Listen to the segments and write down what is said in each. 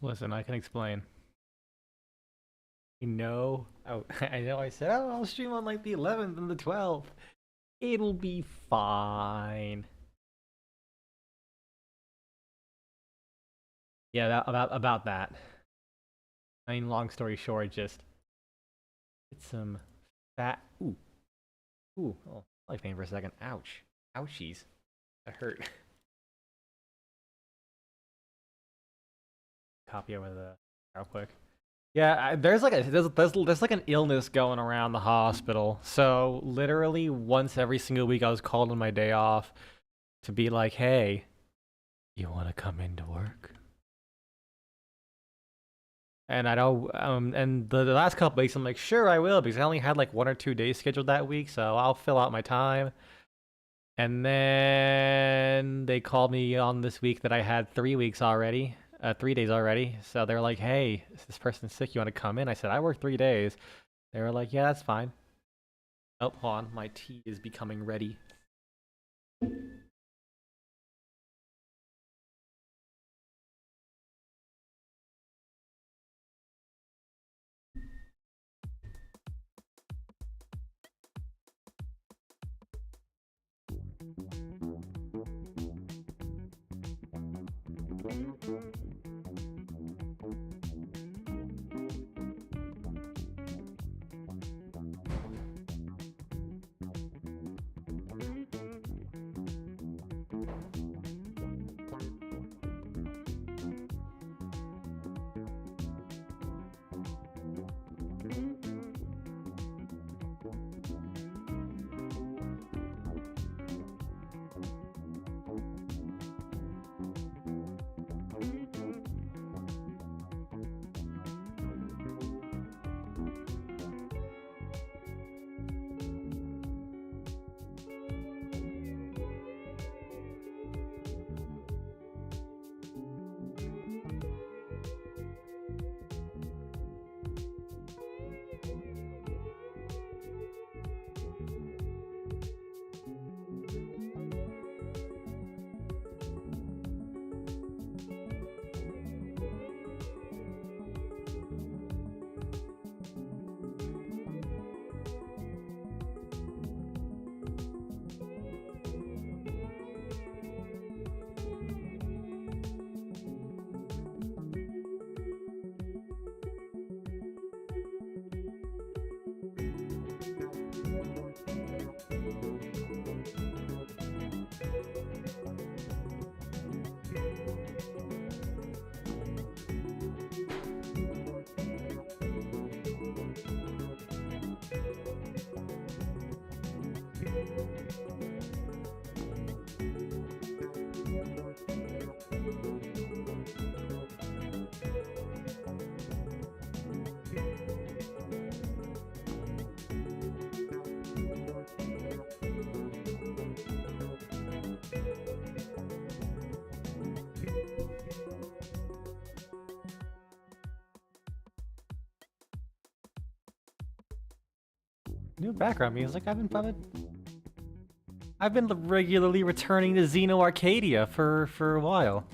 Listen, I can explain. You know, I know I said, oh, I'll stream on like the 11th and the 12th. It'll be fine. Yeah, about that. I mean, long story short, just get some fat. Oh, like pain for a second. Ouch, ouchies, that hurt. Copy over the real quick. Yeah, there's like there's like an illness going around the hospital. So literally once every single week, I was called on my day off to be like, "Hey, you want to come into work?" And I don't. And the last couple weeks, I'm like, "Sure, I will," because I only had like 1 or 2 days scheduled that week, so I'll fill out my time. And then they called me on this week that I had 3 weeks already, 3 days already. So they were like, "Hey, this person's sick. You want to come in?" I said, "I work 3 days." They were like, "Yeah, that's fine." Oh, hold on. My tea is becoming ready. New background music. I've been regularly returning to Xeno Arcadia for a while.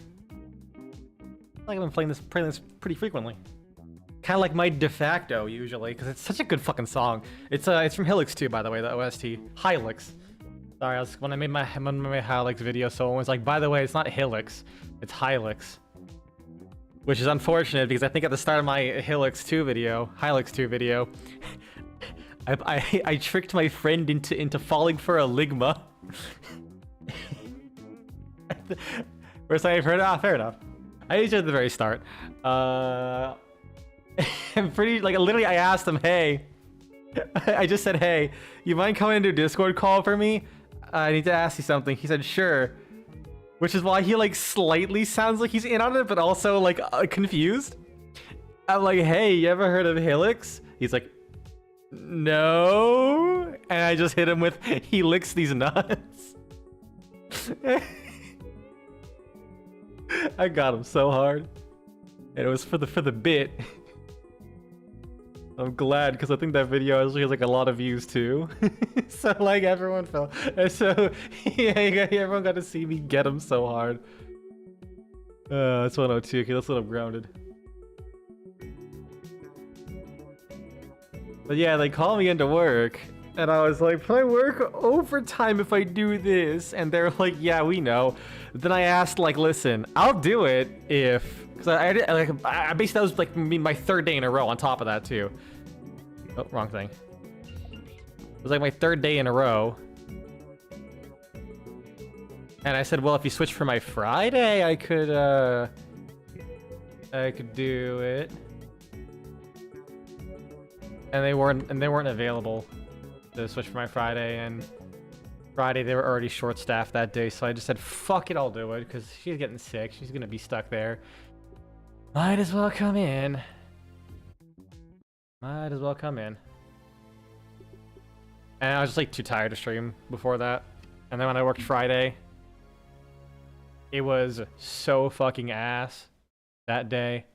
Like I've been playing this pretty frequently. Kind of like my de facto usually, because it's such a good fucking song. It's from Helix too, by the way, the OST. Helix. Sorry, when I made my Helix video, someone was like, "By the way, it's not Helix, it's Helix," which is unfortunate because I think at the start of my Helix 2 video, I tricked my friend into falling for a Ligma. First time I've heard it. Ah, fair enough. I used it at the very start. I'm pretty like literally. I asked him, "Hey," I just said, "Hey, you mind coming into a Discord call for me? I need to ask you something." He said, "Sure," which is why he like slightly sounds like he's in on it, but also like confused. I'm like, "Hey, you ever heard of Helix?" He's like, "No," and I just hit him with, "He licks these nuts." I got him so hard, and it was for the bit. I'm glad because I think that video actually has like a lot of views too. So like everyone fell, so yeah, everyone got to see me get him so hard. That's 102. Okay, that's what I'm grounded. But yeah, they called me into work, and I was like, can I work overtime if I do this? And they're like, yeah, we know. Then I asked, like, listen, I'll do it if, because I basically, that was like my third day in a row on top of that too. Oh, wrong thing. It was like my third day in a row. And I said, well, if you switch for my Friday, I could do it. And they weren't available to switch for my Friday, and Friday they were already short-staffed that day, so I just said, fuck it, I'll do it, because she's getting sick, she's gonna be stuck there. Might as well come in. Might as well come in. And I was just like too tired to stream before that. And then when I worked Friday, it was so fucking ass that day.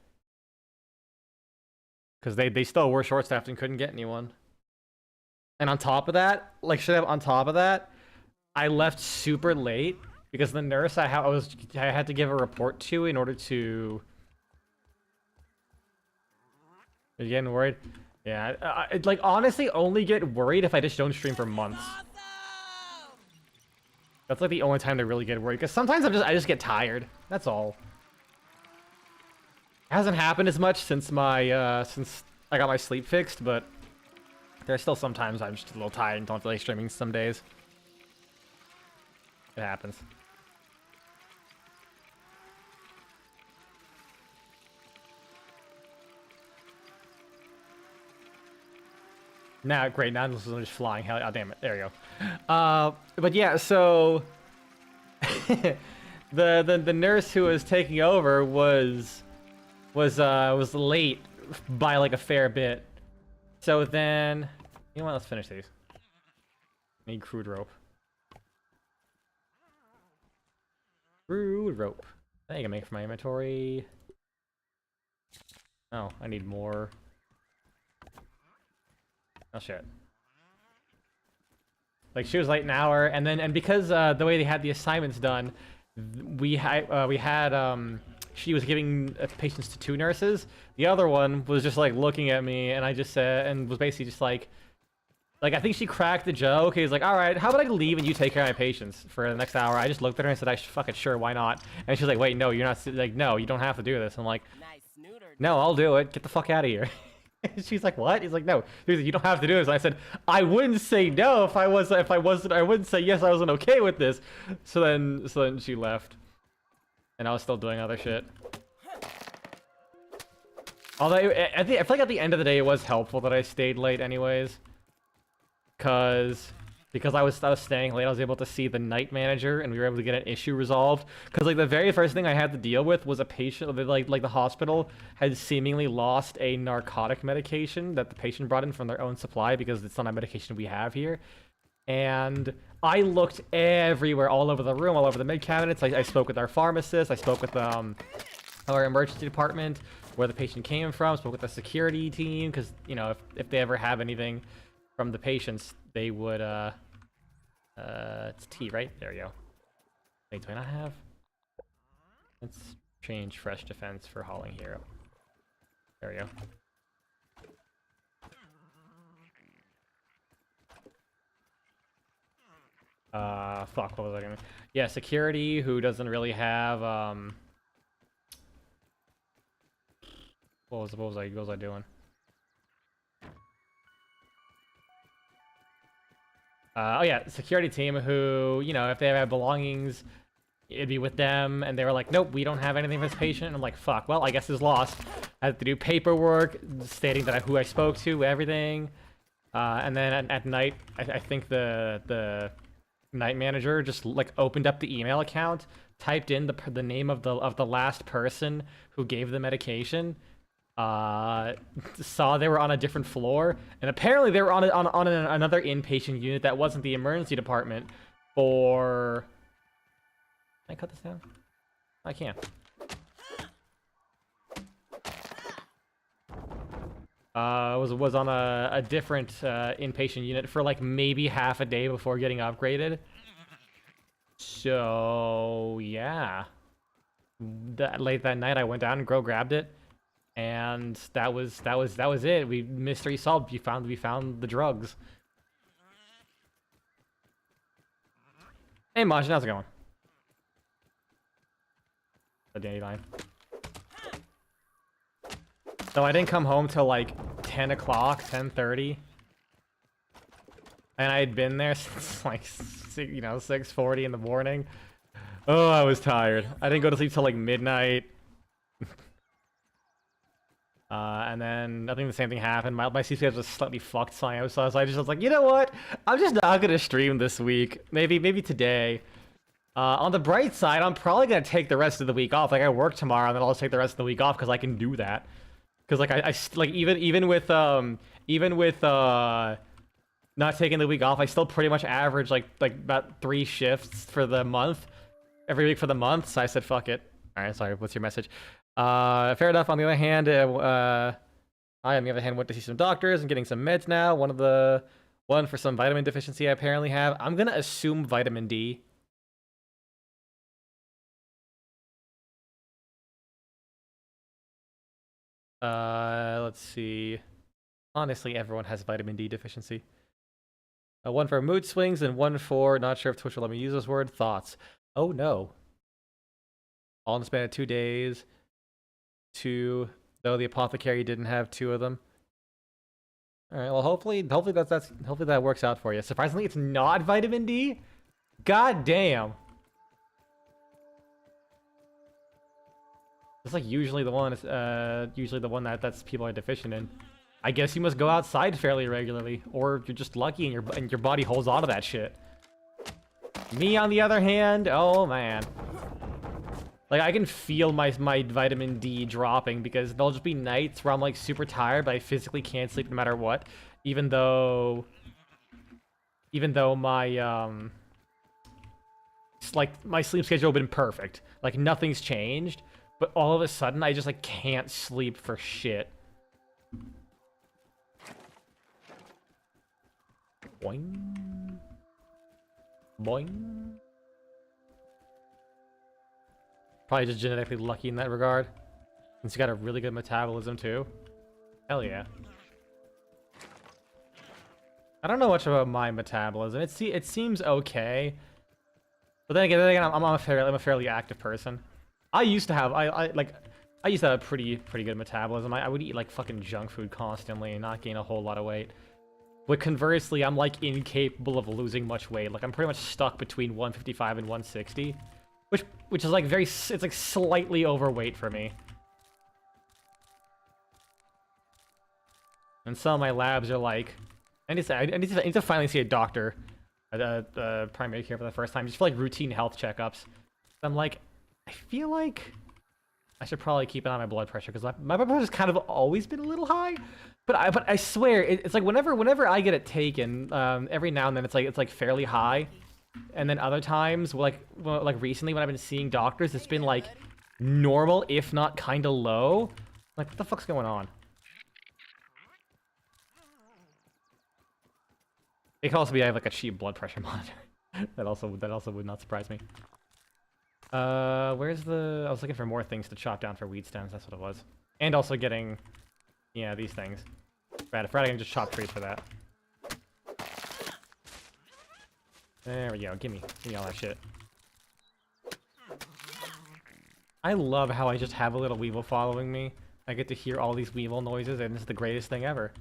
Because they still were short-staffed and couldn't get anyone. And on top of that, like, on top of that, I left super late because the nurse I had to give a report to in order to... Are you getting worried? Yeah, I like, honestly only get worried if I just don't stream for months. That's like the only time to really get worried, because sometimes I just get tired. That's all. It hasn't happened as much since my since I got my sleep fixed, but there's still sometimes I'm just a little tired and don't feel like streaming some days. It happens. Now, great, now this is just flying. Hell, oh, damn it, there you go. But yeah, so the nurse who was taking over was late by like a fair bit. So then, you know what? Let's finish these. Need crude rope. Crude rope. I think I can make for my inventory. Oh, I need more. Oh shit. Like, she was late an hour, and then because the way they had the assignments done, we had she was giving patients to 2 nurses. The other one was just like looking at me, and I just said, and was basically just like I think she cracked the joke. He was like, all right, how about I leave and you take care of my patients for the next hour? I just looked at her and said, fucking sure, why not? And she's like, wait, no, you're not, like, no, you don't have to do this. I'm like, no, I'll do it. Get the fuck out of here. She's like, what? He's like, no, you don't have to do this. And I said, I wouldn't say no if I wasn't, I wouldn't say yes, I wasn't okay with this. So then she left. And I was still doing other shit. Although, I feel like at the end of the day, it was helpful that I stayed late anyways. Because I was staying late, I was able to see the night manager, and we were able to get an issue resolved. Because like the very first thing I had to deal with was a patient, like the hospital had seemingly lost a narcotic medication that the patient brought in from their own supply, because it's not a medication we have here. And I looked everywhere, all over the room, all over the med cabinets. I spoke with our pharmacist, I spoke with our emergency department, where the patient came from, spoke with the security team, because, you know, if they ever have anything from the patients, they would, it's T, right? There you go. Wait, do I not have? Let's change fresh defense for hauling hero. There we go. Fuck, what was I gonna... Yeah, security, who doesn't really have, what was I doing? Oh yeah, security team who, you know, if they have belongings, it'd be with them, and they were like, nope, we don't have anything for this patient. And I'm like, fuck, well, I guess it's lost. I had to do paperwork stating that who I spoke to, everything. And then at night, I think the night manager just like opened up the email account, typed in the name of the last person who gave the medication, saw they were on a different floor, and apparently they were on another inpatient unit that wasn't the emergency department for... Can I cut this down? I can. Was on a different inpatient unit for like maybe half a day before getting upgraded. So yeah, late that night I went down and grabbed it. And that was it. We mystery solved. We found the drugs. Hey Majin, how's it going? The dandelion. So I didn't come home till like 10 o'clock, 10:30. And I had been there since like 6:40 in the morning. Oh, I was tired. I didn't go to sleep till like midnight. And then I think the same thing happened. My sleep schedule was slightly fucked, so I was like, you know what? I'm just not gonna stream this week. Maybe today. On the bright side, I'm probably gonna take the rest of the week off. Like I work tomorrow, and then I'll just take the rest of the week off because I can do that. Because like I like even with not taking the week off, I still pretty much average like about 3 shifts for the month, every week for the month. So I said, fuck it. All right, sorry. What's your message? Fair enough. On the other hand, I on the other hand went to see some doctors and getting some meds now. One for some vitamin deficiency I apparently have. I'm gonna assume vitamin D. Let's see. Honestly, everyone has vitamin D deficiency. One for mood swings and one for, not sure if Twitch will let me use this word, thoughts. Oh no. All in the span of 2 days. 2, though the apothecary didn't have 2 of them. All right, well hopefully that works out for you. Surprisingly, it's not vitamin D. God damn. It's like usually the one that's people are deficient in. I guess you must go outside fairly regularly, or you're just lucky and your body holds on to that shit. Me, on the other hand, oh man. Like, I can feel my vitamin D dropping because there'll just be nights where I'm, like, super tired, but I physically can't sleep no matter what. Even though my, like, my sleep schedule has been perfect. Like, nothing's changed, but all of a sudden, I just, like, can't sleep for shit. Boing. Boing. Probably just genetically lucky in that regard. Since you got a really good metabolism too. Hell yeah. I don't know much about my metabolism. It seems okay. But then again, I'm a fairly active person. I used to have I used to have a pretty good metabolism. I would eat like fucking junk food constantly and not gain a whole lot of weight. But conversely, I'm like incapable of losing much weight. Like I'm pretty much stuck between 155 and 160, which is like it's like slightly overweight for me. And some of my labs are like, I need to finally see a doctor, primary care for the first time, just for like routine health checkups. I'm like, I feel like I should probably keep an eye on my blood pressure because my blood pressure's kind of always been a little high. But I swear it's like whenever I get it taken, every now and then it's like fairly high, and then other times like recently when I've been seeing doctors, it's been like normal if not kind of low. Like what the fuck's going on? It could also be I have like a cheap blood pressure monitor. that also would not surprise me. Where's the? I was looking for more things to chop down for weed stems. That's what it was, and also getting, yeah, these things. Right, if I can just chop trees for that. There we go. Give me all that shit. I love how I just have a little weevil following me. I get to hear all these weevil noises, and it's the greatest thing ever.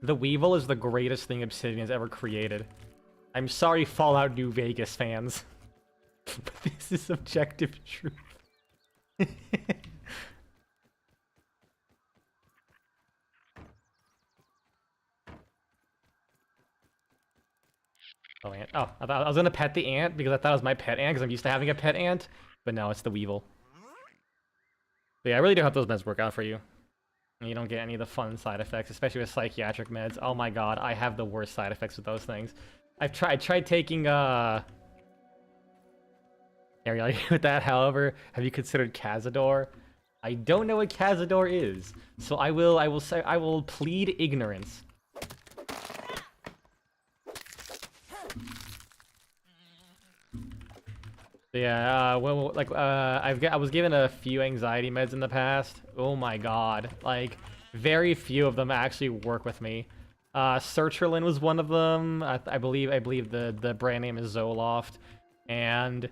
The weevil is the greatest thing Obsidian has ever created. I'm sorry, Fallout New Vegas fans, but this is objective truth. Oh, ant. Oh, I was gonna pet the ant because I thought it was my pet ant because I'm used to having a pet ant, but no, it's the weevil. But yeah, I really do hope those meds work out for you. And you don't get any of the fun side effects, especially with psychiatric meds. Oh my god, I have the worst side effects with those things. I've tried taking area with that. However, have you considered Cazador? I don't know what Cazador is, so I will plead ignorance. Yeah, well, like, I was given a few anxiety meds in the past. Oh my god. Like, very few of them actually work with me. Sertraline was one of them. I believe the brand name is Zoloft. And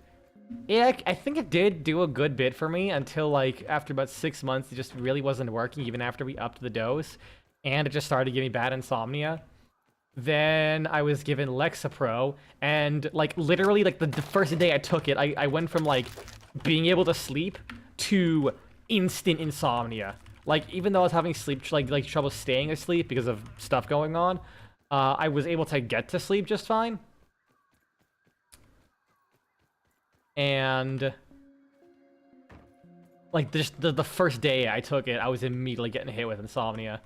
yeah, I think it did do a good bit for me until, like, after about 6 months, it just really wasn't working, even after we upped the dose. And it just started to give me bad insomnia. Then I was given Lexapro, and, like, literally, like, the first day I took it, I went from, like, being able to sleep to instant insomnia. Like, even though I was having sleep, like trouble staying asleep because of stuff going on, I was able to get to sleep just fine. And, like, just the first day I took it, I was immediately getting hit with insomnia.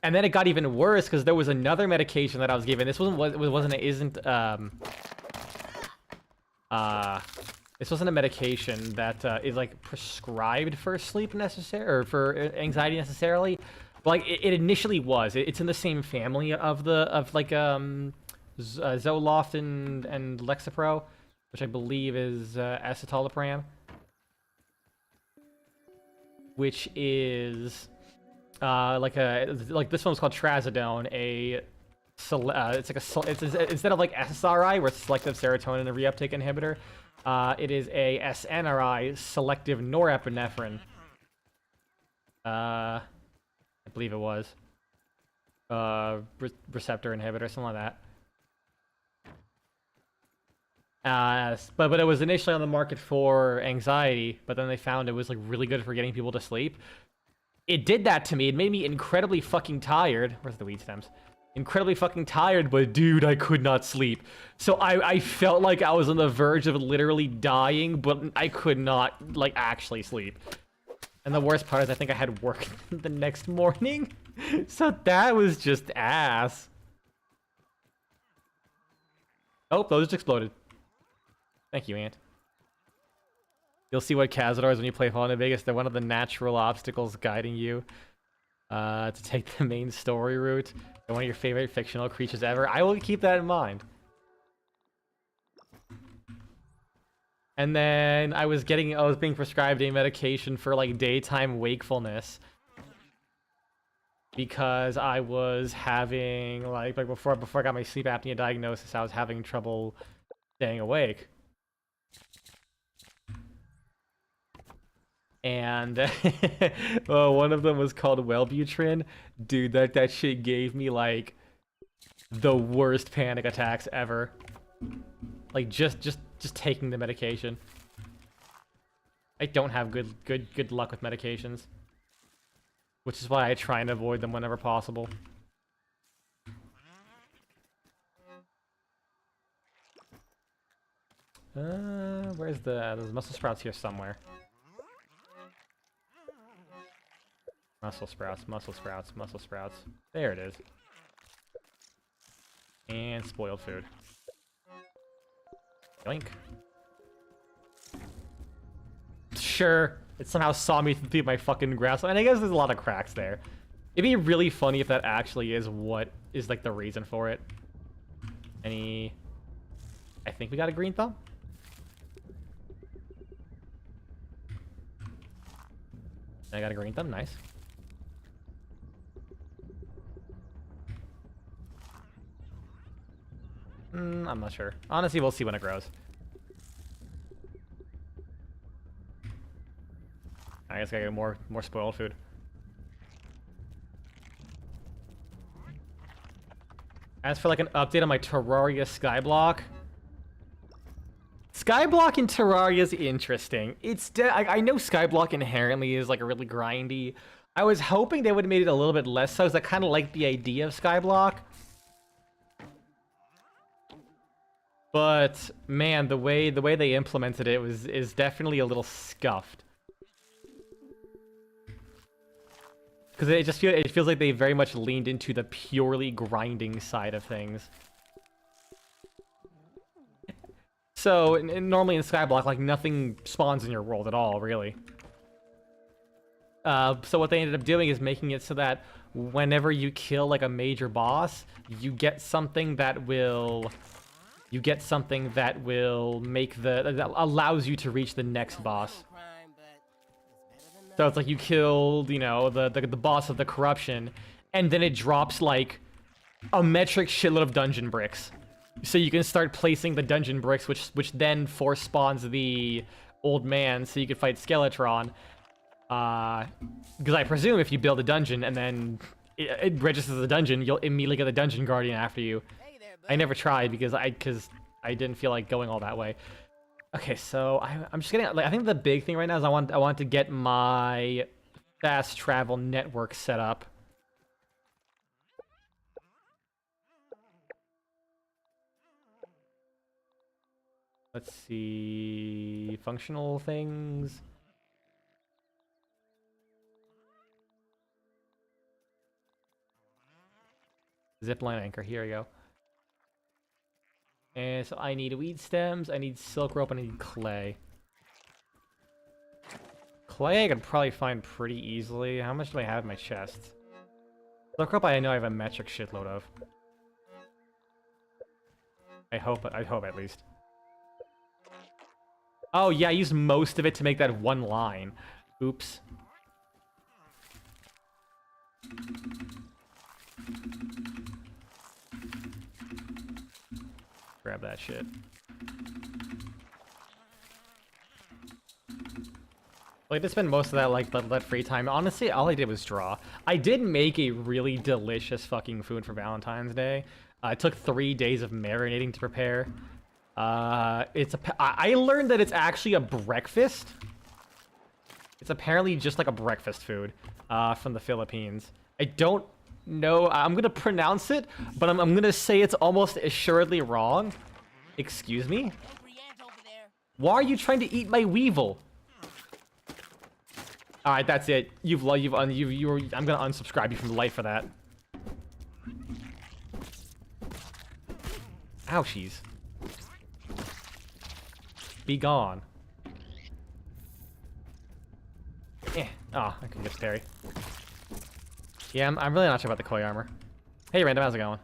And then it got even worse because there was another medication that I was given. This isn't a medication that is, like, prescribed for sleep necessary or for anxiety necessarily. But, like, it initially was. It's in the same family of Zoloft and Lexapro, which I believe is escitalopram, which is like this one's called Trazodone. It's instead of, like, SSRI, where it's selective serotonin reuptake inhibitor, it is a SNRI, selective norepinephrine. I believe it was receptor inhibitor, something like that. But it was initially on the market for anxiety, but then they found it was, like, really good for getting people to sleep. It did that to me. It made me incredibly fucking tired. Where's the weed stems? Incredibly fucking tired, but dude, I could not sleep. So I felt like I was on the verge of literally dying, but I could not, like, actually sleep. And the worst part is I think I had work the next morning. So that was just ass. Oh, those just exploded. Thank you, Ant. You'll see what Cazador is when you play Fallout New Vegas. They're one of the natural obstacles guiding you to take the main story route. They're one of your favorite fictional creatures ever. I will keep that in mind. And then I was being prescribed a medication for, like, daytime wakefulness. Because I was having, like before I got my sleep apnea diagnosis, I was having trouble staying awake. And one of them was called Wellbutrin. Dude, that shit gave me, like, the worst panic attacks ever. Like, just taking the medication. I don't have good luck with medications, which is why I try and avoid them whenever possible. Where's there's muscle sprouts here somewhere. Muscle sprouts, muscle sprouts, muscle sprouts. There it is. And spoiled food. Yoink. Sure, it somehow saw me through my fucking grass, and I guess there's a lot of cracks there. It'd be really funny if that actually is what is, like, the reason for it. I think we got a green thumb. I got a green thumb, nice. I'm not sure. Honestly, we'll see when it grows. I guess I gotta get more spoiled food. As for, like, an update on my Terraria Skyblock. Skyblock in Terraria is interesting. I know Skyblock inherently is, like, really grindy. I was hoping they would have made it a little bit less so, because I kind of like the idea of Skyblock. But man, the way they implemented it is definitely a little scuffed. Because it feels like they very much leaned into the purely grinding side of things. So normally in Skyblock, like, nothing spawns in your world at all, really. So what they ended up doing is making it so that whenever you kill, like, a major boss, you get something that will you get something that will make that allows you to reach the next boss. So it's like you killed, you know, the boss of the corruption, and then it drops like a metric shitload of dungeon bricks. So you can start placing the dungeon bricks, which then force spawns the old man, so you can fight Skeletron. Because I presume if you build a dungeon and then it registers as a dungeon, you'll immediately get the dungeon guardian after you. I never tried because I didn't feel like going all that way. Okay, so I'm just getting, like, I think the big thing right now is I want to get my fast travel network set up. Let's see, functional things. Zipline anchor, here we go. And so I need weed stems, I need silk rope, and I need clay. Clay I could probably find pretty easily. How much do I have in my chest? Silk rope I know I have a metric shitload of. I hope at least. Oh yeah, I used most of it to make that one line. Oops. Grab that shit. Like, to spend most of that, like, that free time. Honestly, all I did was draw. I did make a really delicious fucking food for Valentine's Day. It took 3 days of marinating to prepare. I learned that it's actually a breakfast. It's apparently just like a breakfast food, from the Philippines. I don't know. I'm gonna pronounce it, but I'm gonna say it's almost assuredly wrong. Excuse me? Why are you trying to eat my weevil? All right, that's it. I'm gonna unsubscribe you from life for that. Ouchies. Be gone. Eh. Oh, I can just parry. Yeah, I'm really not sure about the koi armor. Hey, Random, how's it going?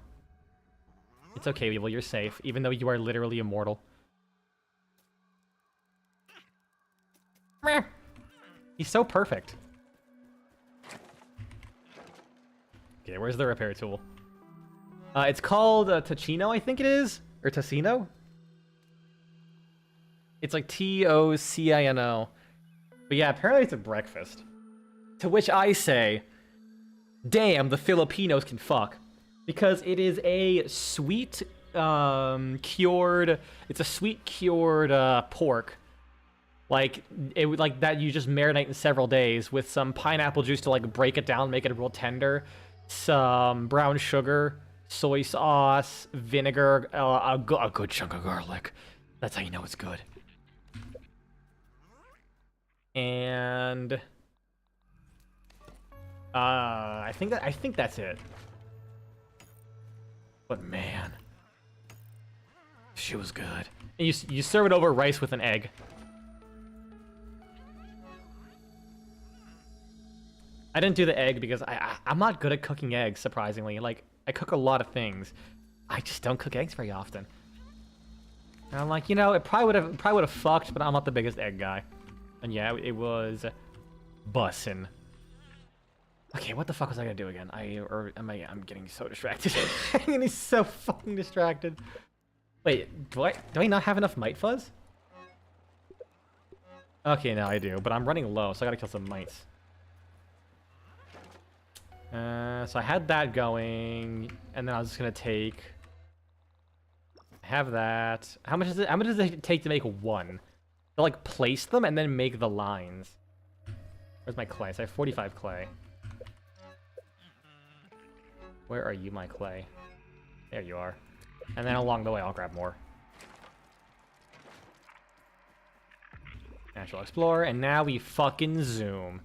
It's okay, Weevil, you're safe, even though you are literally immortal. Meh. He's so perfect. Okay, where's the repair tool? It's called Tocino, I think it is? Or Tocino? It's like T-O-C-I-N-O. But yeah, apparently it's a breakfast. To which I say, damn, the Filipinos can fuck. Because it is a sweet, cured... It's a sweet cured pork. Like, like that you just marinate in several days with some pineapple juice to, like, break it down, make it real tender. Some brown sugar, soy sauce, vinegar, a good chunk of garlic. That's how you know it's good. And I think that's it. But man, she was good. And you serve it over rice with an egg. I didn't do the egg because I'm not good at cooking eggs, surprisingly. Like, I cook a lot of things. I just don't cook eggs very often. And I'm like, you know, it probably would have fucked, but I'm not the biggest egg guy. And yeah, it was bussin'. Okay, what the fuck was I gonna do again? I'm getting so distracted. I'm getting so fucking distracted. Wait, do I not have enough mite fuzz? Okay, now I do, but I'm running low, so I gotta kill some mites. So I had that going, and then I was just gonna have that. How much does it take to make one? To, like, place them and then make the lines. Where's my clay? So I have 45 clay. Where are you, my clay? There you are. And then along the way, I'll grab more. Natural Explorer, and now we fucking zoom.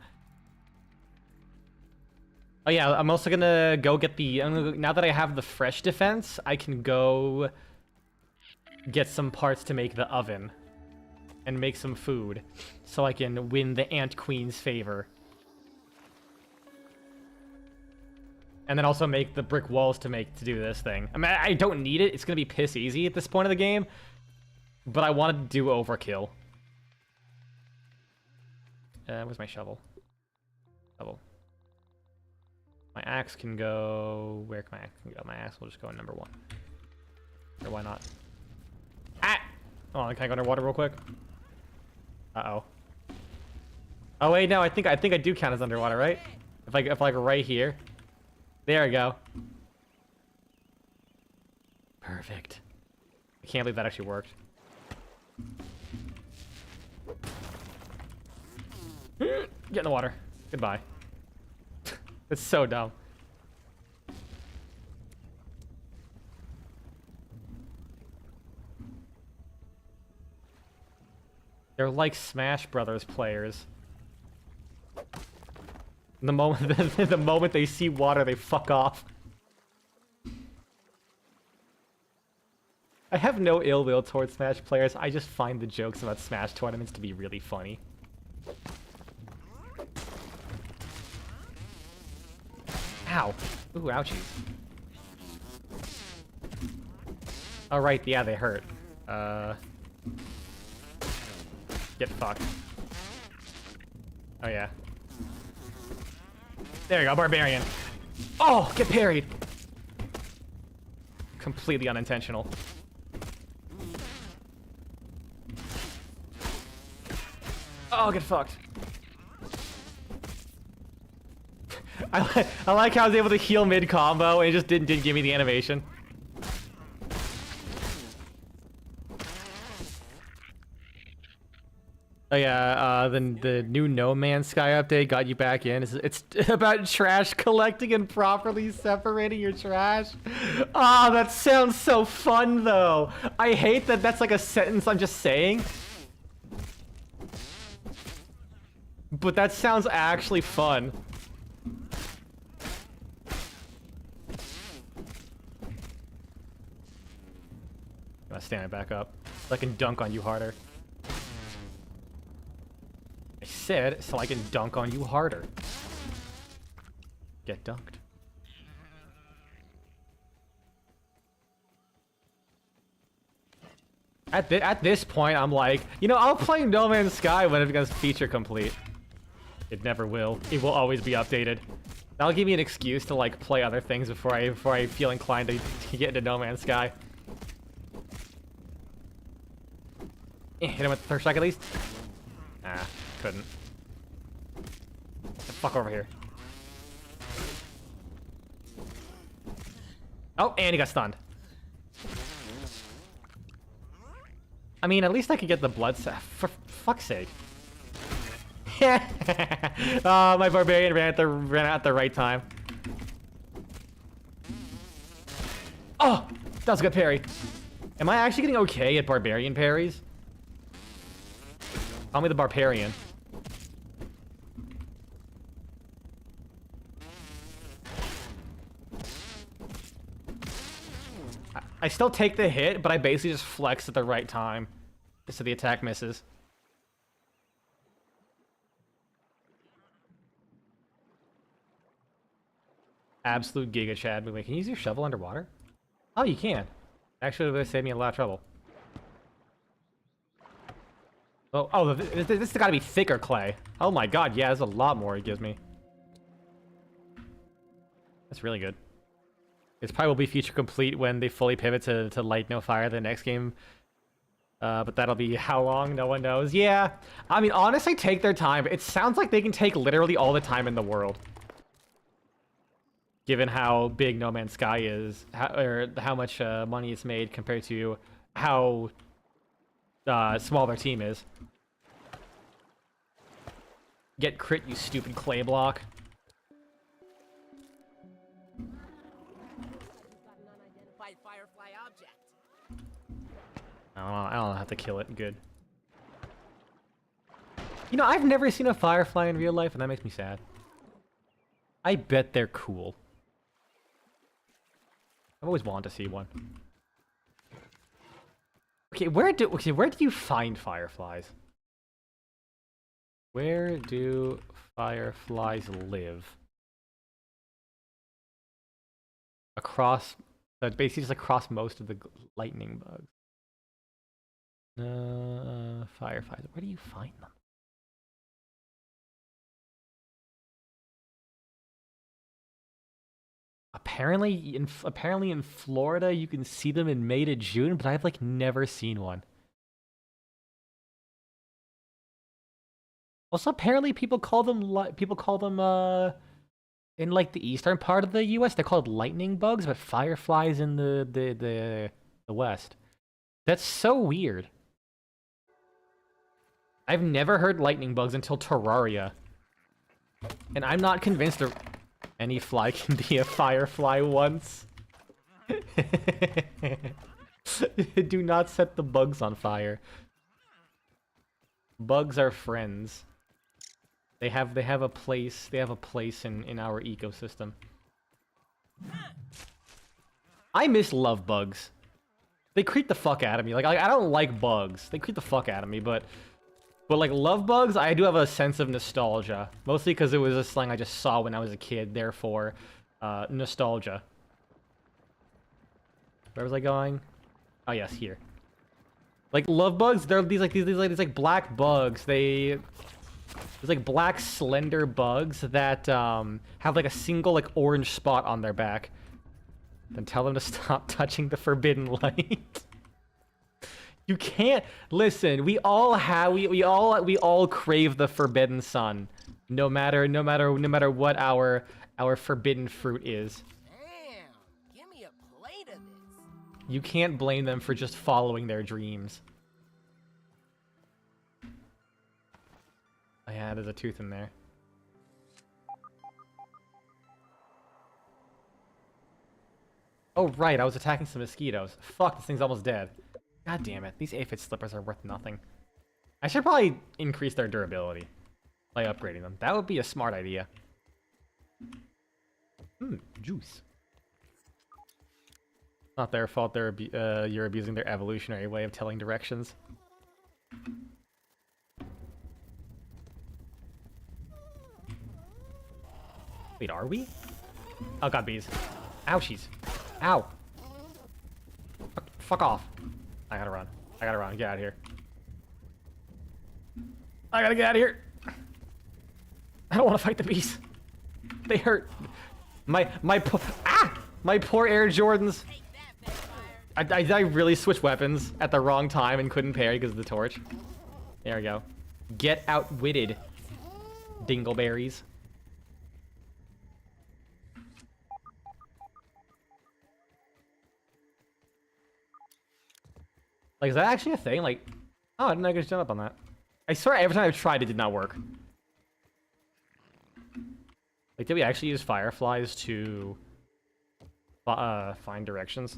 Oh yeah, I'm also gonna go get now that I have the fresh defense, I can go get some parts to make the oven. And make some food, so I can win the Ant Queen's favor. And then also make the brick walls to do this thing. I mean, I don't need it. It's gonna be piss easy at this point of the game. But I wanted to do overkill. Where's my shovel? Shovel. My axe can go... Where can my axe go? My axe will just go in number 1. Or why not? Ah! Oh, can I go underwater real quick? Uh-oh. Oh wait, no, I think I do count as underwater, right? If I go right here. There we go. Perfect. I can't believe that actually worked. Get in the water. Goodbye. It's so dumb. They're like Smash Brothers players. The moment they see water, they fuck off. I have no ill will towards Smash players. I just find the jokes about Smash tournaments to be really funny. Ow. Ooh, ouchies. Oh, right, yeah, they hurt. Get fucked. Oh, yeah. There you go, Barbarian. Oh, get parried. Completely unintentional. Oh, get fucked. I like how I was able to heal mid-combo and it just didn't give me the animation. Oh yeah, the new No Man's Sky update got you back in. It's about trash collecting and properly separating your trash. Ah, that sounds so fun though. I hate that that's like a sentence I'm just saying. But that sounds actually fun. I'm gonna stand it back up so I can dunk on you harder. I said so I can dunk on you harder. Get dunked. At this point, I'm like, you know, I'll play No Man's Sky when it becomes feature complete. It never will. It will always be updated. That'll give me an excuse to like play other things before I feel inclined to get into No Man's Sky. Hit him with the third strike at least. Ah, couldn't. Get the fuck over here. Oh, and he got stunned. I mean, at least I could get the blood for fuck's sake. Oh, my barbarian ran out at the right time. Oh, that was a good parry. Am I actually getting okay at barbarian parries? Call me the barbarian. I still take the hit, but I basically just flex at the right time, just so the attack misses. Absolute Giga Chad. Wait, can you use your shovel underwater? Oh, you can. Actually, it would save me a lot of trouble. Oh, this has got to be thicker clay. Oh my god, yeah, there's a lot more it gives me. That's really good. It's probably feature complete when they fully pivot to Light No Fire the next game. But that'll be how long? No one knows. Yeah, I mean, honestly, take their time. It sounds like they can take literally all the time in the world. Given how big No Man's Sky is, how much money it's made compared to how small their team is. Get crit, you stupid clay block. I don't have to kill it. Good. You know, I've never seen a firefly in real life, and that makes me sad. I bet they're cool. I've always wanted to see one. Okay, where do you find fireflies? Where do fireflies live? across, that's basically just across most of the lightning bugs. Fireflies. Where do you find them? Apparently in Florida you can see them in May to June, but I've like never seen one. Also, apparently people call them in like the eastern part of the U.S. they're called lightning bugs, but fireflies in the west. That's so weird. I've never heard lightning bugs until Terraria, and I'm not convinced any fly can be a firefly once. Do not set the bugs on fire. Bugs are friends. They have a place in our ecosystem. I miss love bugs. They creep the fuck out of me. Like I don't like bugs. They creep the fuck out of me, but like love bugs, I do have a sense of nostalgia. Mostly because it was a slang I just saw when I was a kid, therefore nostalgia. Where was I going? Oh yes, here. Like love bugs, they're these black bugs. There's like black slender bugs that have like a single like orange spot on their back. Then tell them to stop touching the forbidden light. You can't listen. We all crave the forbidden sun, no matter what our forbidden fruit is. Damn, give me a plate of this. You can't blame them for just following their dreams. Oh yeah, there's a tooth in there. Oh right, I was attacking some mosquitoes. Fuck, this thing's almost dead. God damn it, these aphid slippers are worth nothing. I should probably increase their durability by upgrading them. That would be a smart idea. Juice. Not their fault. You're abusing their evolutionary way of telling directions. Wait, are we? Oh god, bees. Ouchies. Ow. Fuck off. I gotta run. I gotta run. Get out of here. I gotta get out of here. I don't want to fight the bees. They hurt. My poor Air Jordans. I really switched weapons at the wrong time and couldn't parry because of the torch. There we go. Get outwitted, dingleberries. Like, is that actually a thing? Like, oh, I didn't know I could jump up on that. I swear every time I've tried, it did not work. Like, did we actually use fireflies to find directions?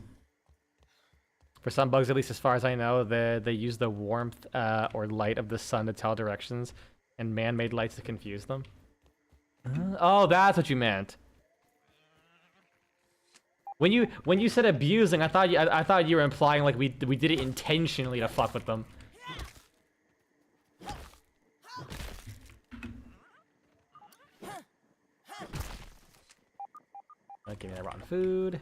For some bugs, at least as far as I know, they use the warmth or light of the sun to tell directions, and man-made lights to confuse them. Oh, that's what you meant. When you said abusing, I thought you were implying like we did it intentionally to fuck with them. Give me that rotten food.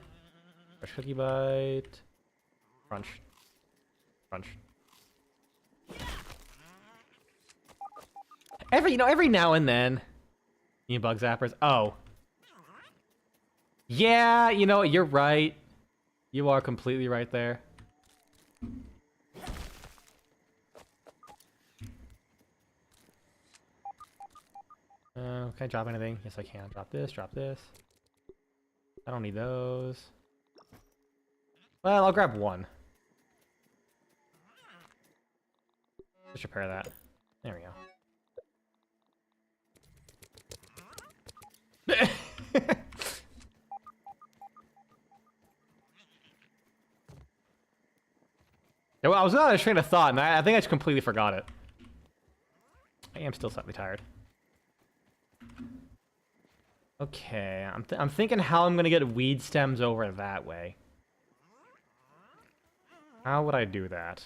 Fresh cookie bite. Crunch. Crunch. Every now and then, you bug zappers. Oh. Yeah, you're right. You are completely right there. Can I drop anything? Yes, I can. Drop this, drop this. I don't need those. Well, I'll grab one. Let's repair that. There we go. Well, I was on a train of thought, and I think I just completely forgot it. I am still slightly tired. Okay, I'm thinking how I'm gonna get weed stems over that way. How would I do that?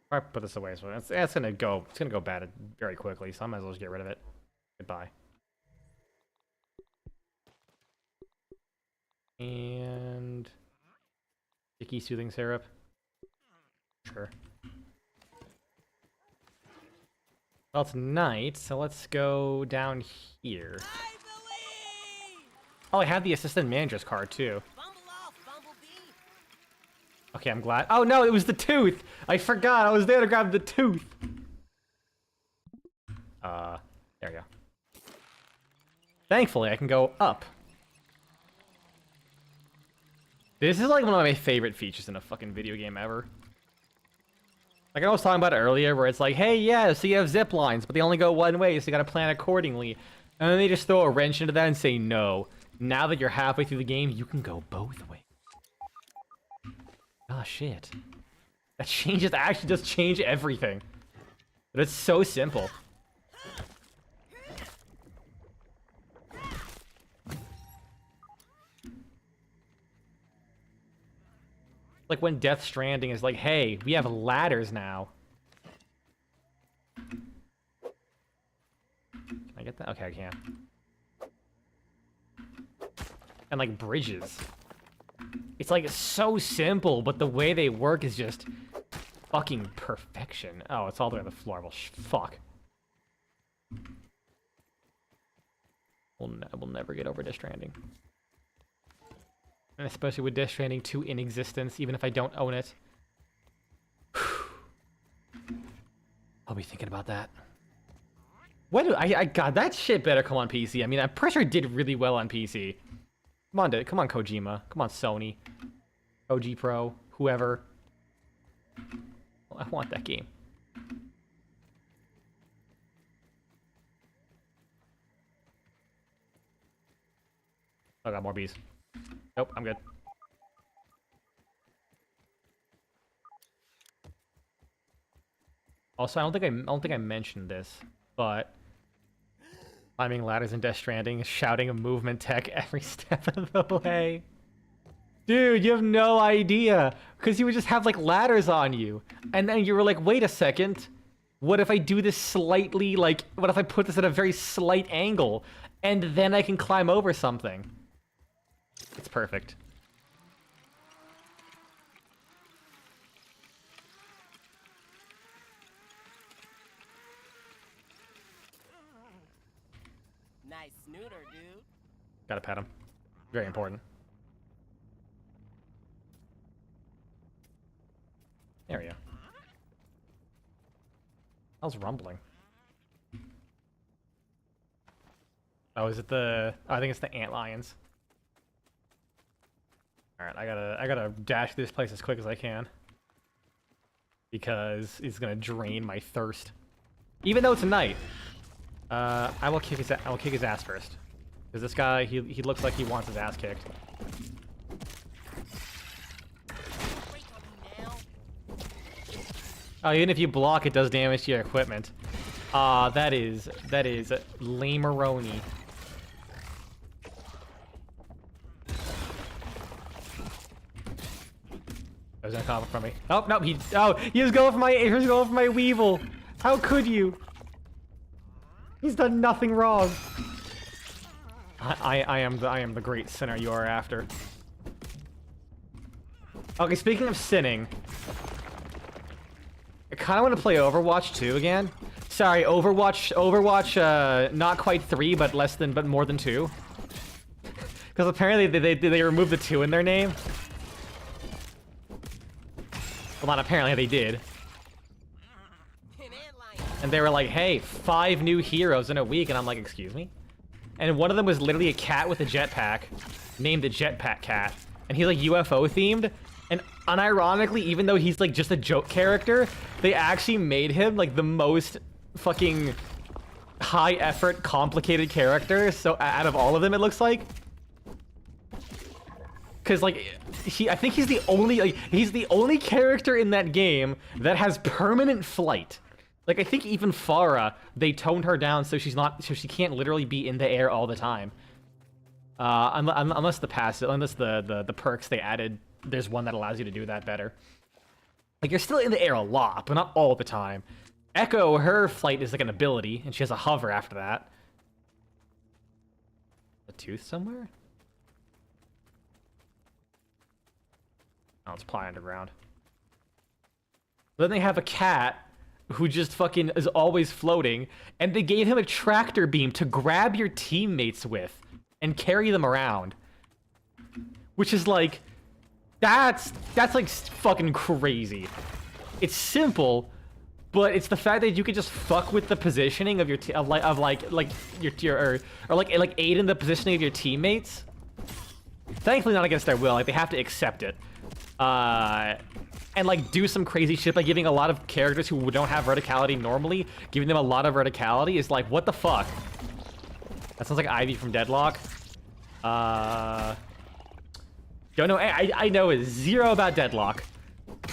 I put this away, so it's gonna go bad very quickly. So I might as well just get rid of it. Goodbye. And sticky soothing syrup. Sure. Well, it's night, so let's go down here. I believe! Oh, I have the assistant manager's card too. Bumble off, Bumblebee! Okay, I'm glad. Oh no, it was the tooth! I forgot, I was there to grab the tooth! There we go. Thankfully, I can go up. This is like one of my favorite features in a fucking video game ever. Like I was talking about earlier, where it's like, hey, yeah, so you have zip lines, but they only go one way, so you gotta plan accordingly. And then they just throw a wrench into that and say, no. Now that you're halfway through the game, you can go both ways. Ah, shit. That changes, actually does change everything. But it's so simple. Like when Death Stranding is like, hey, we have ladders now. Can I get that? Okay, I can. And like bridges. It's like so simple, but the way they work is just fucking perfection. Oh, it's all the way on the floor. Well, fuck. We'll never get over Death Stranding. And especially with Death Stranding 2 in existence, even if I don't own it. I'll be thinking about that. What do I God, that shit better come on PC. I mean, I'm pretty sure it did really well on PC. Come on, Kojima. Come on, Sony. OG Pro. Whoever. I want that game. I got more bees. Nope, I'm good. Also, I don't think I mentioned this, but climbing ladders in Death Stranding, shouting a movement tech every step of the way. Dude, you have no idea, because you would just have like ladders on you, and then you were like, wait a second, what if I do this slightly, like, what if I put this at a very slight angle, and then I can climb over something? It's perfect. Nice snooter, dude. Gotta pet him. Very important. There we go. How's rumbling? Oh, is it the... Oh, I think it's the antlions. Alright, I gotta dash this place as quick as I can. Because it's gonna drain my thirst. Even though it's night. I will kick his ass first. Because this guy, he looks like he wants his ass kicked. Break on me now. Oh, even if you block, it does damage to your equipment. That is lameroni. I was gonna come from me. Oh no, he was going for my Weevil. How could you? He's done nothing wrong. I am the great sinner you are after. Okay, speaking of sinning, I kind of want to play Overwatch 2 again. Sorry, Overwatch, not quite 3, but more than 2. Because apparently they removed the 2 in their name. Well, not apparently, they did. An antlion. And they were like, hey, 5 new heroes in a week. And I'm like, excuse me? And one of them was literally a cat with a jetpack, named the Jetpack Cat. And he's like UFO themed. And unironically, even though he's like just a joke character, they actually made him like the most fucking high effort, complicated character. So out of all of them, it looks like. Because like I think he's the only character in that game that has permanent flight. Like I think even Farah, they toned her down so she can't literally be in the air all the time. Unless the perks they added, there's one that allows you to do that better. Like you're still in the air a lot, but not all the time. Echo, her flight is like an ability, and she has a hover after that. A tooth somewhere? Oh, it's probably underground. Then they have a cat who just fucking is always floating, and they gave him a tractor beam to grab your teammates with and carry them around. Which is like, that's like fucking crazy. It's simple, but it's the fact that you can just fuck with the positioning of your or like aid in the positioning of your teammates. Thankfully, not against their will. Like, they have to accept it. And like do some crazy shit by giving a lot of characters who don't have verticality normally, giving them a lot of verticality is like, what the fuck? That sounds like Ivy from Deadlock. Don't know. I know zero about Deadlock,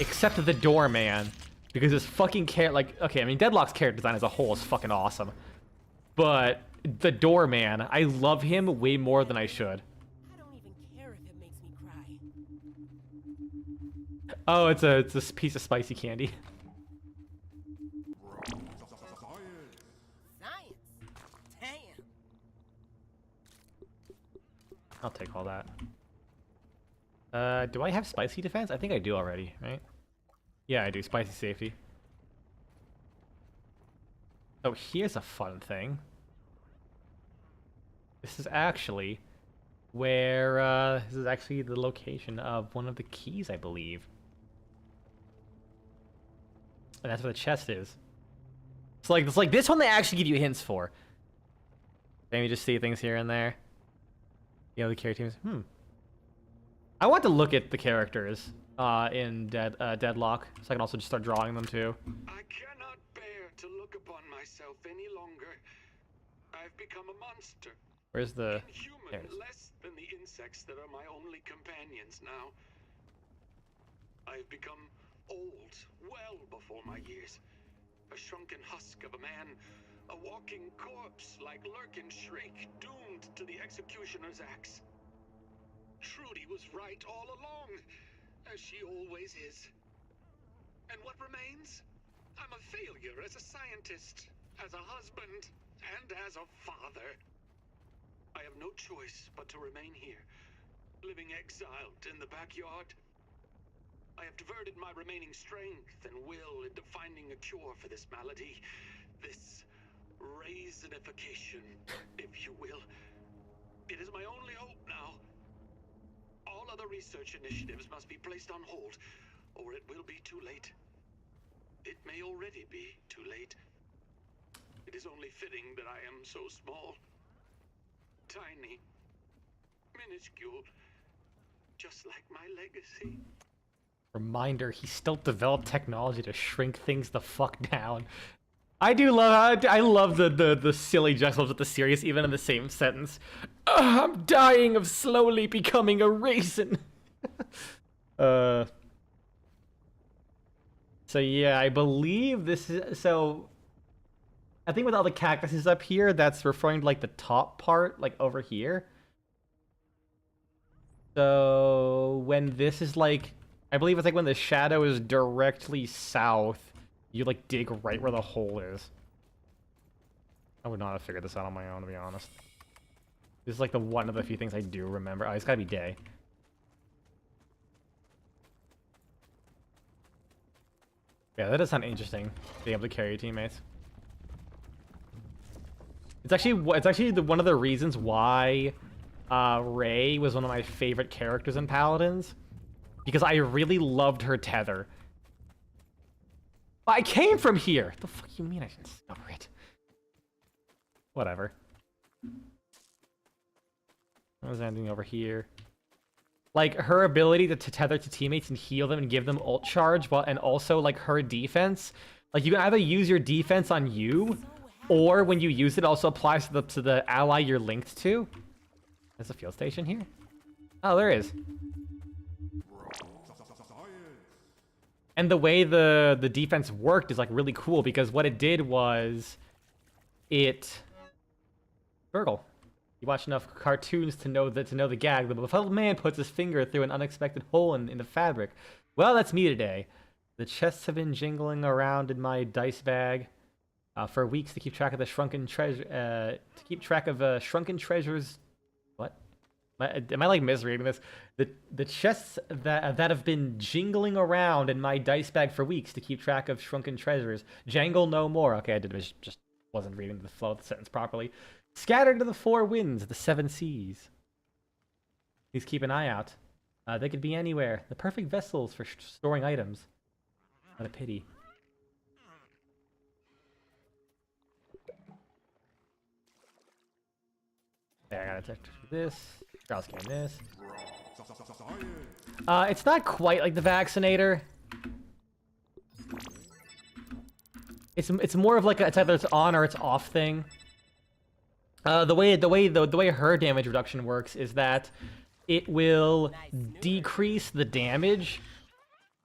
except the Doorman, because this fucking okay, I mean Deadlock's character design as a whole is fucking awesome, but the Doorman, I love him way more than I should. I don't even care if it makes me cry. Oh, it's a piece of spicy candy. Science. Damn. I'll take all that. Do I have spicy defense? I think I do already, right? Yeah, I do. Spicy safety. So here's a fun thing. This is actually where, this is actually the location of one of the keys, I believe. And that's where the chest is. It's like this one they actually give you hints for. Maybe just see things here and there. You know, the character teams. I want to look at the characters in Deadlock, so I can also just start drawing them too. I cannot bear to look upon myself any longer. I've become a monster. Where's the... Inhuman, less than the insects that are my only companions now. I've become old, well before my years. A shrunken husk of a man, a walking corpse like Lurkin Shriek, doomed to the executioner's axe. Trudy was right all along, as she always is. And what remains? I'm a failure as a scientist, as a husband, and as a father. I have no choice but to remain here, living exiled in the backyard. I have diverted my remaining strength and will into finding a cure for this malady, this raisinification, if you will. It is my only hope now. All other research initiatives must be placed on hold, or it will be too late. It may already be too late. It is only fitting that I am so small, tiny, minuscule, just like my legacy. Reminder, he still developed technology to shrink things the fuck down. I love the silly juxtaposition with the serious, even in the same sentence. I'm dying of slowly becoming a raisin. So yeah, I believe this is, so I think with all the cactuses up here, that's referring to like the top part, like over here. So when this is like, I believe it's like when the shadow is directly south, you like dig right where the hole is. I would not have figured this out on my own, to be honest. This is like the one of the few things I do remember. Oh, it's gotta be day. Yeah, that does sound interesting, being able to carry your teammates. It's actually one of the reasons why Rey was one of my favorite characters in Paladins, because I really loved her tether. I came from here! The fuck you mean I should discover it? Whatever. What was anything over here? Like, her ability to tether to teammates and heal them and give them ult charge, and also, like, her defense. Like, you can either use your defense on you, or when you use it, also applies to the ally you're linked to. There's a field station here? Oh, there is. And the way the defense worked is, like, really cool, because what it did was... Burgle. You watch enough cartoons to know the gag. The befuddled man puts his finger through an unexpected hole in the fabric. Well, that's me today. The chests have been jingling around in my dice bag for weeks to keep track of the shrunken treasure. Shrunken treasures. What? Am I like misreading this? The chests that have been jingling around in my dice bag for weeks to keep track of shrunken treasures jangle no more. Okay, I just wasn't reading the flow of the sentence properly. Scattered to the four winds, the seven seas. Please keep an eye out. They could be anywhere. The perfect vessels for storing items. What a pity. Okay, I gotta check this. Charles can this. It's not quite like the vaccinator. It's more of like it's either it's on or it's off thing. The way her damage reduction works is that it will decrease the damage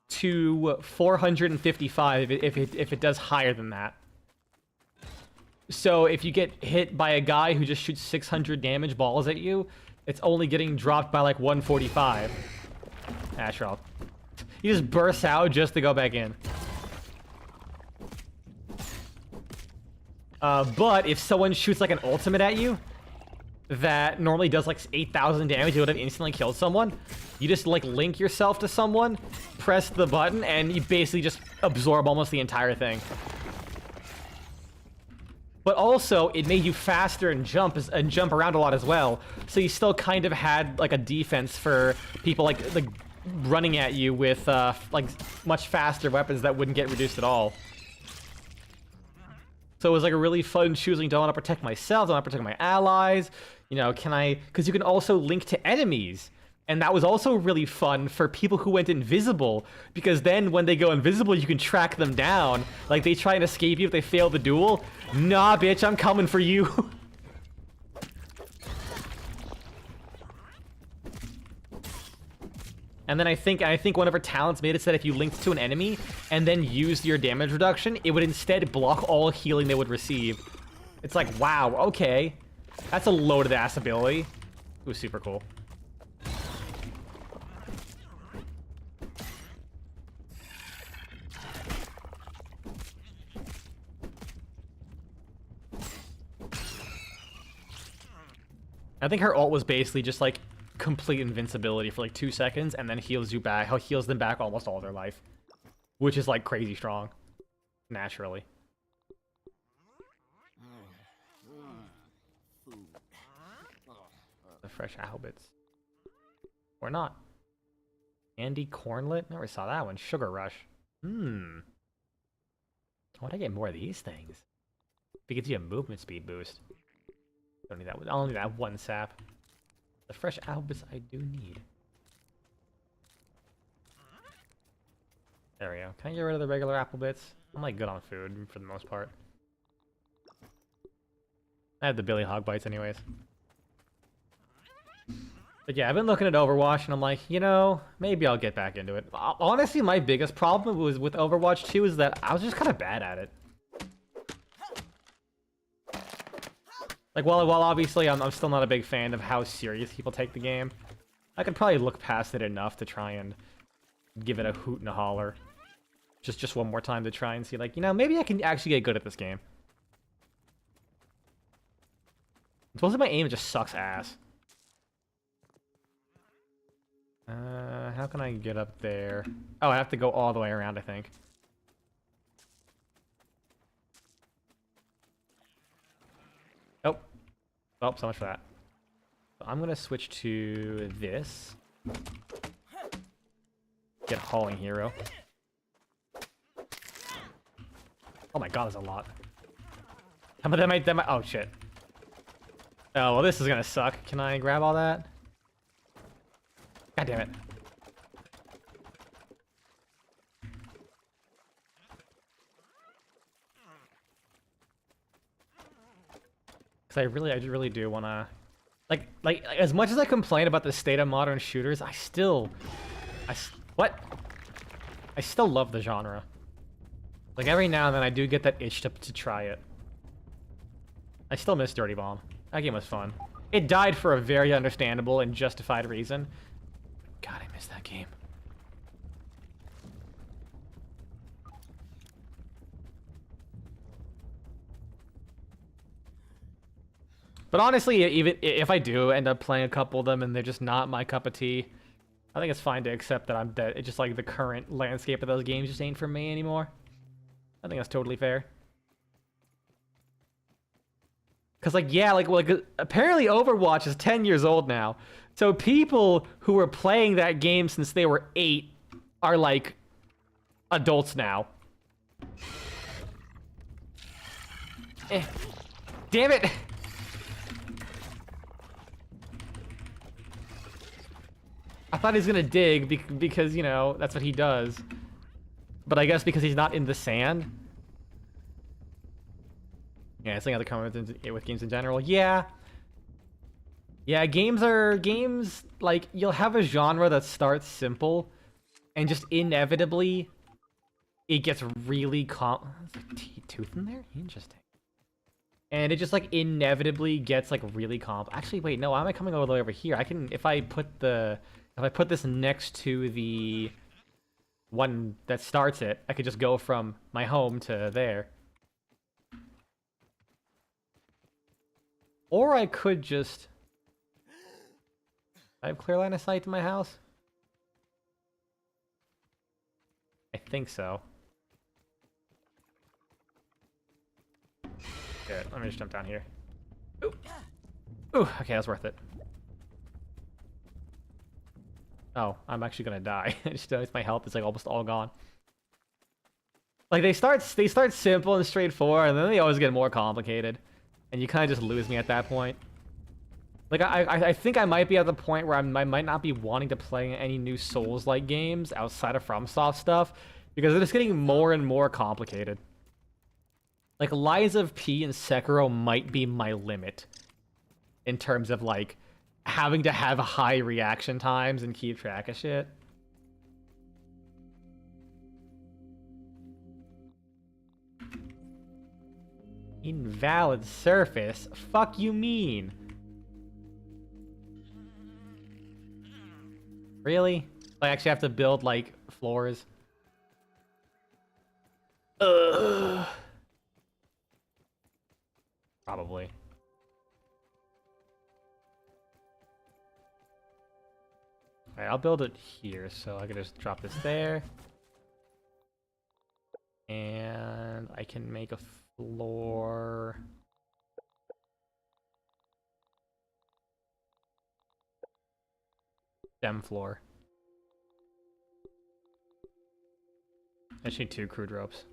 to 455 if it does higher than that. So if you get hit by a guy who just shoots 600 damage balls at you, it's only getting dropped by like 145. Ashrel. He just bursts out just to go back in. But if someone shoots like an ultimate at you that normally does like 8,000 damage, it would have instantly killed someone. You just like link yourself to someone, press the button, and you basically just absorb almost the entire thing. But also, it made you faster and jump around a lot as well. So you still kind of had like a defense for people like running at you with like much faster weapons that wouldn't get reduced at all. So it was like a really fun choosing. Do I want to protect myself? Do I want to protect my allies? You know, can I? Because you can also link to enemies. And that was also really fun for people who went invisible, because then when they go invisible, you can track them down. Like, they try and escape you if they fail the duel. Nah, bitch, I'm coming for you. And then I think one of her talents made it so that if you linked to an enemy and then used your damage reduction, it would instead block all healing they would receive. It's like, wow, okay. That's a loaded ass ability. It was super cool. I think her ult was basically just like complete invincibility for like 2 seconds and then heals you back. How heals them back almost all their life, which is like crazy strong, naturally. The fresh Albits, or not? Andy Cornlet, never saw that one. Sugar Rush. Why would I get more of these things? It gives you a movement speed boost. Don't need that. I only need that one sap. The fresh albus I do need. There we go. Can I get rid of the regular apple bits? I'm like good on food for the most part. I have the Billy Hog bites anyways. But yeah, I've been looking at Overwatch and I'm like, you know, maybe I'll get back into it. Honestly, my biggest problem was with Overwatch 2 is that I was just kind of bad at it. Like, while obviously I'm still not a big fan of how serious people take the game, I could probably look past it enough to try and give it a hoot and a holler. Just one more time to try and see, like, you know, maybe I can actually get good at this game. Supposedly my aim just sucks ass. How can I get up there? Oh, I have to go all the way around, I think. Oh. Well, so much for that. So I'm gonna switch to this. Get Hauling Hero. Oh my god, there's a lot. How about that might, oh shit. Oh, well this is gonna suck. Can I grab all that? God damn it. Because I really do want to, like as much as I complain about the state of modern shooters, I still love the genre. Like every now and then I do get that itch to try it. I still miss Dirty Bomb. That game was fun. It died for a very understandable and justified reason. God, I miss that game. But honestly, even if I do end up playing a couple of them and they're just not my cup of tea, I think it's fine to accept that I'm dead. It's just like the current landscape of those games just ain't for me anymore. I think that's totally fair. Cause like yeah, like apparently Overwatch is 10 years old now. So people who were playing that game since they were 8 are like adults now. Damn it! I thought he was gonna dig because, you know, that's what he does. But I guess because he's not in the sand. Yeah, it's like other comments with games in general. Yeah. Yeah, games, like, you'll have a genre that starts simple, and just inevitably, it gets really tooth in there? Interesting. And it just, like, inevitably gets, like, really Actually, wait, no, why am I coming all the way over here? I can, if I put this next to the one that starts it, I could just go from my home to there. Or I could just... I have clear line of sight to my house? I think so. Good, let me just jump down here. Ooh. Ooh, okay, that's worth it. Oh, I'm actually gonna die. Just noticed my health is like almost all gone. Like they start simple and straightforward, and then they always get more complicated. And you kind of just lose me at that point. Like, I think I might be at the point where I might not be wanting to play any new Souls-like games outside of FromSoft stuff, because they're just getting more and more complicated. Like, Lies of P and Sekiro might be my limit in terms of, like, having to have high reaction times and keep track of shit. Invalid surface? Fuck you mean? Really? I actually have to build, like, floors? Ugh. Probably. Alright, I'll build it here, so I can just drop this there. And I can make a floor... stem floor. I just need 2 crude ropes.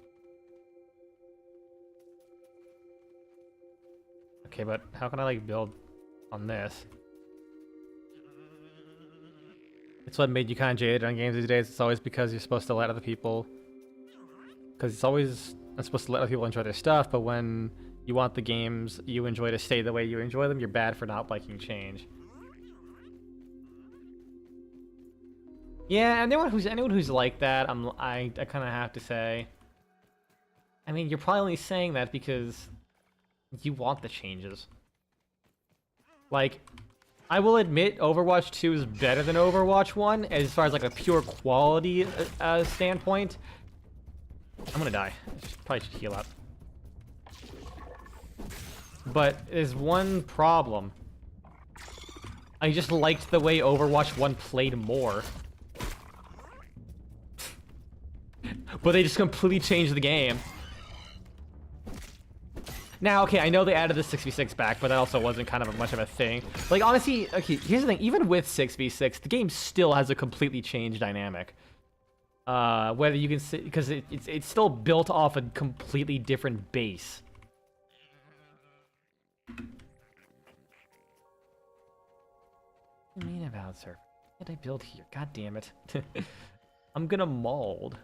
Okay, but how can I, like, build on this? It's what made you kind of jaded on games these days. It's always because you're supposed to let other people... Because it's always... I'm supposed to let other people enjoy their stuff, but when you want the games you enjoy to stay the way you enjoy them, you're bad for not liking change. Yeah, anyone who's like that, I kind of have to say. I mean, you're probably only saying that because you want the changes. Like, I will admit Overwatch 2 is better than Overwatch 1 as far as like a pure quality standpoint. I'm gonna die. Probably should heal up. But there's one problem. I just liked the way Overwatch 1 played more. But they just completely changed the game. Now, okay, I know they added the 6v6 back, but that also wasn't kind of much of a thing. Like, honestly, okay, here's the thing. Even with 6v6, the game still has a completely changed dynamic. Whether you can see... Because it's still built off a completely different base. What do you mean about surf? What did I build here? God damn it. I'm gonna mold.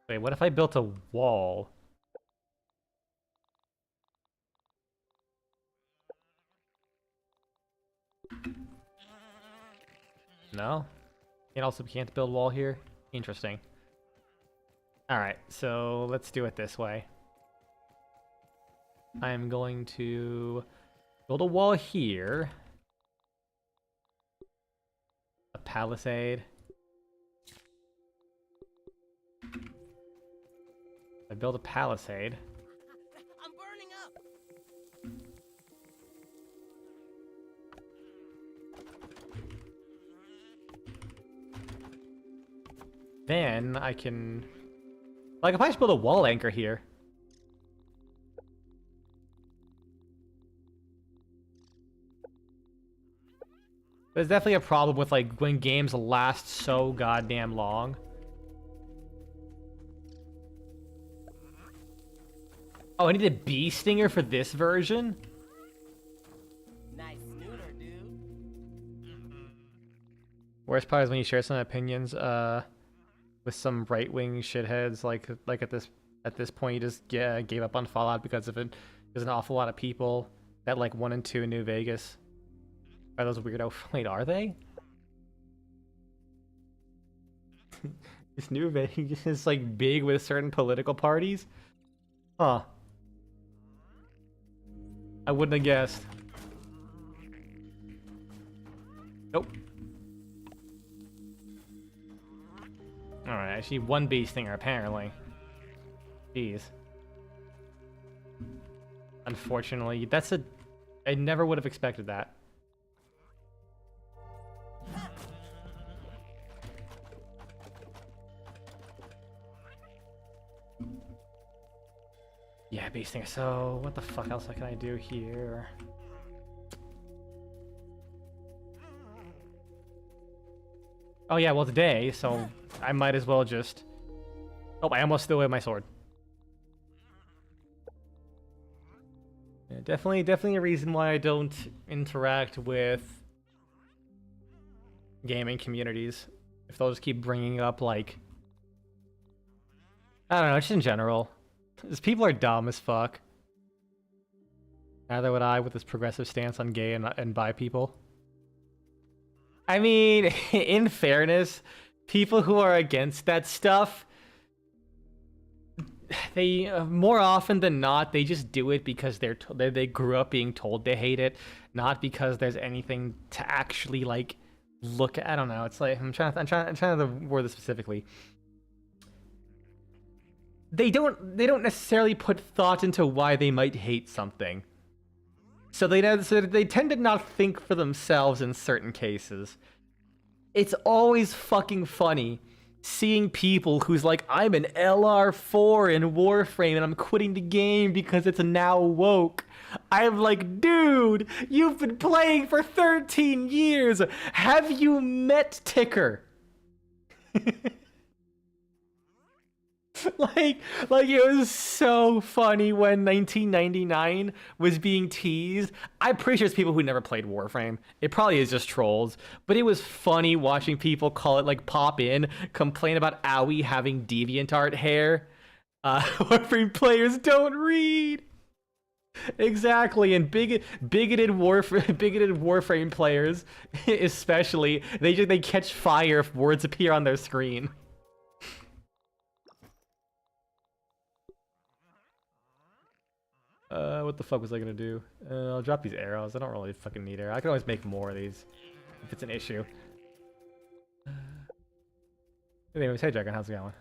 Wait, what if I built a wall? No? Can't build a wall here? Interesting. Alright, so let's do it this way. I'm going to build a wall here. palisade. I build a palisade. I'm burning up. Then I can... Like, if I just build a wall anchor here. There's definitely a problem with, like, when games last so goddamn long. Oh, I need a bee stinger for this version? Nice snooter, dude. Worst part is when you share some opinions, with some right-wing shitheads, like at this point you just gave up on Fallout because of it. There's an awful lot of people that like 1 and 2 in New Vegas. Are those weirdo? Wait, are they? Is New Vegas like big with certain political parties? Huh. I wouldn't have guessed. Nope. Alright, I see one bee stinger apparently. Jeez. Unfortunately, that's a... I never would have expected that. Yeah, bee stinger. So, what the fuck else can I do here? Oh yeah, well today, so I might as well just... Oh, I almost threw away my sword. Yeah, definitely a reason why I don't interact with gaming communities. If they'll just keep bringing up, like... I don't know, just in general. Just people are dumb as fuck. Neither would I with this progressive stance on gay and bi people. I mean, in fairness, people who are against that stuff, they more often than not they just do it because they grew up being told they hate it, not because there's anything to actually like look at. I don't know. It's like I'm trying to word this specifically. They don't necessarily put thought into why they might hate something. So they tend to not think for themselves in certain cases. It's always fucking funny seeing people who's like, I'm an LR4 in Warframe and I'm quitting the game because it's now woke. I'm like, dude, you've been playing for 13 years. Have you met Ticker? Like it was so funny when 1999 was being teased. I'm pretty sure it's people who never played Warframe. It probably is just trolls, but it was funny watching people call it like pop in, complain about Owie having DeviantArt hair. Warframe players don't read. Exactly, and bigoted Warframe players, especially, they catch fire if words appear on their screen. What the fuck was I gonna do? I'll drop these arrows. I don't really fucking need arrows. I can always make more of these if it's an issue. Anyways, hey Dragon, how's it going?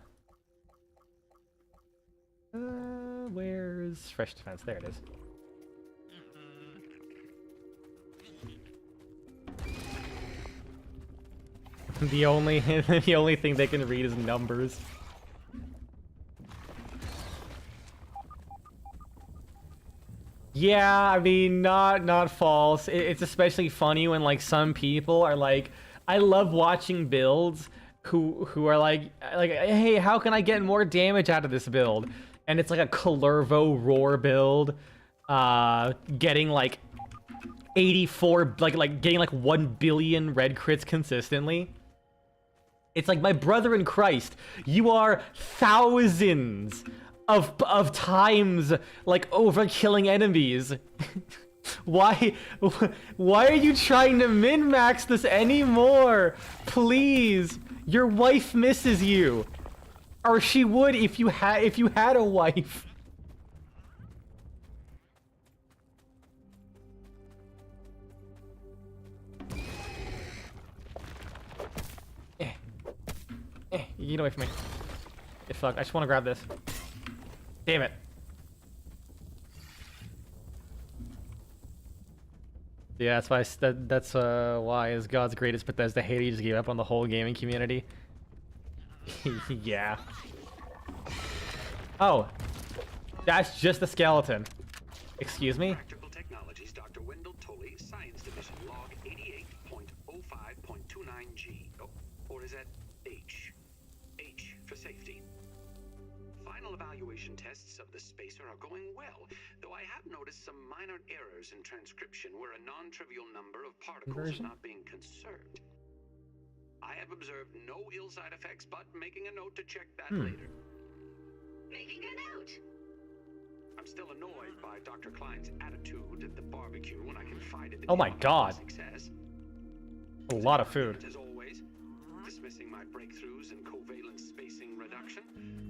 Where's Fresh Defense? There it is. The only thing they can read is numbers. Yeah, I mean, not false. It's especially funny when like some people are like, I love watching builds who are like, hey, how can I get more damage out of this build? And it's like a Calervo roar build, getting like 84, like getting like 1 billion red crits consistently. It's like, my brother in Christ, you are thousands of times like overkilling enemies. Why are you trying to min-max this anymore? Please, your wife misses you, or she would if you had a wife. Get away from me. Get fucked. I just want to grab this. Damn it. Yeah, that's why that's why as God's greatest Bethesda hater, he just gave up on the whole gaming community. Yeah. Oh, that's just the skeleton. Excuse me? Practical Technologies, Dr. Wendell Tully, Science Division, log 88.05.29G. Oh, or is that H? H for safety. Final evaluation tests of the spacer are going well, though I have noticed some minor errors in transcription where a non-trivial number of particles Conversion? are not being conserved. I have observed no ill side effects, but making a note to check that later. Making a note. I'm still annoyed by Dr. Klein's attitude at the barbecue when I confided in Oh my him God. success. A lot of food. As always, dismissing my breakthroughs in covalent spacing reduction,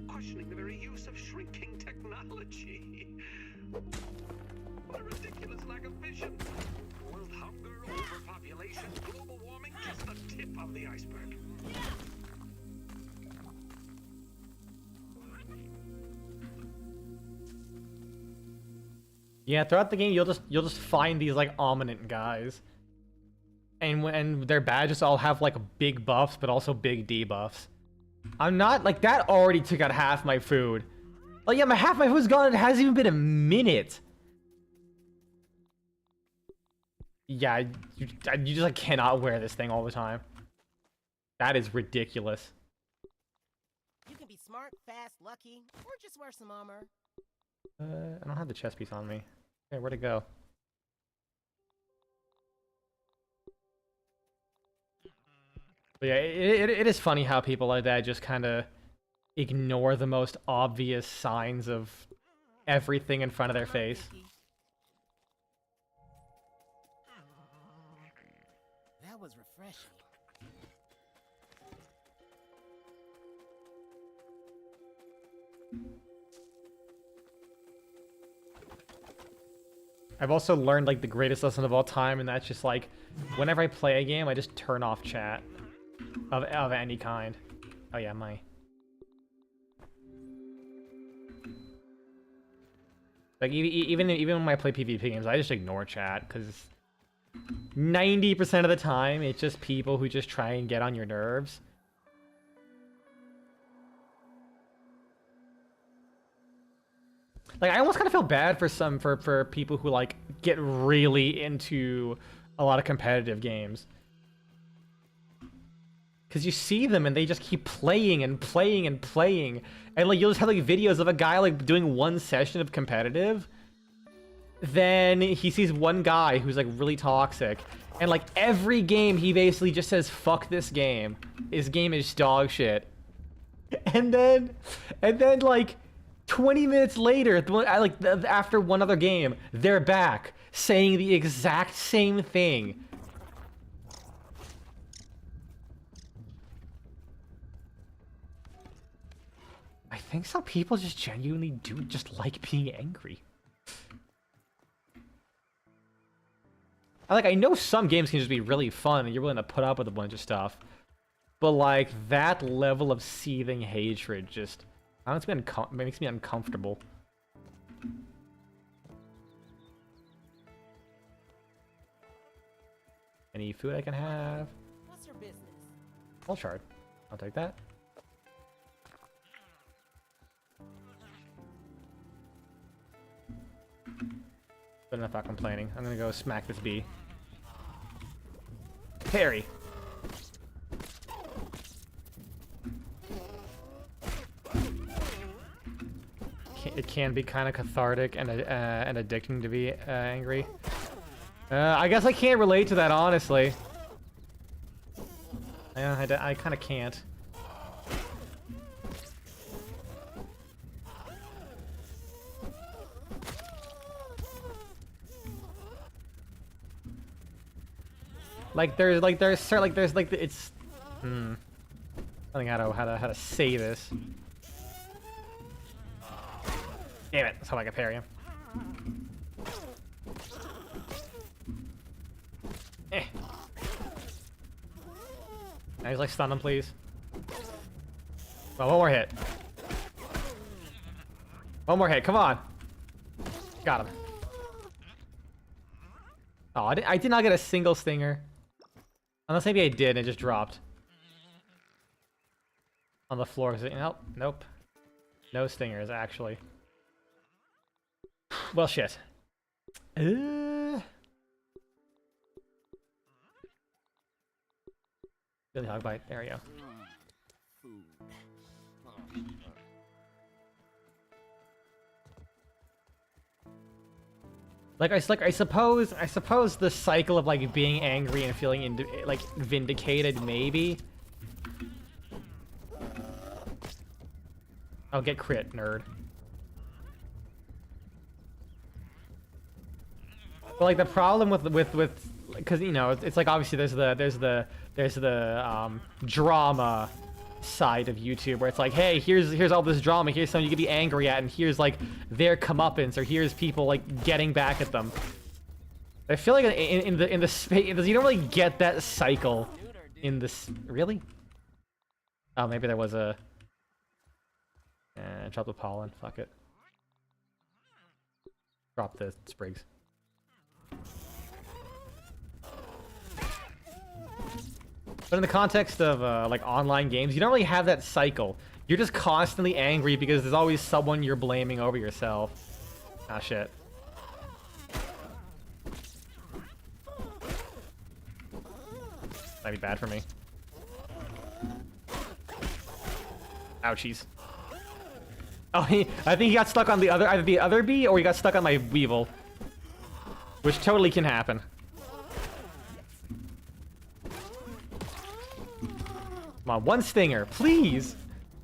questioning the very use of shrinking technology. What a ridiculous lack of vision. World hunger, overpopulation, global warming, just the tip of the iceberg. Yeah, throughout the game, you'll just find these like ominous guys, and their badges all have like big buffs, but also big debuffs. I'm not like that. Already took out half my food. Like, yeah, half my food's gone. It hasn't even been a minute. Yeah, you just like cannot wear this thing all the time. That is ridiculous. You can be smart, fast, lucky, or just wear some armor. I don't have the chest piece on me. Okay, where'd it go? But yeah, it is funny how people like that just kind of ignore the most obvious signs of everything in front of their face. That was refreshing. I've also learned like the greatest lesson of all time, and that's just like, whenever I play a game, I just turn off chat of any kind. Oh yeah, my. Like even when I play PvP games, I just ignore chat because 90% of the time it's just people who just try and get on your nerves. Like, I almost kind of feel bad for people who like get really into a lot of competitive games, because you see them and they just keep playing and playing and playing, and like you'll just have like videos of a guy like doing one session of competitive, then he sees one guy who's like really toxic, and like every game he basically just says fuck this game is dog shit, and then like 20 minutes later, after one other game, they're back saying the exact same thing. I think some people just genuinely do just like being angry. I know some games can just be really fun and you're willing to put up with a bunch of stuff, but like that level of seething hatred just... it makes me uncomfortable. Any food I can have? What's your business? All shard. I'll take that. But enough about complaining. I'm gonna go smack this bee. Parry. It can be kind of cathartic and addicting to be angry. I guess I can't relate to that, honestly. Yeah, I kind of can't. It's. I think how to say this. Damn it! That's how I can parry him. Eh. Can I just like stun him, please? Oh, one more hit. One more hit. Come on. Got him. Oh, I did not get a single stinger. Unless maybe I did and it just dropped. On the floor. Nope. Nope. No stingers, actually. Well, shit. Billy hog bite. There we go. Like I suppose the cycle of like being angry and feeling like vindicated, maybe. Oh, get crit, nerd. But like the problem with because you know it's like obviously there's the drama side of YouTube where it's like, hey, here's all this drama, here's something you could be angry at, and here's like their comeuppance, or here's people like getting back at them. I feel like in the space you don't really get that cycle in this. Really? Oh, maybe there was a. Drop the pollen. Fuck it. Drop the sprigs. But in the context of like online games, you don't really have that cycle. You're just constantly angry because there's always someone you're blaming over yourself. Ah, shit. Might be bad for me. Ouchies. Oh, I think he got stuck on either the other bee or he got stuck on my weevil. Which totally can happen. Come on, one stinger, please!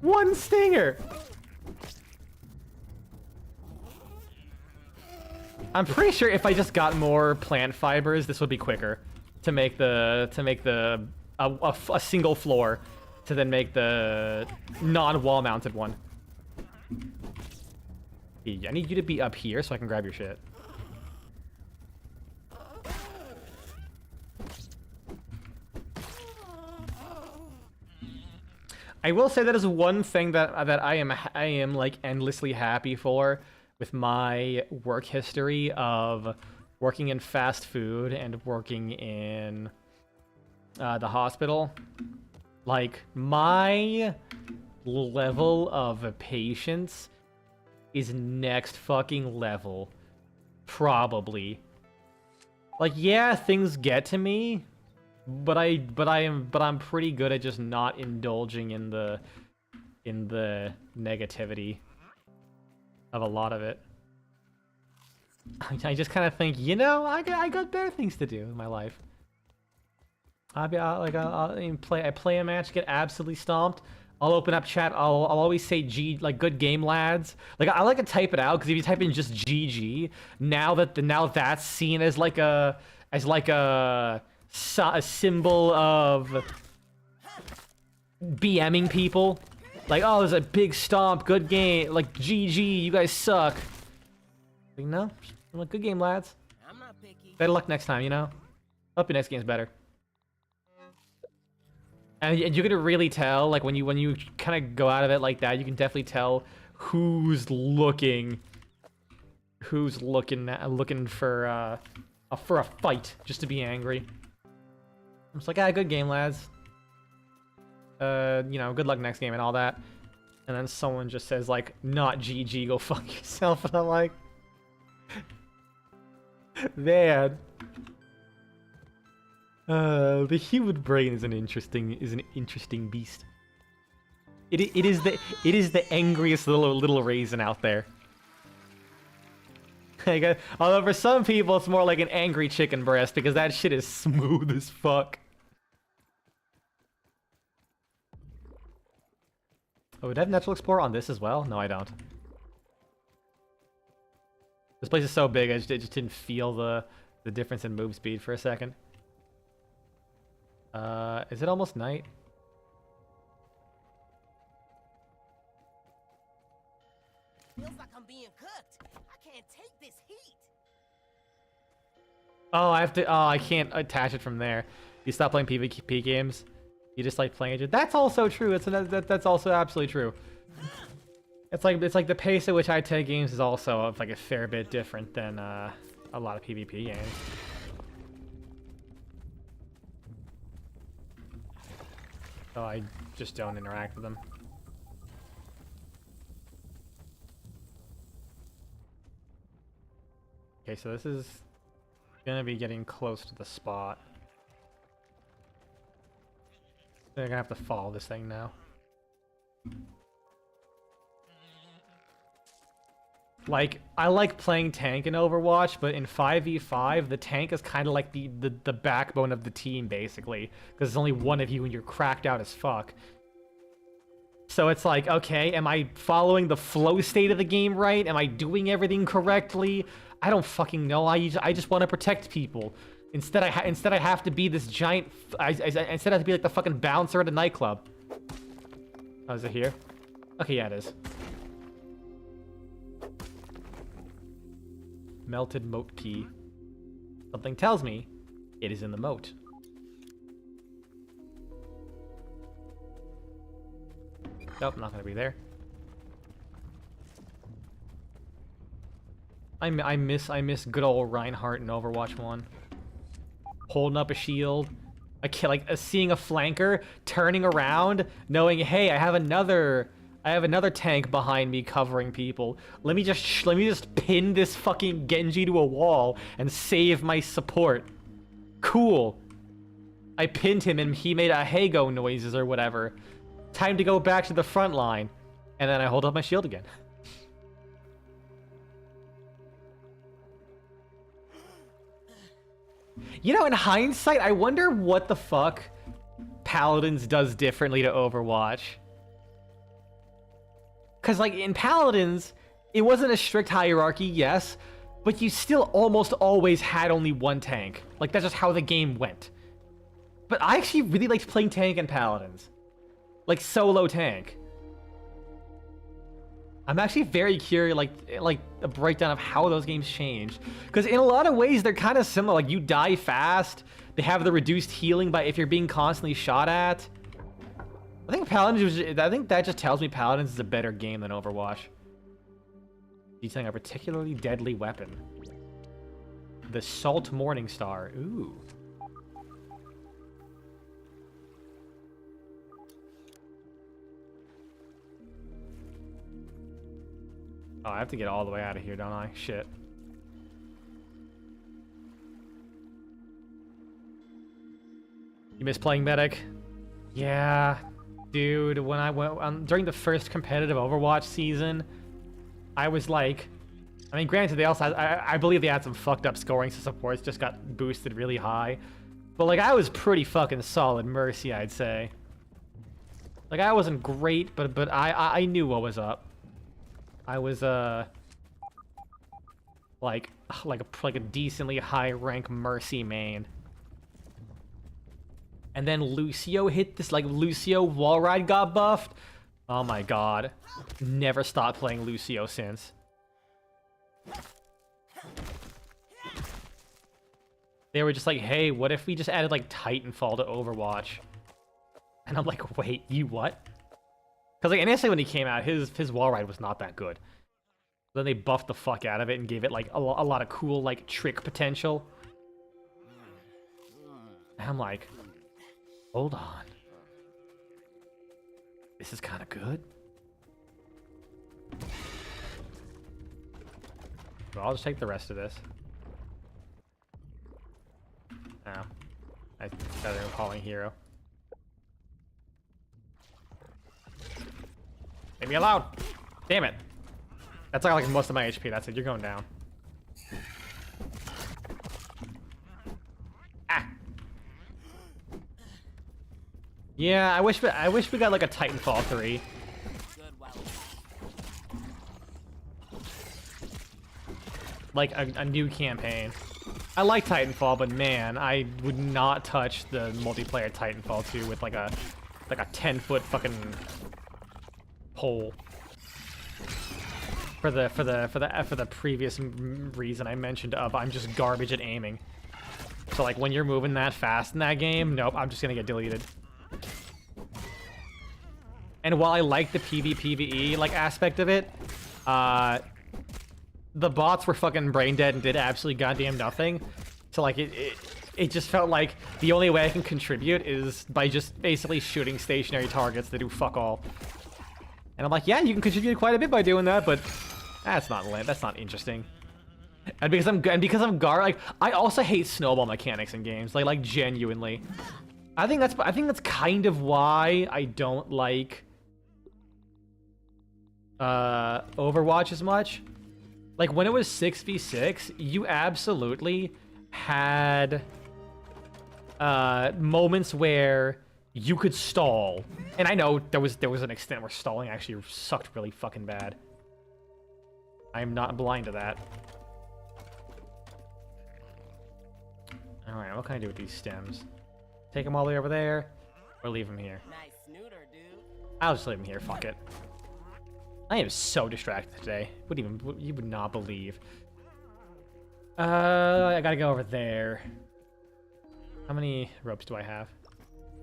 One stinger! I'm pretty sure if I just got more plant fibers, this would be quicker. To make a single floor, to then make the non-wall mounted one. I need you to be up here so I can grab your shit. I will say that is one thing that I am like endlessly happy for with my work history of working in fast food and working in the hospital. Like, my level of patience is next fucking level, probably. Like, yeah, things get to me, but I'm pretty good at just not indulging in the negativity of a lot of it. I just kind of think, you know, I got better things to do in my life. I play a match, get absolutely stomped. I'll open up chat. I'll always say like good game, lads. Like I like to type it out because if you type in just GG, now that's seen as like a symbol of BMing people. Like, oh, there's a big stomp, good game, like GG, you guys suck. Like, no, I'm like, good game, lads. I'm not picky. Better luck next time, you know. Hope your next game's better. And you're gonna really tell, like when you kind of go out of it like that, you can definitely tell who's looking for a fight just to be angry. I'm just like, ah, good game, lads. You know, good luck next game and all that. And then someone just says like, not GG, go fuck yourself, and I'm like, man. The human brain is an interesting beast. It is the angriest little raisin out there. Although for some people it's more like an angry chicken breast because that shit is smooth as fuck. Oh, would I have Natural Explorer on this as well? No, I don't. This place is so big, I just didn't feel the difference in move speed for a second. Is it almost night? Feels like I'm being cooked. I can't take this heat. Oh, I have to. Oh, I can't attach it from there. You stop playing PvP games. You just like playing it. That's also true. That's also absolutely true. It's like the pace at which I take games is also like a fair bit different than a lot of PvP games. So I just don't interact with them. Okay, so this is gonna be getting close to the spot. They're gonna have to follow this thing now. Like, I like playing tank in Overwatch, but in 5v5, the tank is kind of like the backbone of the team, basically. Because there's only one of you and you're cracked out as fuck. So it's like, okay, am I following the flow state of the game right? Am I doing everything correctly? I don't fucking know. I just want to protect people. Instead, I have to be this giant... instead I have to be like the fucking bouncer at a nightclub. Oh, is it here? Okay, yeah, it is. Melted moat key. Something tells me it is in the moat. Nope, not gonna be there. I miss good old Reinhardt in Overwatch 1. Holding up a shield, seeing a flanker, turning around, knowing, hey, I have another tank behind me covering people. Let me just pin this fucking Genji to a wall and save my support. Cool. I pinned him and he made a hey-go noises or whatever. Time to go back to the front line. And then I hold up my shield again. You know, in hindsight, I wonder what the fuck Paladins does differently to Overwatch. Because, like, in Paladins, it wasn't a strict hierarchy, yes, but you still almost always had only one tank. Like, that's just how the game went. But I actually really liked playing tank in Paladins. Like, solo tank. I'm actually very curious, like a breakdown of how those games changed. Because in a lot of ways, they're kind of similar. Like, you die fast. They have the reduced healing by if you're being constantly shot at. I think that just tells me Paladins is a better game than Overwatch. Detailing a particularly deadly weapon. The Salt Morningstar. Ooh. Oh, I have to get all the way out of here, don't I? Shit. You miss playing medic? Yeah, dude. When I went during the first competitive Overwatch season, I was like, I mean, granted, they also I believe they had some fucked up scoring, so supports just got boosted really high. But like, I was pretty fucking solid Mercy, I'd say. Like, I wasn't great, but I knew what was up. I was like a decently high rank Mercy main. And then Lucio hit this, like, Lucio wallride got buffed. Oh my god. Never stopped playing Lucio since. They were just like, hey, what if we just added like Titanfall to Overwatch? And I'm like, wait, you what? Because like initially when he came out, his wallride was not that good. Then they buffed the fuck out of it and gave it like a lot of cool like trick potential. And I'm like, hold on. This is kind of good. Well, I'll just take the rest of this. Oh. I thought they were calling hero. Leave me alone! Damn it! That's like most of my HP. That's it. You're going down. Ah! Yeah, I wish we got like a Titanfall 3. Like a new campaign. I like Titanfall, but man, I would not touch the multiplayer Titanfall 2 with like a 10-foot fucking pole. For the previous reason I mentioned of I'm just garbage at aiming. So like when you're moving that fast in that game, nope, I'm just gonna get deleted. And while I like the PvPvE like aspect of it, the bots were fucking brain dead and did absolutely goddamn nothing. So like it just felt like the only way I can contribute is by just basically shooting stationary targets that do fuck all. And I'm like, yeah, you can contribute quite a bit by doing that, but that's not lit. That's not interesting. And because I'm like, I also hate snowball mechanics in games, like genuinely. I think that's kind of why I don't like Overwatch as much. Like when it was 6v6, you absolutely had moments where you could stall. And I know there was an extent where stalling actually sucked really fucking bad. I am not blind to that. Alright, what can I do with these stems? Take them all the way over there, or leave them here? Nice snooter, dude. I'll just leave them here, fuck it. I am so distracted today. You would not believe. I gotta go over there. How many ropes do I have?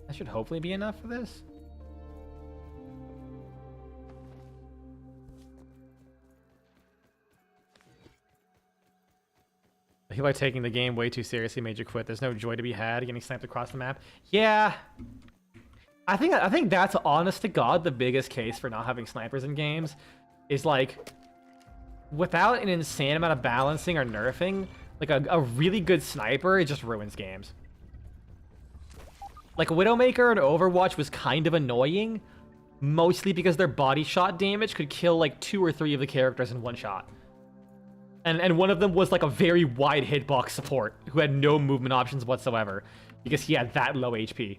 That should hopefully be enough for this. People are taking the game way too seriously, made you quit. There's no joy to be had getting sniped across the map. Yeah. I think that's honest to God the biggest case for not having snipers in games is like without an insane amount of balancing or nerfing, like a really good sniper, it just ruins games. Like Widowmaker and Overwatch was kind of annoying, mostly because their body shot damage could kill like 2 or 3 of the characters in one shot. And one of them was like a very wide hitbox support who had no movement options whatsoever because he had that low HP.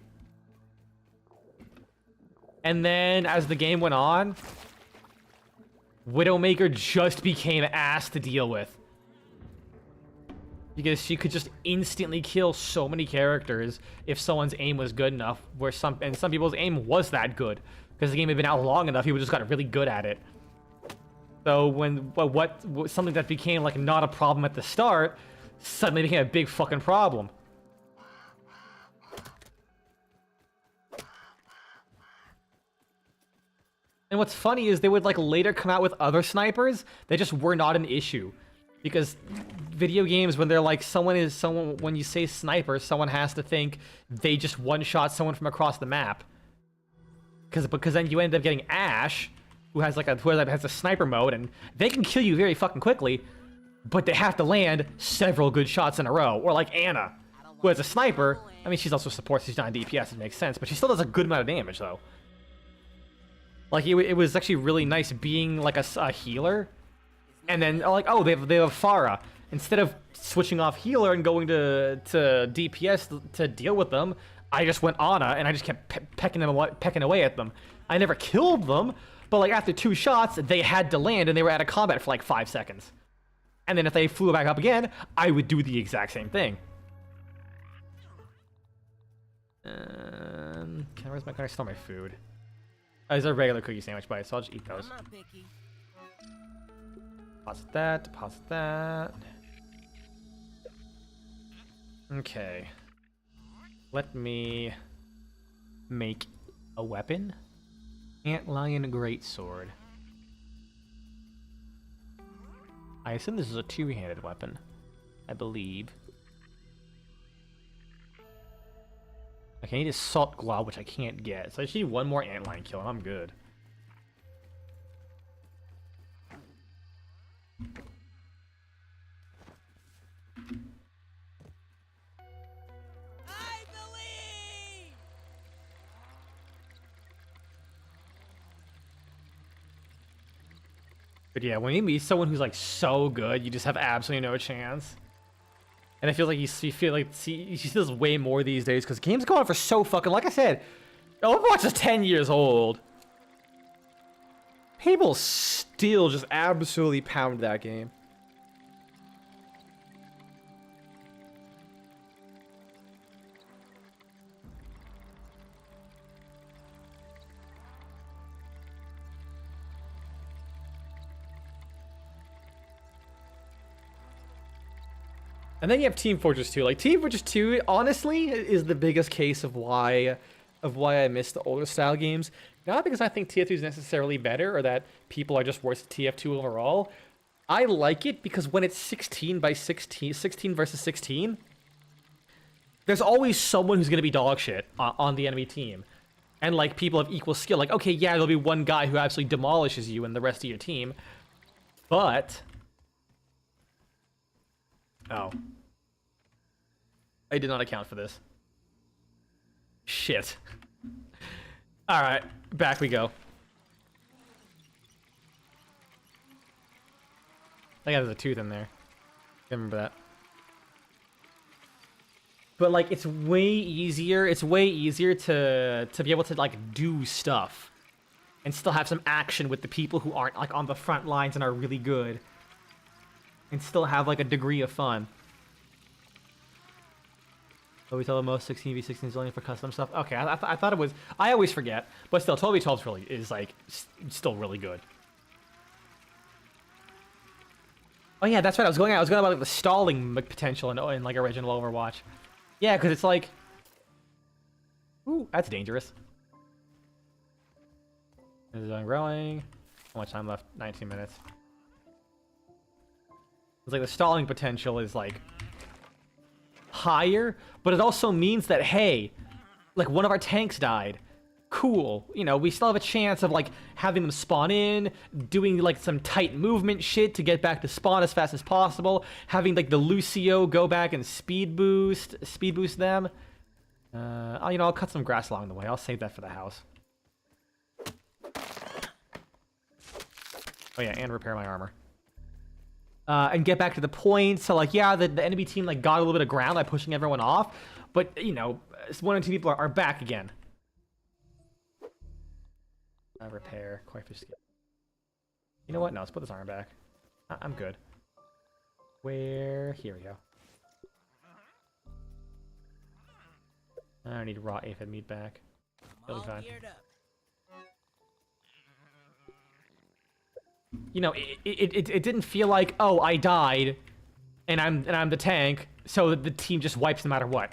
And then as the game went on, Widowmaker just became ass to deal with. Because she could just instantly kill so many characters if someone's aim was good enough, where some people's aim was that good. Because the game had been out long enough, he just got really good at it. So when something that became like not a problem at the start suddenly became a big fucking problem. And what's funny is they would like later come out with other snipers that just were not an issue. Because video games, when they're like when you say sniper, someone has to think they just one-shot someone from across the map. Because then you end up getting Ashe, who has a sniper mode, and they can kill you very fucking quickly, but they have to land several good shots in a row. Or like Ana, who has a sniper. I mean, she's also support, she's not in DPS, it makes sense, but she still does a good amount of damage, though. Like, it was actually really nice being like a healer, and then like, oh, they have Pharah. Instead of switching off healer and going to DPS to deal with them, I just went Ana, and I just kept pecking away at them. I never killed them, but like after 2 shots, they had to land, and they were out of combat for like 5 seconds. And then if they flew back up again, I would do the exact same thing. Can I store my food? Oh, these are regular cookie sandwich bites, so I'll just eat those. I'm not picky. Deposit that, deposit that. Okay. Let me make a weapon. Antlion Greatsword. I assume this is a 2-handed weapon, I believe. Okay, I need a Salt Glob, which I can't get. So I just need 1 more antlion kill, and I'm good. I believe! But yeah, when you meet someone who's like so good, you just have absolutely no chance. And I feel like you see this way more these days because games go on for so fucking. Like I said, Overwatch is 10 years old. People still just absolutely pound that game. And then you have Team Fortress 2. Like, Team Fortress 2, honestly, is the biggest case of why of why I miss the older style games. Not because I think TF2 is necessarily better or that people are just worse at TF2 overall. I like it because when it's 16 by 16, 16 versus 16, there's always someone who's going to be dog shit on the enemy team. And, like, people of equal skill. Like, okay, yeah, there'll be one guy who absolutely demolishes you and the rest of your team. But... Oh. I did not account for this. Shit. Alright, back we go. I think there's a tooth in there. I remember that. But, like, it's way easier to be able to, like, do stuff. And still have some action with the people who aren't, like, on the front lines and are really good. And still have, like, a degree of fun. But we tell the most 16v16 is only for custom stuff. Okay, I thought it was... I always forget. But still, 12v12 really is, like, still really good. Oh, yeah, that's right. I was going about, like, the stalling potential in like, original Overwatch. Yeah, because it's like... Ooh, that's dangerous. This is growing. How much time left? 19 minutes. It's like the stalling potential is, like... higher, but it also means that, hey, like, one of our tanks died. Cool. You know, we still have a chance of, like, having them spawn in, doing, like, some tight movement shit to get back to spawn as fast as possible, having, like, the Lucio go back and speed boost them. You know, I'll cut some grass along the way. I'll save that for the house. Oh, yeah, and repair my armor. And get back to the point. So, like, yeah, the enemy team, like, got a little bit of ground by pushing everyone off. But, you know, one or two people are back again. Repair. Quite fish skin. You know what? No, let's put this armor back. I'm good. Where? Here we go. I don't need raw aphid meat back. It'll be fine. You know, it didn't feel like, oh, I died, and I'm the tank, so the team just wipes no matter what.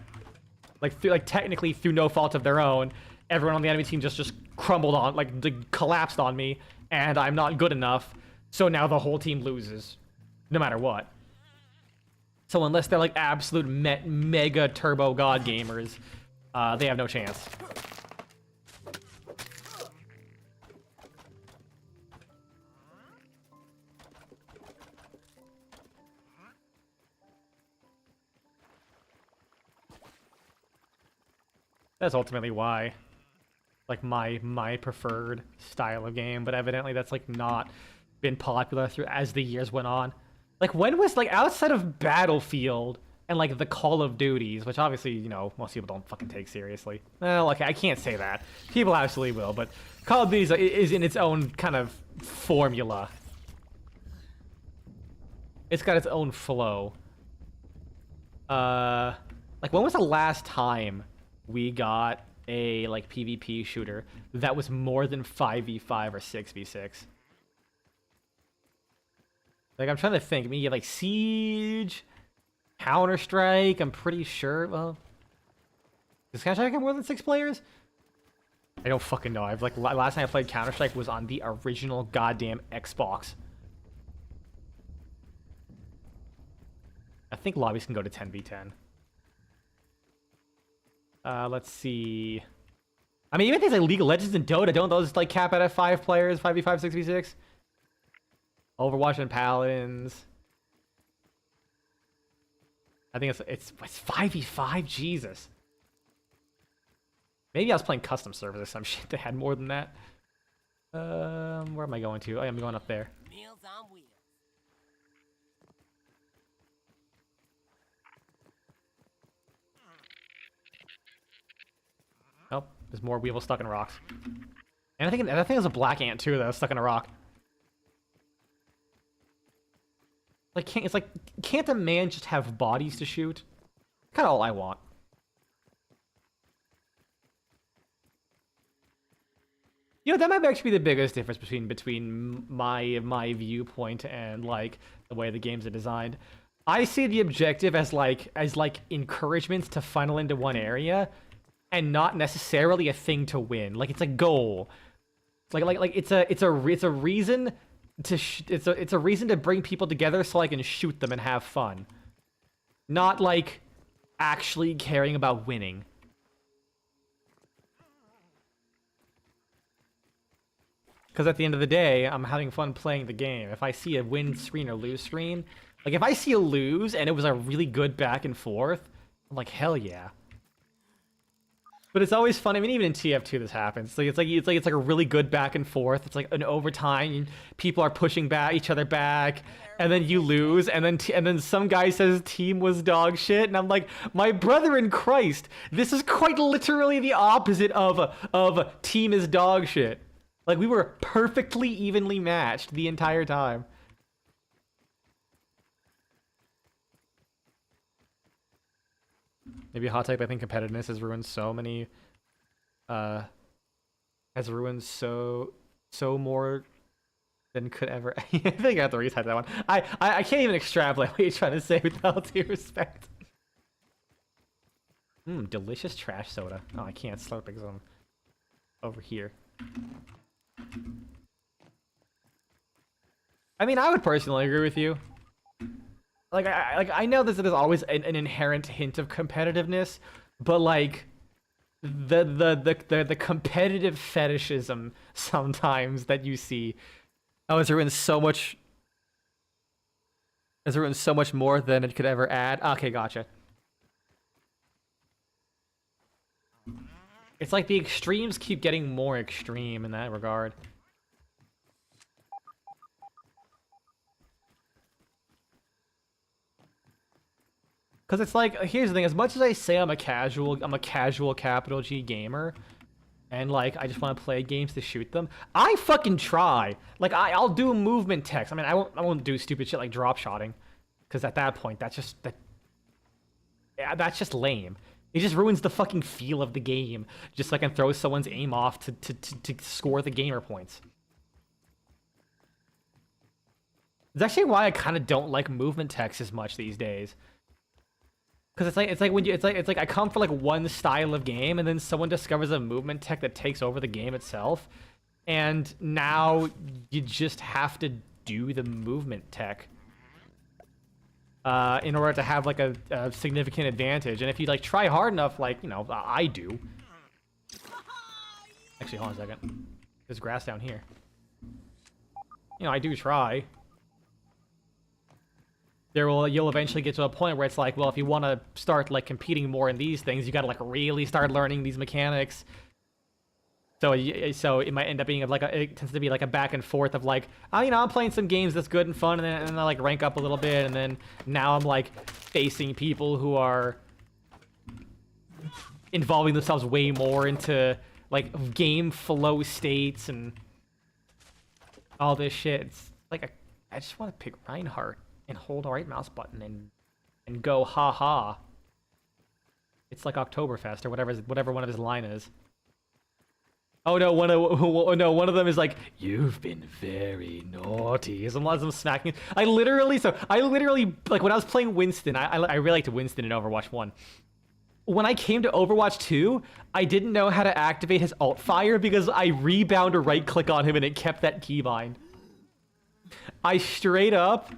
Like technically through no fault of their own, everyone on the enemy team just crumbled on, like, collapsed on me, and I'm not good enough, so now the whole team loses, no matter what. So unless they're like absolute mega turbo god gamers, they have no chance. That's ultimately why, like, my preferred style of game, but evidently that's, like, not been popular through as the years went on. Like, when was, like, outside of Battlefield and, like, the Call of Duties, which obviously, you know, most people don't fucking take seriously. Well, okay, I can't say that. People absolutely will, but Call of Duty is in its own kind of formula. It's got its own flow. Like, when was the last time we got a, like, PvP shooter that was more than 5v5 or 6v6? Like, I'm trying to think. I mean, you have, like, Siege, Counter-Strike, I'm pretty sure. Well, does Counter-Strike have more than 6 players? I don't fucking know. I've, like, last time I played Counter-Strike was on the original goddamn Xbox. I think lobbies can go to 10v10. Let's see. I mean, even things like League of Legends and Dota, don't those, like, cap out at 5 players, 5v5, 6v6? Overwatch and Paladins. I think it's 5v5? Jesus. Maybe I was playing custom servers or some shit that had more than that. Where am I going to? Oh, yeah, I'm going up there. Meals on wheels. Oh, there's more weevil stuck in rocks. And I think there's a black ant too that was stuck in a rock. Like, can't a man just have bodies to shoot? Kind of all I want. You know, that might actually be the biggest difference between my viewpoint and, like, the way the games are designed. I see the objective as like encouragements to funnel into one area, and not necessarily a thing to win. Like it's a goal. Like it's a reason to it's a reason to bring people together so I can shoot them and have fun. Not like actually caring about winning. Because at the end of the day, I'm having fun playing the game. If I see a win screen or lose screen, like if I see a lose and it was a really good back and forth, I'm like, hell yeah. But it's always fun. I mean, even in TF2 this happens. Like it's like a really good back and forth. It's like an overtime. People are pushing back each other back, and then you lose, and then some guy says team was dog shit, and I'm like, my brother in Christ, this is quite literally the opposite of team is dog shit. Like we were perfectly evenly matched the entire time. Maybe a hot take, but I think competitiveness has ruined so many, has ruined so more than could ever. I think I have to retype that one. I can't even extrapolate what you're trying to say with all due respect. Delicious trash soda. Oh, I can't slurp because I'm over here. I mean, I would personally agree with you. Like I know that there's always an inherent hint of competitiveness, but like the competitive fetishism sometimes that you see, oh, it's ruined so much. It's ruined so much more than it could ever add. Okay, gotcha. It's like the extremes keep getting more extreme in that regard. Because it's like, here's the thing, as much as I say I'm a casual capital G gamer, and like, I just want to play games to shoot them, I fucking try. Like, I'll do movement text. I mean, I won't do stupid shit like drop shotting, because at that point, that's just lame. It just ruins the fucking feel of the game, just so I can throw someone's aim off to score the gamer points. It's actually why I kind of don't like movement text as much these days. Because it's like I come for like one style of game, and then someone discovers a movement tech that takes over the game itself, and now you just have to do the movement tech in order to have like a significant advantage. And if you like try hard enough, like, you know, I do. Actually, hold on a second. There's grass down here. You know, I do try. You'll eventually get to a point where it's like, well, if you want to start like competing more in these things, you got to like really start learning these mechanics. So it might end up being like it tends to be like a back and forth of like, oh, you know, I'm playing some games that's good and fun, and then I like rank up a little bit, and then now I'm like facing people who are involving themselves way more into like game flow states and all this shit. It's like I just want to pick Reinhardt and hold the right mouse button and go ha ha. It's like Oktoberfest or whatever one of his line is. Oh no, one of them is like, you've been very naughty. As I'm smacking. I literally like when I was playing Winston, I really liked Winston in Overwatch 1. When I came to Overwatch 2, I didn't know how to activate his alt fire because I rebound or right click on him and it kept that keybind. I straight up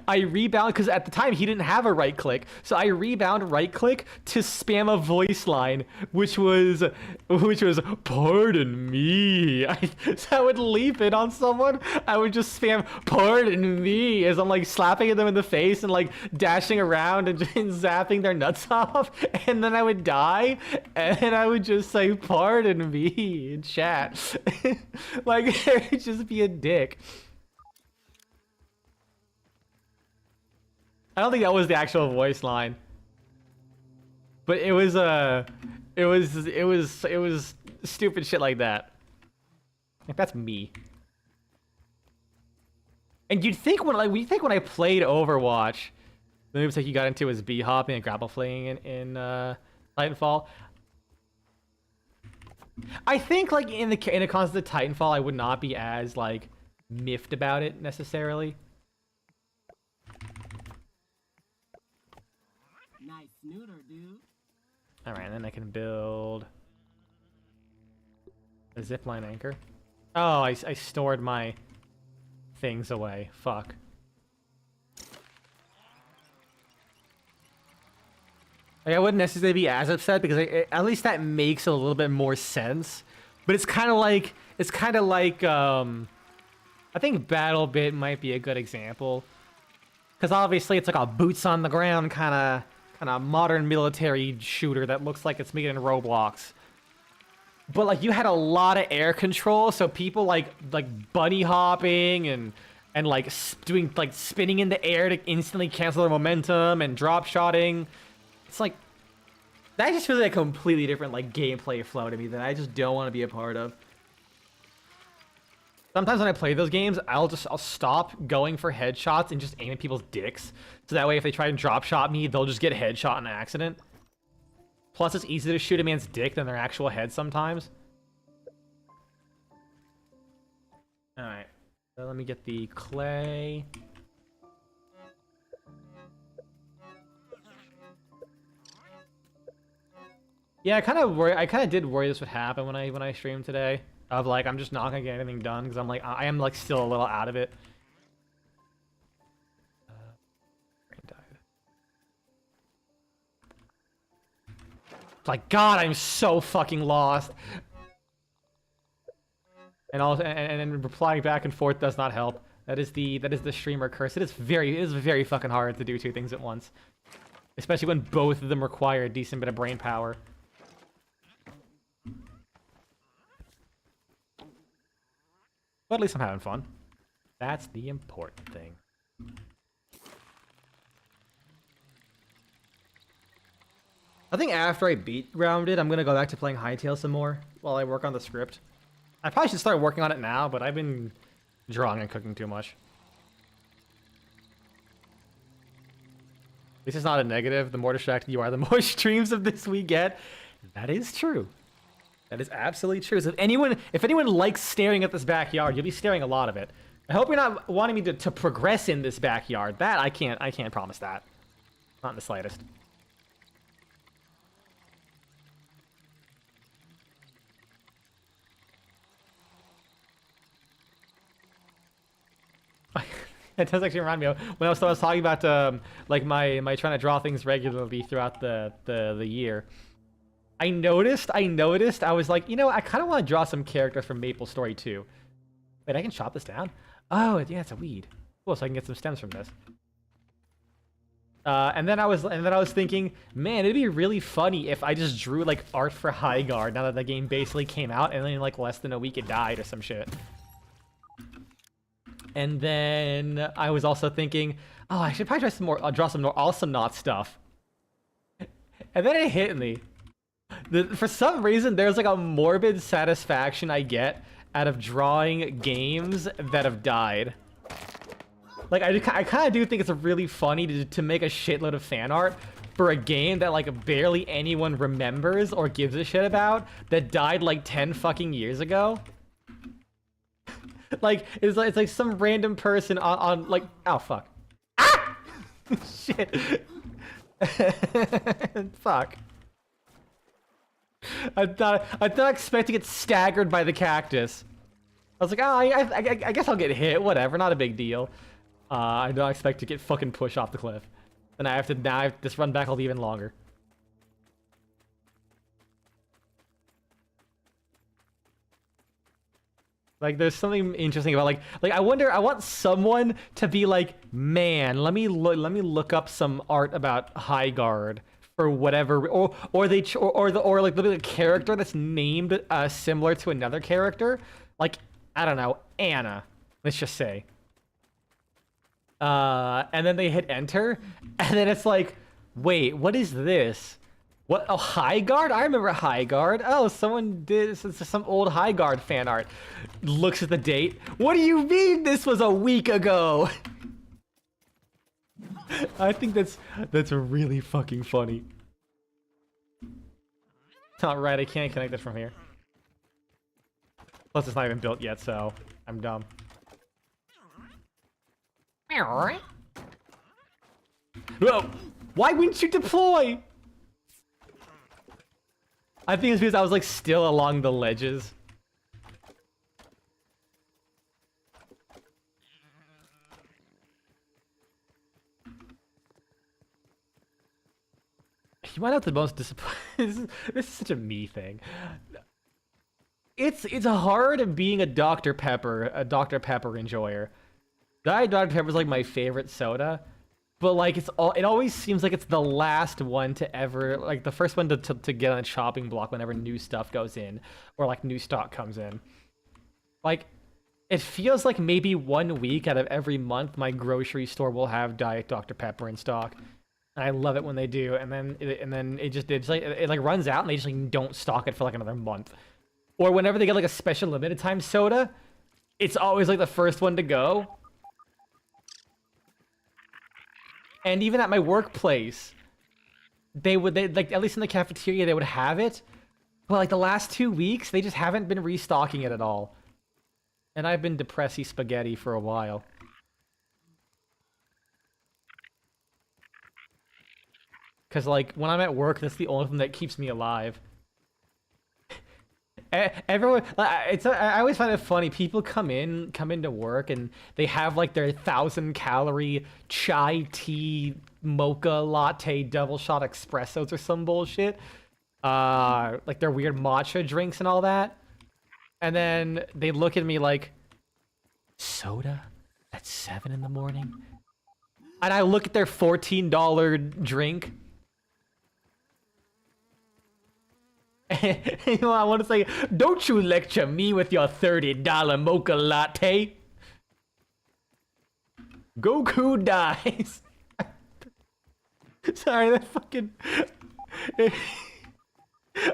I rebound, because at the time he didn't have a right click, so I rebound right click to spam a voice line, which was pardon me. So I would leap in on someone, I would just spam pardon me as I'm like slapping them in the face and like dashing around and zapping their nuts off, and then I would die and I would just say pardon me in chat. Like, it would just be a dick. I don't think that was the actual voice line, but it was stupid shit like that. Like, that's me. And you'd think when I played Overwatch, the moves like you got into was B hopping and grapple fleeing in Titanfall. I think like in the context of Titanfall, I would not be as like miffed about it necessarily. Nice snooter, dude. Alright, and then I can build a zipline anchor. Oh, I stored my things away. Fuck. Like, I wouldn't necessarily be as upset because at least that makes a little bit more sense. But it's kind of like, I think BattleBit might be a good example. Because obviously it's like a boots on the ground kind of modern military shooter that looks like it's made in Roblox. But like you had a lot of air control, so people like bunny hopping and like doing like spinning in the air to instantly cancel their momentum and drop shotting. It's like that just feels like a completely different like gameplay flow to me that I just don't want to be a part of. Sometimes when I play those games, I'll stop going for headshots and just aim at people's dicks. So that way if they try and drop shot me, they'll just get headshot in an accident. Plus it's easier to shoot a man's dick than their actual head sometimes. Alright. So let me get the clay. Yeah, I kind of did worry this would happen when I streamed today. Of like, I'm just not gonna get anything done because I'm like, I am like still a little out of it. Brain died. Like, God, I'm so fucking lost. And also, and replying back and forth does not help. That is the streamer curse. It is very fucking hard to do two things at once, especially when both of them require a decent bit of brain power. But at least I'm having fun. That's the important thing. I think after I beat Grounded, I'm gonna go back to playing Hytale some more while I work on the script. I probably should start working on it now, but I've been drawing and cooking too much. This is not a negative. The more distracted you are, the more streams of this we get. That is true. That is absolutely true. So if anyone likes staring at this backyard, you'll be staring a lot of it. I hope you're not wanting me to progress in this backyard. That I can't promise that. Not in the slightest. It does actually remind me of when I was talking about like my trying to draw things regularly throughout the year. I noticed, I was like, you know, I kind of want to draw some characters from MapleStory 2. Wait, I can chop this down? Oh, yeah, it's a weed. Cool, so I can get some stems from this. And then I was thinking, man, it'd be really funny if I just drew like art for Highguard now that the game basically came out and then in like less than a week it died or some shit. And then I was also thinking, oh, I should probably draw some more Awesome Knot stuff. And then it hit me. For some reason, there's like a morbid satisfaction I get out of drawing games that have died. Like, I kind of do think it's really funny to make a shitload of fan art for a game that like barely anyone remembers or gives a shit about that died like 10 fucking years ago. Like, it's like some random person on like, oh fuck. Ah! Shit. Fuck. I'm not expecting to get staggered by the cactus. I was like, oh, I guess I'll get hit. Whatever, not a big deal. I don't expect to get fucking pushed off the cliff. And I have to this run back will be even longer. Like, there's something interesting about like I want someone to be like, man, let me look up some art about Highguard. For whatever, or like the character that's named similar to another character, like I don't know, Anna, let's just say. And then they hit enter, and then it's like, wait, what is this? What? Oh, Highguard? I remember Highguard. Oh, someone did some old Highguard fan art. Looks at the date. What do you mean this was a week ago? I think that's really fucking funny. It's not right, I can't connect it from here. Plus it's not even built yet, so I'm dumb. Whoa! Why wouldn't you deploy? I think it's because I was like still along the ledges. You might have the most disappointing. This is such a me thing. It's hard being a Dr. Pepper enjoyer. Diet Dr. Pepper is like my favorite soda, but like it always seems like it's the last one to ever, like the first one to get on a chopping block whenever new stuff goes in or like new stock comes in. Like it feels like maybe 1 week out of every month my grocery store will have Diet Dr. Pepper in stock. And I love it when they do, and then it runs out and they just like don't stock it for like another month. Or whenever they get like a special limited time soda, it's always like the first one to go. And even at my workplace, they like, at least in the cafeteria they would have it, but like the last 2 weeks they just haven't been restocking it at all. And I've been depressy spaghetti for a while. Cause like when I'm at work, that's the only thing that keeps me alive. Everyone, I always find it funny. People come into work and they have like their 1,000-calorie chai tea mocha latte double shot espressos or some bullshit. Like their weird matcha drinks and all that. And then they look at me like, soda at 7 in the morning? And I look at their $14 drink. You know, I want to say, don't you lecture me with your $30 mocha latte. Goku dies. Sorry, that fucking...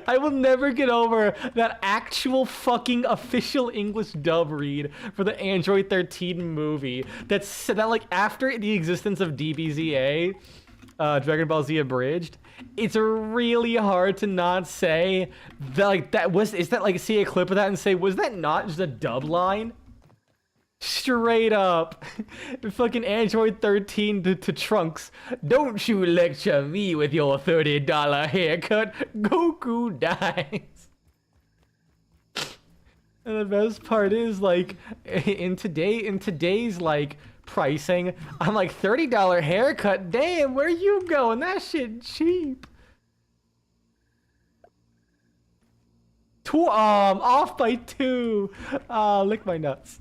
I will never get over that actual fucking official English dub read for the Android 13 movie. That like after the existence of DBZA, Dragon Ball Z Abridged, it's really hard to not say that like see a clip of that and say, was that not just a dub line? Straight up. Fucking Android 13 to Trunks. Don't you lecture me with your $30 haircut. Goku dies. And the best part is like in today's like pricing, I'm like, $30 haircut, damn, where you going? That shit cheap. Off by 2. Lick my nuts.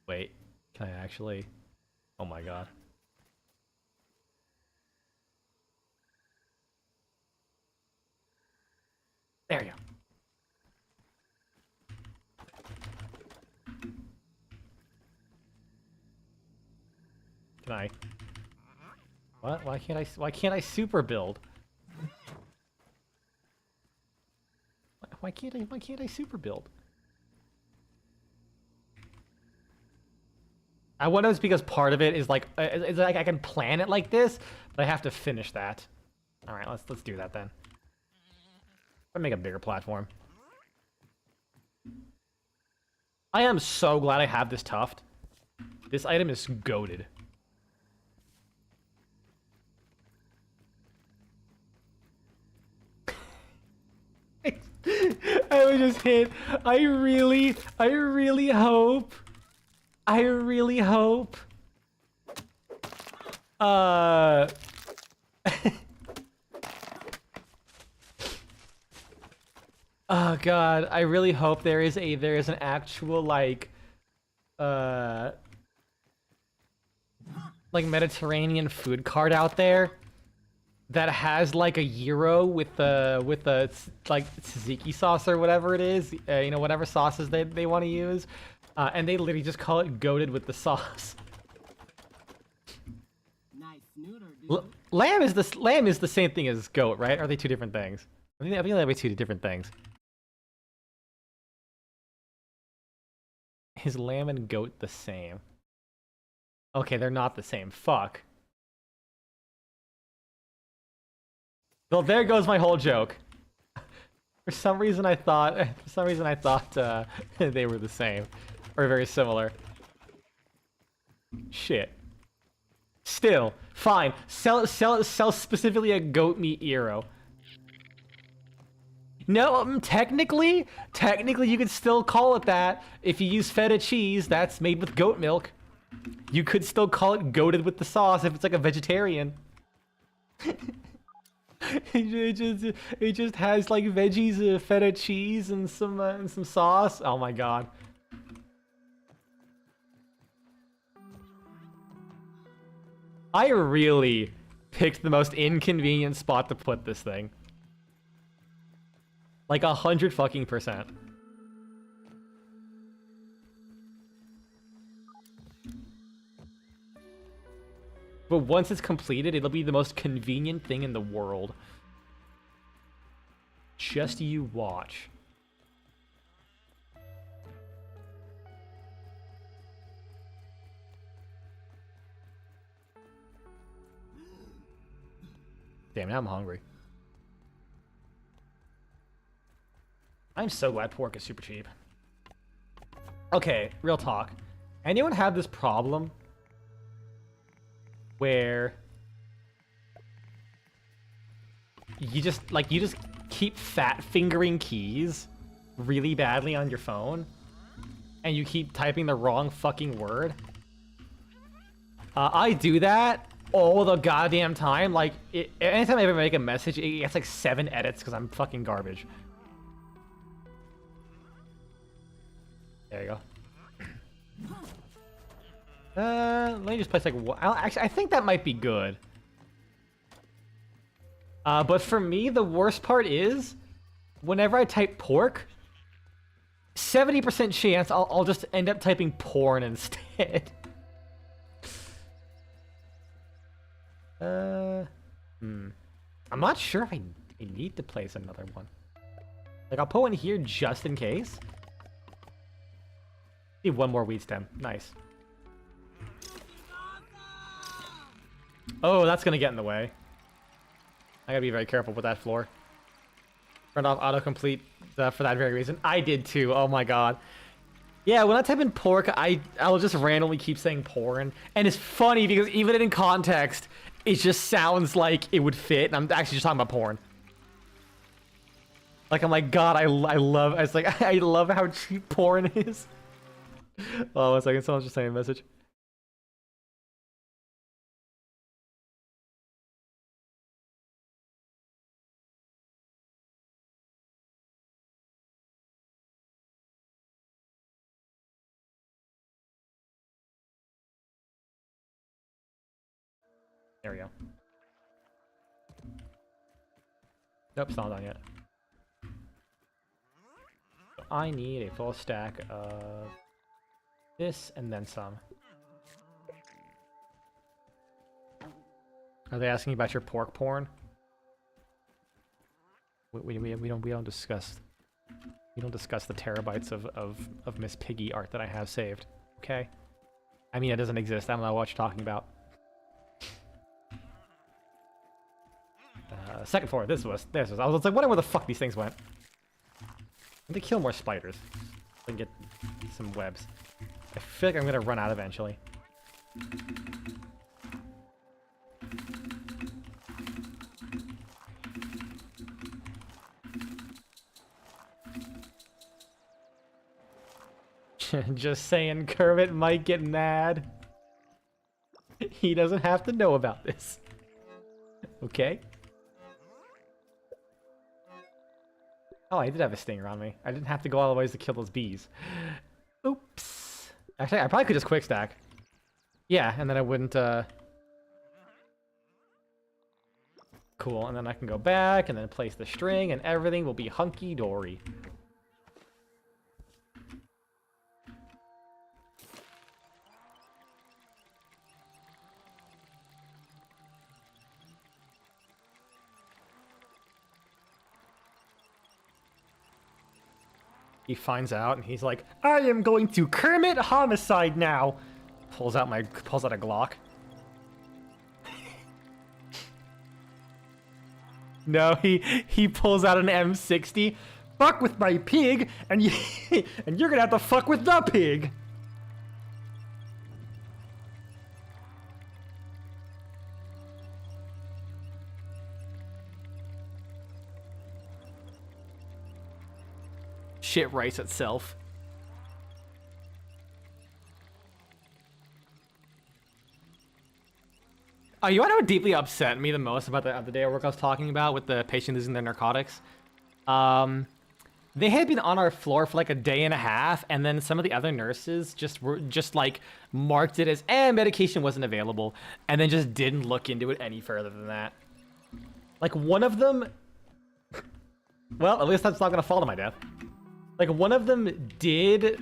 Wait, can I actually? Oh my god. There you go. Can I? What? Why can't I super build? Why can't I super build? I wonder if it's because part of it is like it's like I can plan it like this, but I have to finish that. All right, let's do that then. I'll make a bigger platform. I am so glad I have this tuft. This item is goated. I was just hit. I really hope. Oh god, I really hope there is an actual like Mediterranean food cart out there that has like a gyro with the like tzatziki sauce or whatever it is, you know, whatever sauces they want to use, and they literally just call it goated with the sauce. Nice snooter, dude. Lamb is the same thing as goat, right? Are they two different things? I think they are two different things. Is lamb and goat the same? Okay, they're not the same. Fuck. Well, there goes my whole joke. For some reason I thought they were the same or very similar. Shit. Still, fine. Sell specifically a goat meat gyro. No, technically, you could still call it that. If you use feta cheese that's made with goat milk, you could still call it goated with the sauce if it's like a vegetarian. it just has like veggies, feta cheese, and some sauce. Oh my god. I really picked the most inconvenient spot to put this thing. Like 100%. But once it's completed, it'll be the most convenient thing in the world. Just you watch. Damn, now I'm hungry. I'm so glad pork is super cheap. Okay, real talk. Anyone have this problem where you just keep fat fingering keys really badly on your phone and you keep typing the wrong fucking word? I do that all the goddamn time. Like, anytime I ever make a message, it gets like 7 edits because I'm fucking garbage. There you go. Let me just place like actually, I think that might be good. But for me, the worst part is whenever I type pork, 70% chance I'll just end up typing porn instead. I'm not sure if I need to place another one. Like, I'll put one here just in case. Need one more wheat stem. Nice. Oh, that's gonna get in the way. I gotta be very careful with that floor. Turned off autocomplete for that very reason. I did too. Oh my god. Yeah, when I type in pork, I'll just randomly keep saying porn. And it's funny because even in context, it just sounds like it would fit. And I'm actually just talking about porn. Like, I'm like, God, I love, it's like, I love how cheap porn is. Oh, 1 second, someone's just saying a message. There we go. Nope, it's not done yet. So I need a full stack of this and then some. Are they asking about your pork porn? We don't discuss the terabytes of Miss Piggy art that I have saved. Okay. I mean, it doesn't exist. I don't know what you're talking about. Second floor. This was. I was like, wondering where the fuck these things went. Let me kill more spiders. So I can get some webs. I feel like I'm gonna run out eventually. Just saying, Kermit might get mad. He doesn't have to know about this. Okay? Oh, I did have a stinger on me. I didn't have to go all the ways to kill those bees. Oops. Actually, I probably could just quick stack. Yeah, and then I wouldn't, Cool, and then I can go back and then place the string and everything will be hunky-dory. He finds out and he's like, I am going to Kermit homicide now. Pulls out a Glock. No, he pulls out an M60. Fuck with my pig, and you're gonna have to fuck with the pig. shit rights itself. Oh, you want to know what deeply upset me the most about the other day at work I was talking about with the patient losing their narcotics? They had been on our floor for like a day and a half, and then some of the other nurses just like marked it as medication wasn't available, and then just didn't look into it any further than that. Like one of them, well, at least that's not gonna fall to my death. Like one of them did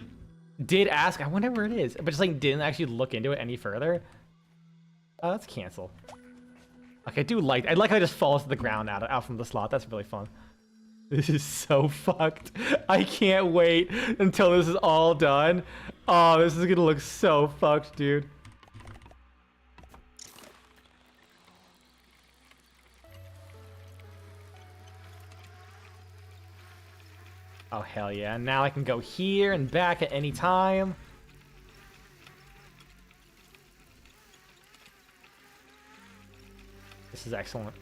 ask, I wonder where it is, but just like didn't actually look into it any further. Let's cancel. Okay, I like how it just falls to the ground out from the slot. That's really fun. This is so fucked. I can't wait until this is all done. Oh, this is gonna look so fucked, dude. Oh, hell yeah. Now I can go here and back at any time. This is excellent.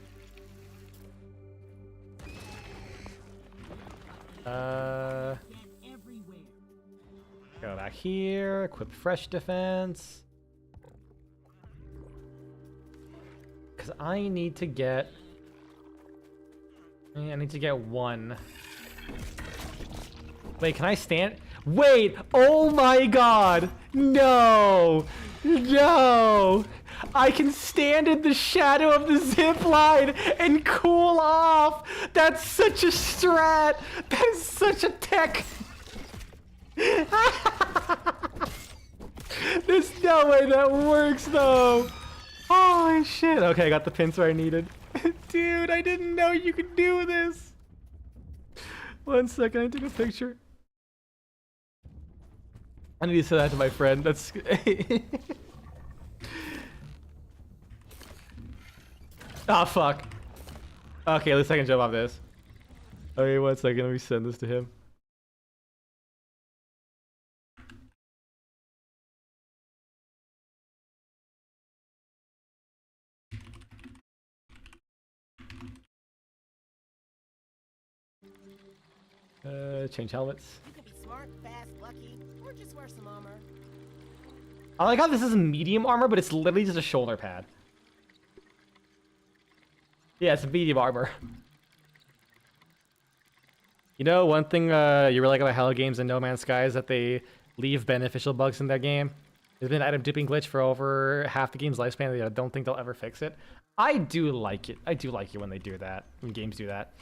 Go back here, equip fresh defense. Because I need to get one. Wait, can I stand? Wait, oh my god! No! No! I can stand in the shadow of the zip line and cool off! That's such a strat! That is such a tech! There's no way that works though! Holy shit! Okay, I got the pins where I needed. Dude, I didn't know you could do this! 1 second, I take a picture. I need to send that to my friend. That's... Oh, fuck. Okay, at least I can jump off this. Okay, 1 second. Let me send this to him. Change helmets. You can be smart, fast, lucky, or just wear some armor. I like how this is medium armor, but it's literally just a shoulder pad. Yeah, it's a medium armor. You know, one thing you really like about Hello Games and No Man's Sky is that they leave beneficial bugs in their game. There's been an item dipping glitch for over half the game's lifespan. I don't think they'll ever fix it. I do like it. I do like it when they do that, when games do that.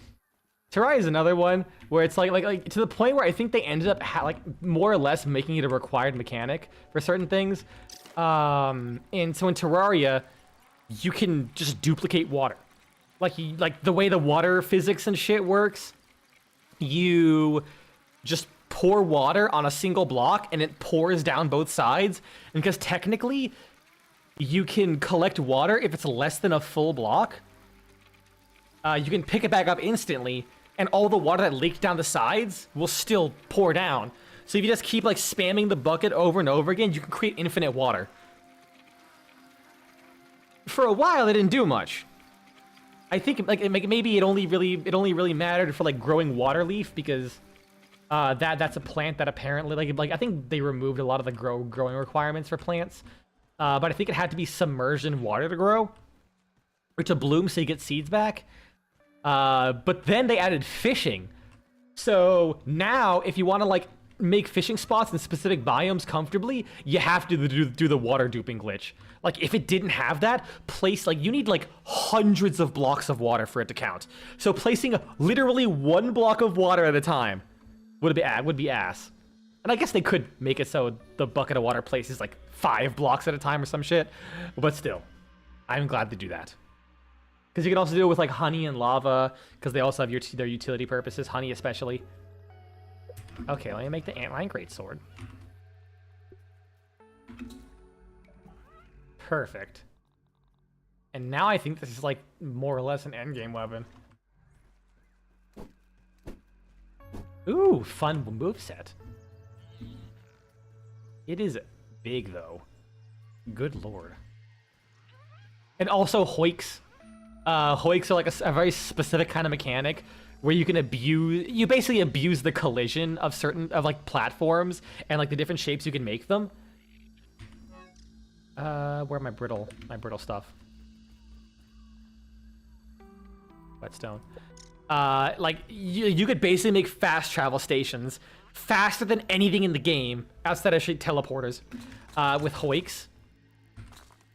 Terraria is another one where it's like to the point where I think they ended up more or less making it a required mechanic for certain things. And so in Terraria, you can just duplicate water. Like the way the water physics and shit works, you just pour water on a single block and it pours down both sides. And because technically you can collect water if it's less than a full block, you can pick it back up instantly and all the water that leaked down the sides will still pour down. So if you just keep like spamming the bucket over and over again, you can create infinite water. For a while, it didn't do much. I think maybe it only really mattered for like growing water leaf because that's a plant that apparently like I think they removed a lot of the growing requirements for plants. But I think it had to be submerged in water to grow or to bloom so you get seeds back. But then they added fishing. So now if you want to like make fishing spots in specific biomes comfortably, you have to do the water duping glitch. Like if it didn't have that, you need like hundreds of blocks of water for it to count. So placing literally one block of water at a time would be ass. And I guess they could make it so the bucket of water places like 5 blocks at a time or some shit. But still, I'm glad to do that. Because you can also do it with like honey and lava, because they also have their utility purposes, honey especially. Okay, let me make the antlion greatsword. Perfect. And now I think this is like more or less an endgame weapon. Ooh, fun moveset. It is big though. Good lord. And also hoiks. Hoiks are like a very specific kind of mechanic where you can you basically abuse the collision of like platforms and like the different shapes you can make them. Where are my brittle stuff? Whetstone. Like you could basically make fast travel stations faster than anything in the game outside of teleporters with hoiks.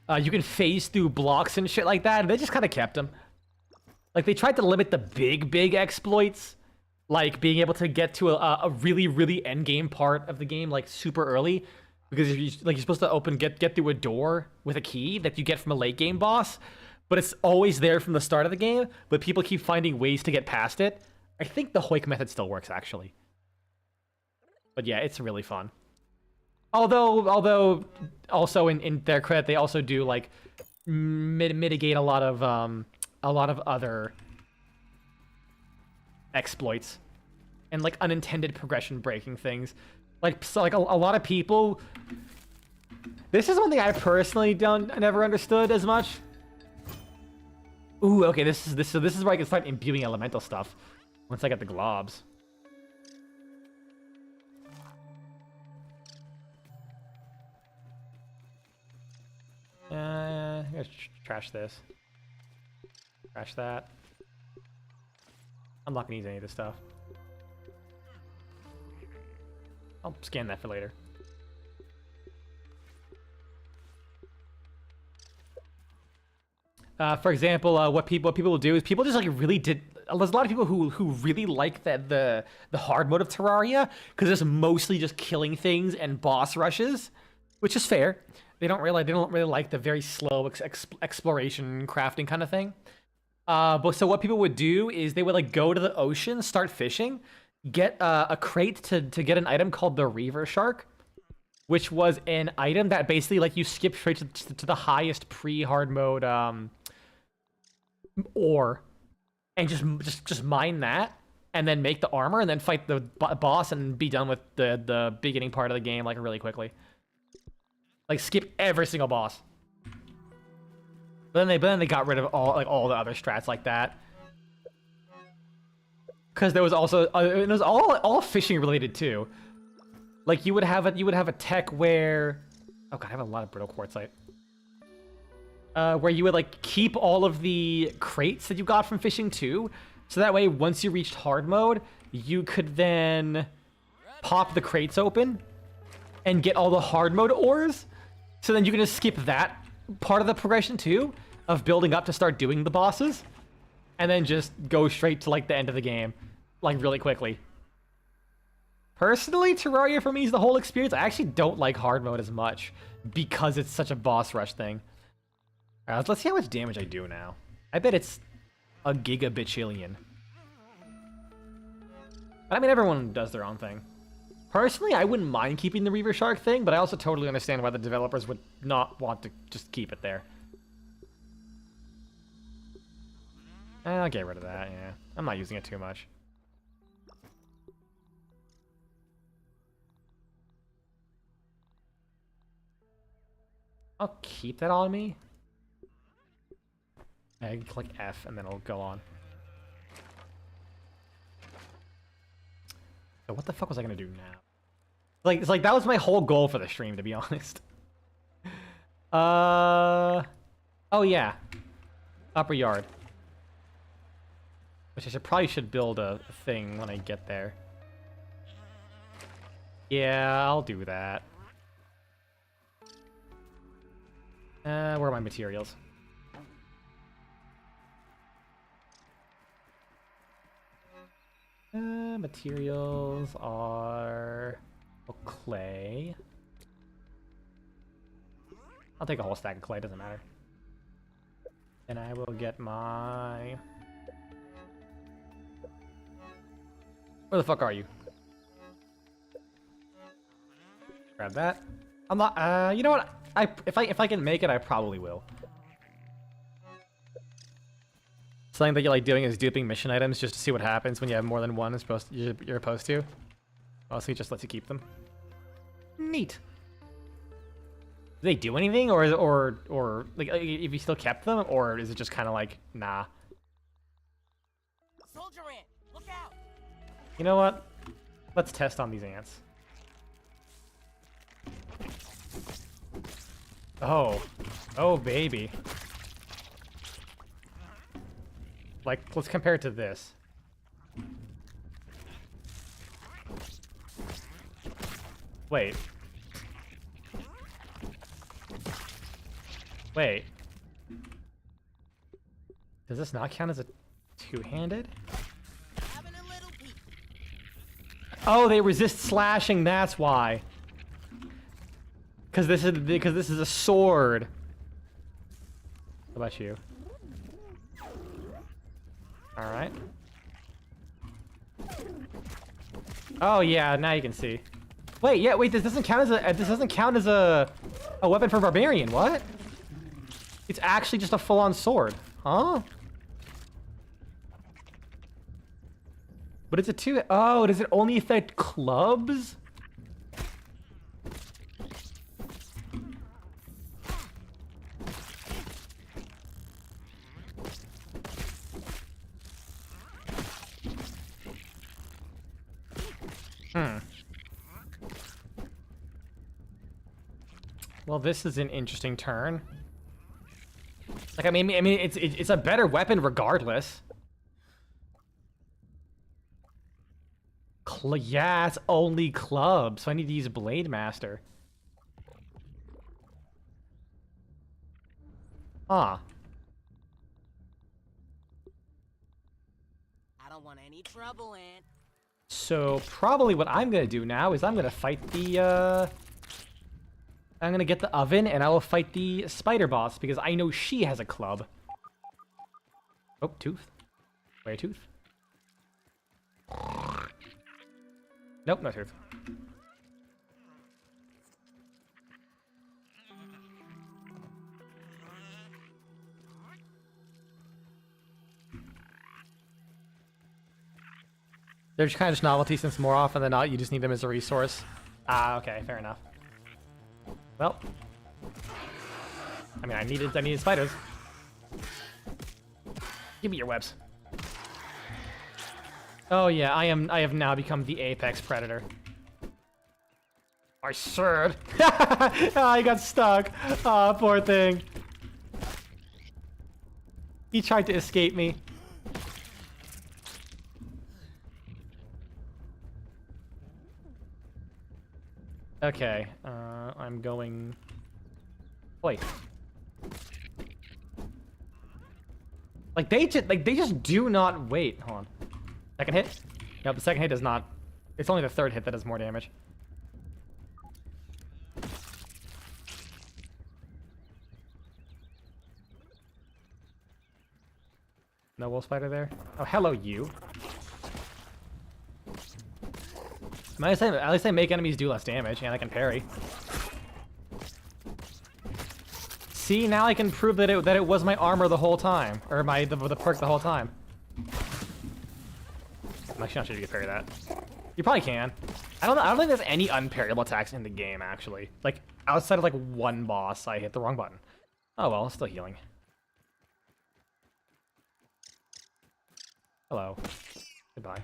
You can phase through blocks and shit like that, and they just kind of kept them. Like, they tried to limit the big exploits, like being able to get to a really end game part of the game, like, super early, because you're supposed to get through a door with a key that you get from a late game boss, but it's always there from the start of the game, but people keep finding ways to get past it. I think the Hoik method still works, actually. But yeah, it's really fun. Although also in their credit, they also do like mitigate a lot of other exploits and like unintended progression breaking things. Like a lot of people. This is one thing I personally never understood as much. Ooh, okay, this is where I can start imbuing elemental stuff once I get the globs. I'm gonna trash this. Trash that. I'm not gonna use any of this stuff. I'll scan that for later. For example, what people will do is people just like really did. There's a lot of people who really like the hard mode of Terraria because it's mostly just killing things and boss rushes, which is fair. They don't really like the very slow exploration crafting kind of thing. But so what people would do is they would like go to the ocean, start fishing, get a crate to get an item called the Reaver Shark, which was an item that basically like you skip straight to the highest pre-hard mode ore, and just mine that, and then make the armor, and then fight the boss and be done with the beginning part of the game like really quickly. Like skip every single boss. But then they got rid of all the other strats like that. Because there was also it was all fishing related too. Like you would have a tech where, oh god, I have a lot of brittle quartzite. Where you would like keep all of the crates that you got from fishing too, so that way once you reached hard mode, you could then pop the crates open and get all the hard mode ores. So then you can just skip that part of the progression too, of building up to start doing the bosses, and then just go straight to like the end of the game, like really quickly. Personally, Terraria for me is the whole experience. I actually don't like hard mode as much because it's such a boss rush thing. All right, let's see how much damage I do now. I bet it's a gigabajillion. I mean, everyone does their own thing. Personally, I wouldn't mind keeping the Reaver Shark thing, but I also totally understand why the developers would not want to just keep it there. I'll get rid of that, yeah. I'm not using it too much. I'll keep that on me. I can click F and then it'll go on. So what the fuck was I gonna do now? It's like that was my whole goal for the stream, to be honest. Oh yeah, upper yard. Which I probably should build a thing when I get there. Yeah, I'll do that. Where are my materials? Materials are clay. I'll take a whole stack of clay, doesn't matter. And I will get my... Where the fuck are you? Grab that. I'm not, you know what? If I can make it, I probably will. Something that you like doing is duping mission items just to see what happens when you have more than one you're supposed to. Mostly just lets you keep them. Neat. Do they do anything, or like if you still kept them, or is it just kind of like nah? Soldier Ant, look You know what? Let's test on these ants. Oh. Oh, baby. Like, let's compare it to this. Wait. Wait. Does this not count as a two-handed? Having a little peek. Oh, they resist slashing, that's why. Because this is a sword. How about you? All right. Oh yeah, now you can see. Wait, yeah, wait. This doesn't count as a weapon for barbarian. What? It's actually just a full-on sword, huh? But it's a two. Oh, does it only affect clubs? Well, this is an interesting turn. Like, I mean, it's a better weapon regardless. Yeah, it's only club, so I need to use Blade Master. Huh. I don't want any trouble, Ant. So probably what I'm gonna do now is I'm gonna fight the I'm gonna get the oven and I will fight the spider boss because I know she has a club. Oh, tooth. Wait, a tooth? Nope, no tooth. They're just kind of just novelty since more often than not you just need them as a resource. Ah, okay, fair enough. Well, I mean, I needed spiders. Give me your webs. Oh yeah, I have now become the apex predator. I should. I got stuck. Ah, poor thing. He tried to escape me. Okay, I'm going... Wait. Like, they just do not wait. Hold on. Second hit? Nope, the second hit does not. It's only the third hit that does more damage. No wolf spider there? Oh, hello, you. At least I make enemies do less damage, and I can parry. See, now I can prove that it was my armor the whole time, or the perk the whole time. I'm actually not sure if you can parry that. You probably can. I don't think there's any unparryable attacks in the game actually. Like outside of like one boss, I hit the wrong button. Oh well, still healing. Hello. Goodbye.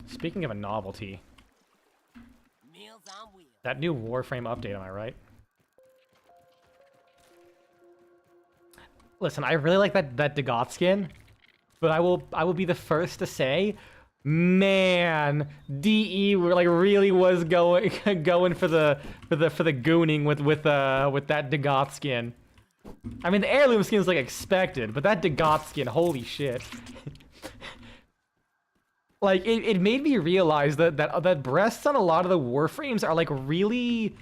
Speaking of a novelty, Meals on wheels. that new Warframe update, am I right? Listen, I really like that Dagoth skin, but I will be the first to say, man, DE really was going for the gooning with that Dagoth skin. I mean, the heirloom skin is like expected, but that Dagoth skin, holy shit. Like, it made me realize that breasts on a lot of the Warframes are, like, really,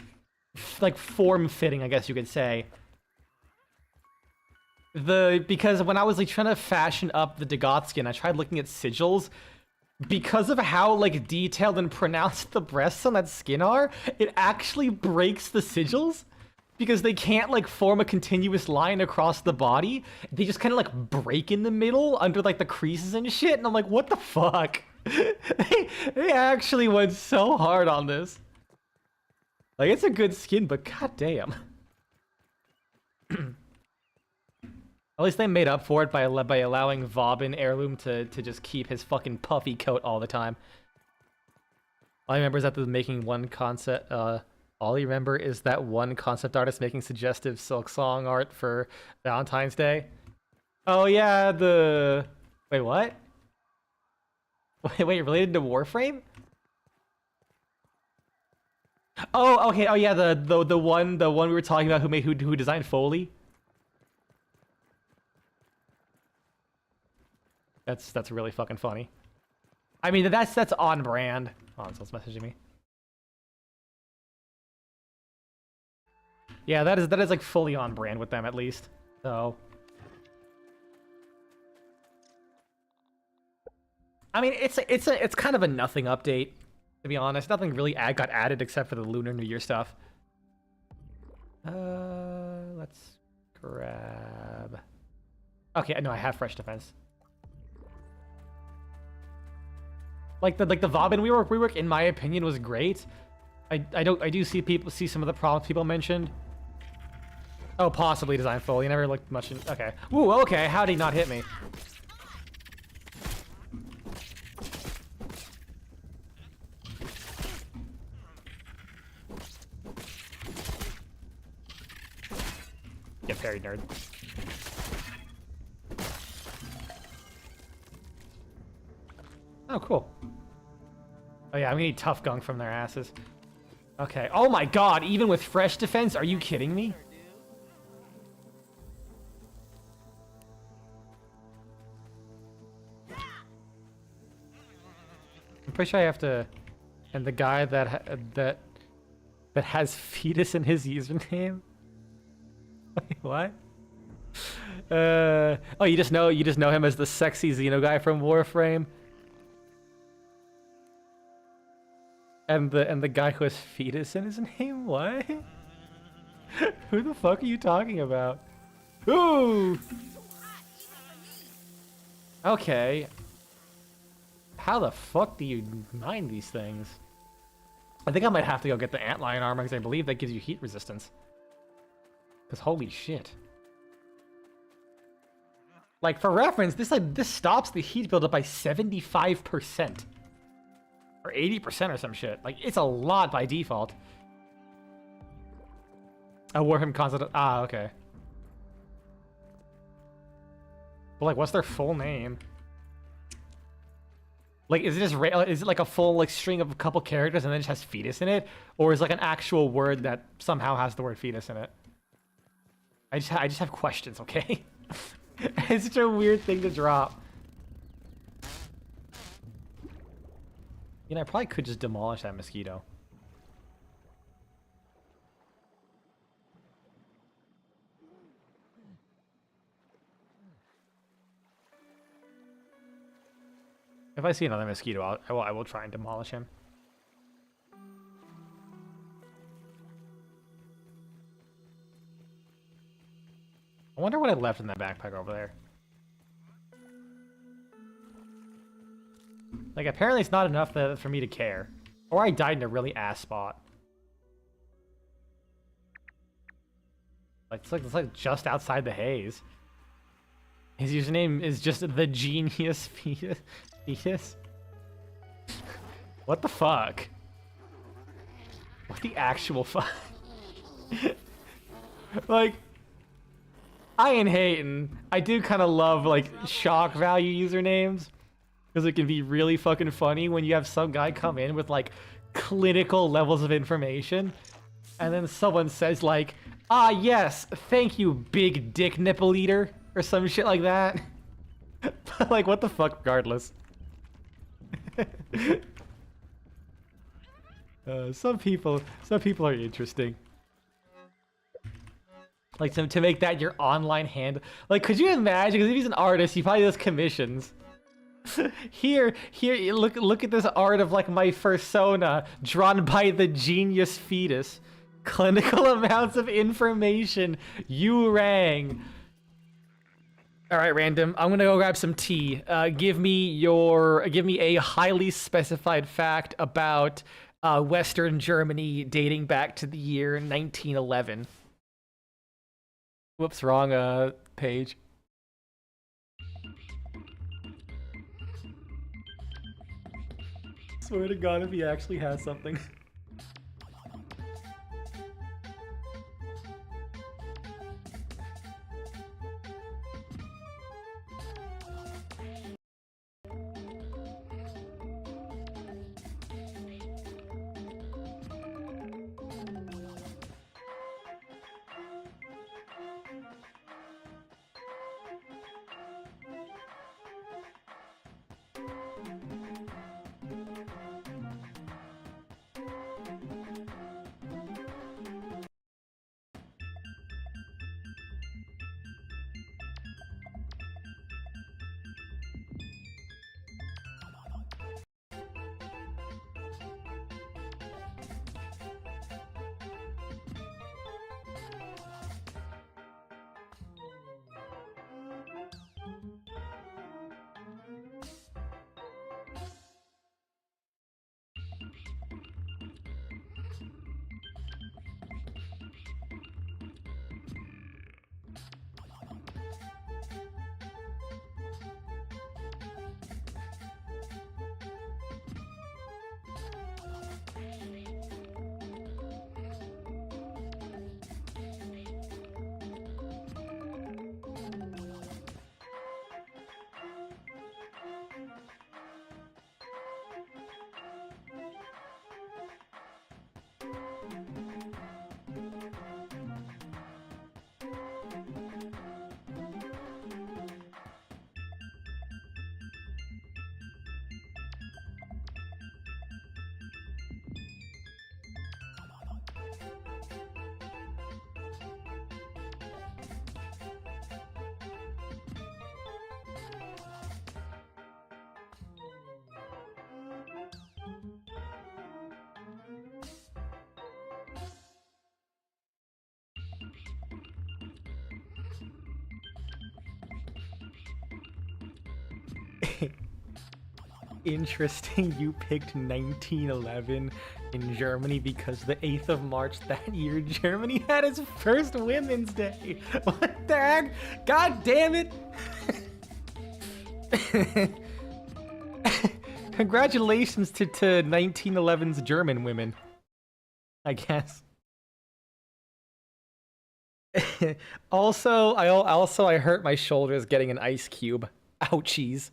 like, form-fitting, I guess you could say. Because when I was, like, trying to fashion up the Dagoth skin, I tried looking at sigils. Because of how, like, detailed and pronounced the breasts on that skin are, it actually breaks the sigils. Because they can't, like, form a continuous line across the body. They just kind of, like, break in the middle under, like, the creases and shit. And I'm like, what the fuck? They actually went so hard on this. Like, it's a good skin, but goddamn. At least they made up for it by allowing Vauban Heirloom to just keep his fucking puffy coat all the time. All I remember is that they're making one concept. All I remember is that one concept artist making suggestive Silk Song art for Valentine's Day. Oh yeah, wait, what? Wait, related to Warframe? Oh, okay. Oh yeah, the one we were talking about who designed Foley. That's really fucking funny. I mean, that's on brand. Oh, someone's messaging me. Yeah, that is like fully on brand with them at least. So, I mean, it's kind of a nothing update, to be honest. Nothing really got added except for the Lunar New Year stuff. Let's grab. Okay, no, I have fresh defense. Like the Vauban rework in my opinion was great. I do see some of the problems people mentioned. Oh, possibly design Foley. Never looked much in. Okay. Ooh, okay. How did he not hit me? Get parried, nerd. Oh, cool. Oh yeah, I'm gonna need tough gunk from their asses. Okay. Oh my god, even with fresh defense? Are you kidding me? I'm pretty sure I have to... And the guy that has fetus in his username? Wait, what? Oh, you just know him as the sexy Xeno guy from Warframe? And the guy who has fetus in his name? What? Who the fuck are you talking about? Ooh! Okay. How the fuck do you mine these things? I think I might have to go get the antlion armor because I believe that gives you heat resistance. Because holy shit. Like, for reference, this stops the heat buildup by 75%. Or 80% or some shit. Like, it's a lot by default. A Warframe concept. Ah, okay. But like, what's their full name? Like, is it like a full like string of a couple characters and then it just has fetus in it, or is it like an actual word that somehow has the word fetus in it? I just have questions, okay? It's such a weird thing to drop. You know, I probably could just demolish that mosquito. If I see another mosquito, I will try and demolish him. I wonder what I left in that backpack over there. Like, apparently it's not enough for me to care. Or I died in a really ass spot. Like, it's like just outside the haze. His username is just the genius fetus. What the fuck? What the actual fuck? Like, I ain't hating. I do kind of love, like, shock value usernames. Because it can be really fucking funny when you have some guy come in with, like, clinical levels of information. And then someone says, like, ah, yes, thank you, big dick nipple eater. Or some shit like that. But, like, what the fuck, regardless. Some people are interesting. Like, to make that your online hand. Like, could you imagine? Because if he's an artist, he probably does commissions. Here, look at this art of, like, my fursona drawn by the genius fetus. Clinical amounts of information. You rang. All right, random. I'm gonna go grab some tea. Give me a highly specified fact about Western Germany dating back to the year 1911. Whoops, wrong page. Swear to God, if he actually has something. Interesting you picked 1911 in Germany because the 8th of March that year Germany had its first Women's Day. What the heck? God damn it! Congratulations to 1911's German women, I guess. Also, I hurt my shoulders getting an ice cube. Ouchies.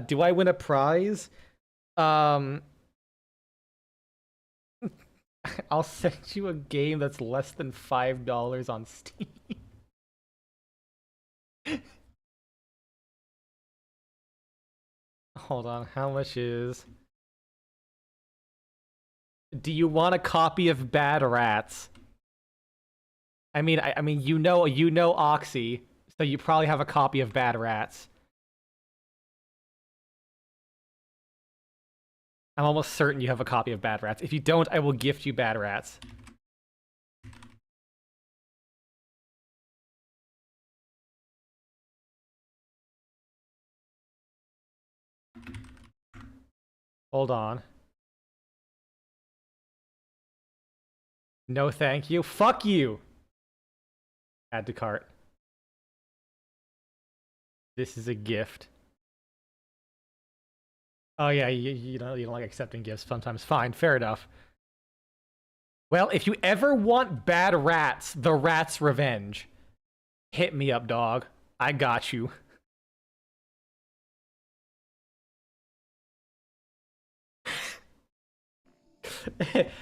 Do I win a prize? I'll send you a game that's less than $5 on Steam. Hold on, how much is... Do you want a copy of Bad Rats? I mean, you know Oxy, so you probably have a copy of Bad Rats. I'm almost certain you have a copy of Bad Rats. If you don't, I will gift you Bad Rats. Hold on. No thank you. Fuck you! Add to cart. This is a gift. Oh yeah, you don't like accepting gifts sometimes. Fine, fair enough. Well, if you ever want Bad Rats, The Rat's Revenge, hit me up, dog. I got you.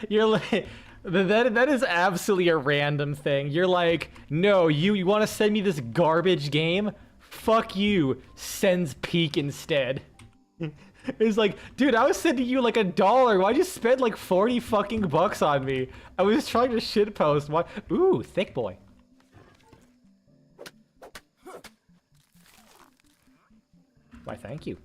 You're like... That is absolutely a random thing. You're like, no, you want to send me this garbage game? Fuck you. Sends Peak instead. It's like, dude, I was sending you like $1. Why'd you spend like 40 fucking bucks on me? I was trying to shitpost. Why? Ooh, thick boy. Why, thank you.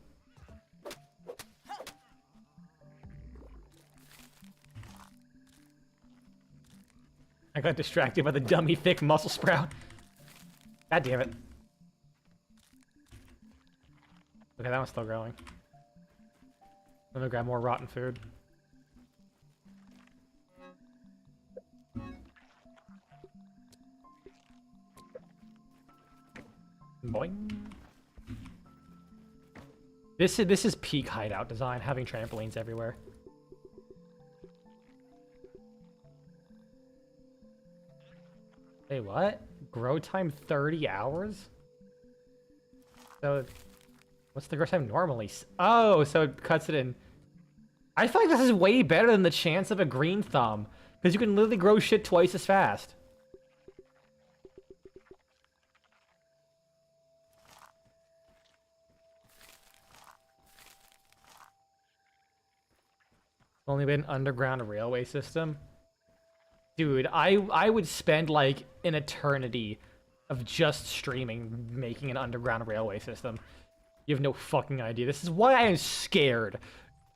I got distracted by the dummy thick muscle sprout. God damn it. Okay, that one's still growing. I'm gonna grab more rotten food. Boing. This is peak hideout design, having trampolines everywhere. Wait, what? Grow time 30 hours? So, what's the grow time normally? Oh, so it cuts it in. I feel like this is way better than the chance of a green thumb, because you can literally grow shit twice as fast. Only been underground railway system. Dude, I would spend like an eternity of just streaming making an underground railway system. You have no fucking idea. This is why I am scared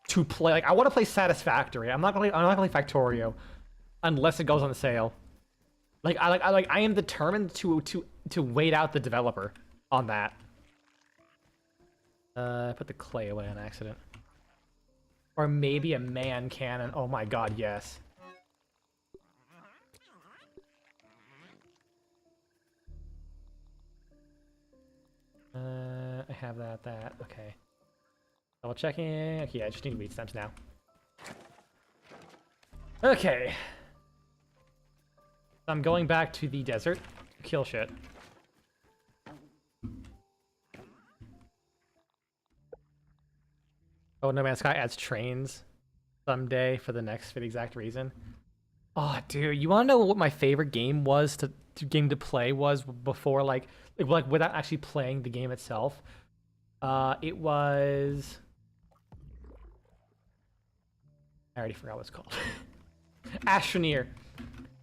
to play. Like, I want to play Satisfactory. I'm not gonna play Factorio unless it goes on sale. I am determined to wait out the developer on that. I put the clay away on accident. Or maybe a man cannon. Oh my god, yes. I have that, okay. Double checking. Okay, I just need wheat stems now. Okay. I'm going back to the desert to kill shit. Oh, No Man's Sky adds trains someday for the next for the exact reason. Oh, dude, you want to know what my favorite game was to play was before, like without actually playing the game itself? It was... I already forgot what it's called. Astroneer.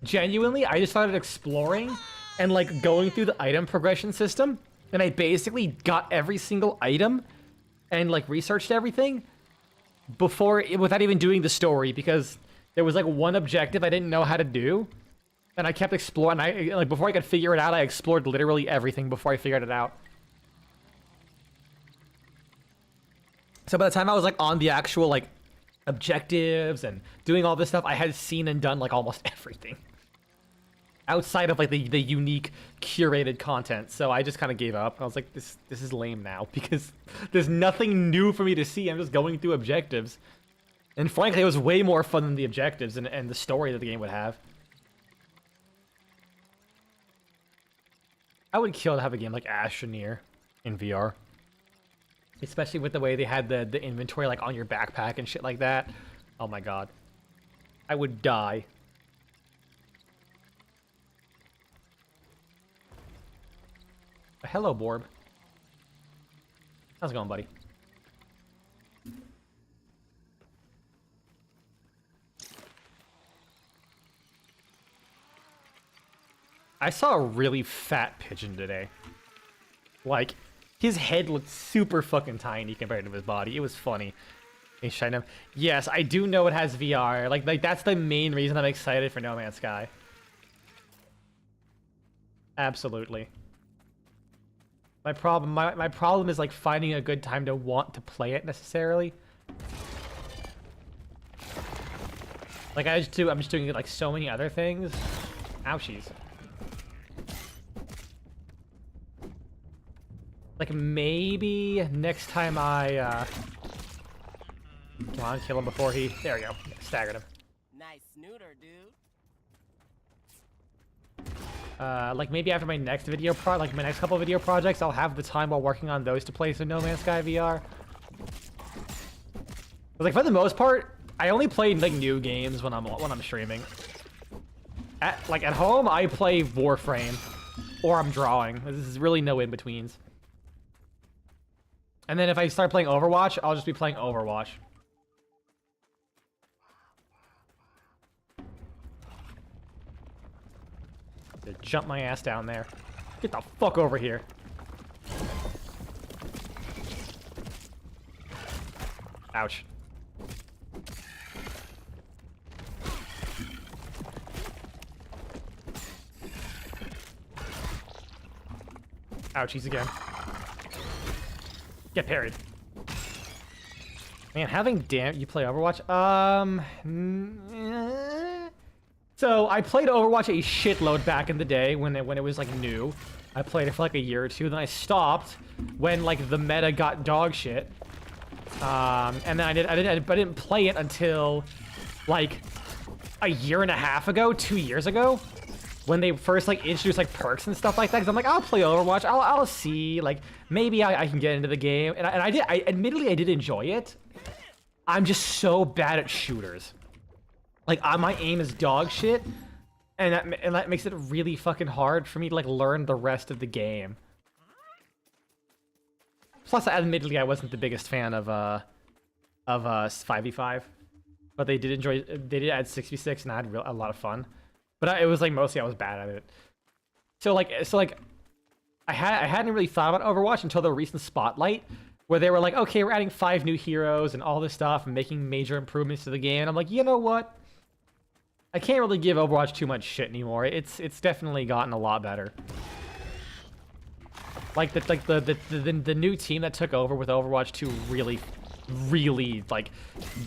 Genuinely, I just started exploring and like going through the item progression system, and I basically got every single item and like researched everything without even doing the story, because there was like one objective I didn't know how to do, and I kept exploring. Before I could figure it out, I explored literally everything before I figured it out. So by the time I was like on the actual like objectives and doing all this stuff, I had seen and done like almost everything outside of like the unique curated content. So I just kind of gave up. I was like, this is lame now, because there's nothing new for me to see. I'm just going through objectives, and frankly, it was way more fun than the objectives and the story that the game would have. I would kill to have a game like Astroneer in VR, especially with the way they had the inventory like on your backpack and shit like that. Oh my god, I would die. Hello, Borb. How's it going, buddy? I saw a really fat pigeon today. Like, his head looked super fucking tiny compared to his body. It was funny. Hey, Shinem. Yes, I do know it has VR. Like that's the main reason I'm excited for No Man's Sky. Absolutely. My problem is like finding a good time to want to play it necessarily. Like I'm just doing like so many other things. Ouchies. Like maybe next time I come on, kill him before he... There we go. Staggered him. Nice snooter, dude. Like maybe after my next my next couple video projects, I'll have the time while working on those to play some No Man's Sky VR. But like for the most part, I only play like new games when I'm streaming. At home, I play Warframe, or I'm drawing. There's really no in betweens. And then if I start playing Overwatch, I'll just be playing Overwatch. Jump my ass down there. Get the fuck over here. Ouch. Ouchies again. Get parried. Man, having you play Overwatch? So I played Overwatch a shitload back in the day when it was like new. I played it for like a year or two, then I stopped when like the meta got dog shit. And then I didn't play it until like a year and a half ago, 2 years ago, when they first like introduced like perks and stuff like that. Cause I'm like, I'll play Overwatch. I'll see, like maybe I can get into the game. And I admittedly I did enjoy it. I'm just so bad at shooters. Like my aim is dog shit, and that makes it really fucking hard for me to like learn the rest of the game. Plus, admittedly, I wasn't the biggest fan of 5v5, but they did add 6v6, and I had a lot of fun. But it was like mostly I was bad at it. So like I hadn't really thought about Overwatch until the recent Spotlight, where they were like, okay, we're adding 5 new heroes and all this stuff and making major improvements to the game. And I'm like, you know what? I can't really give Overwatch too much shit anymore. It's definitely gotten a lot better. Like the new team that took over with Overwatch 2 really like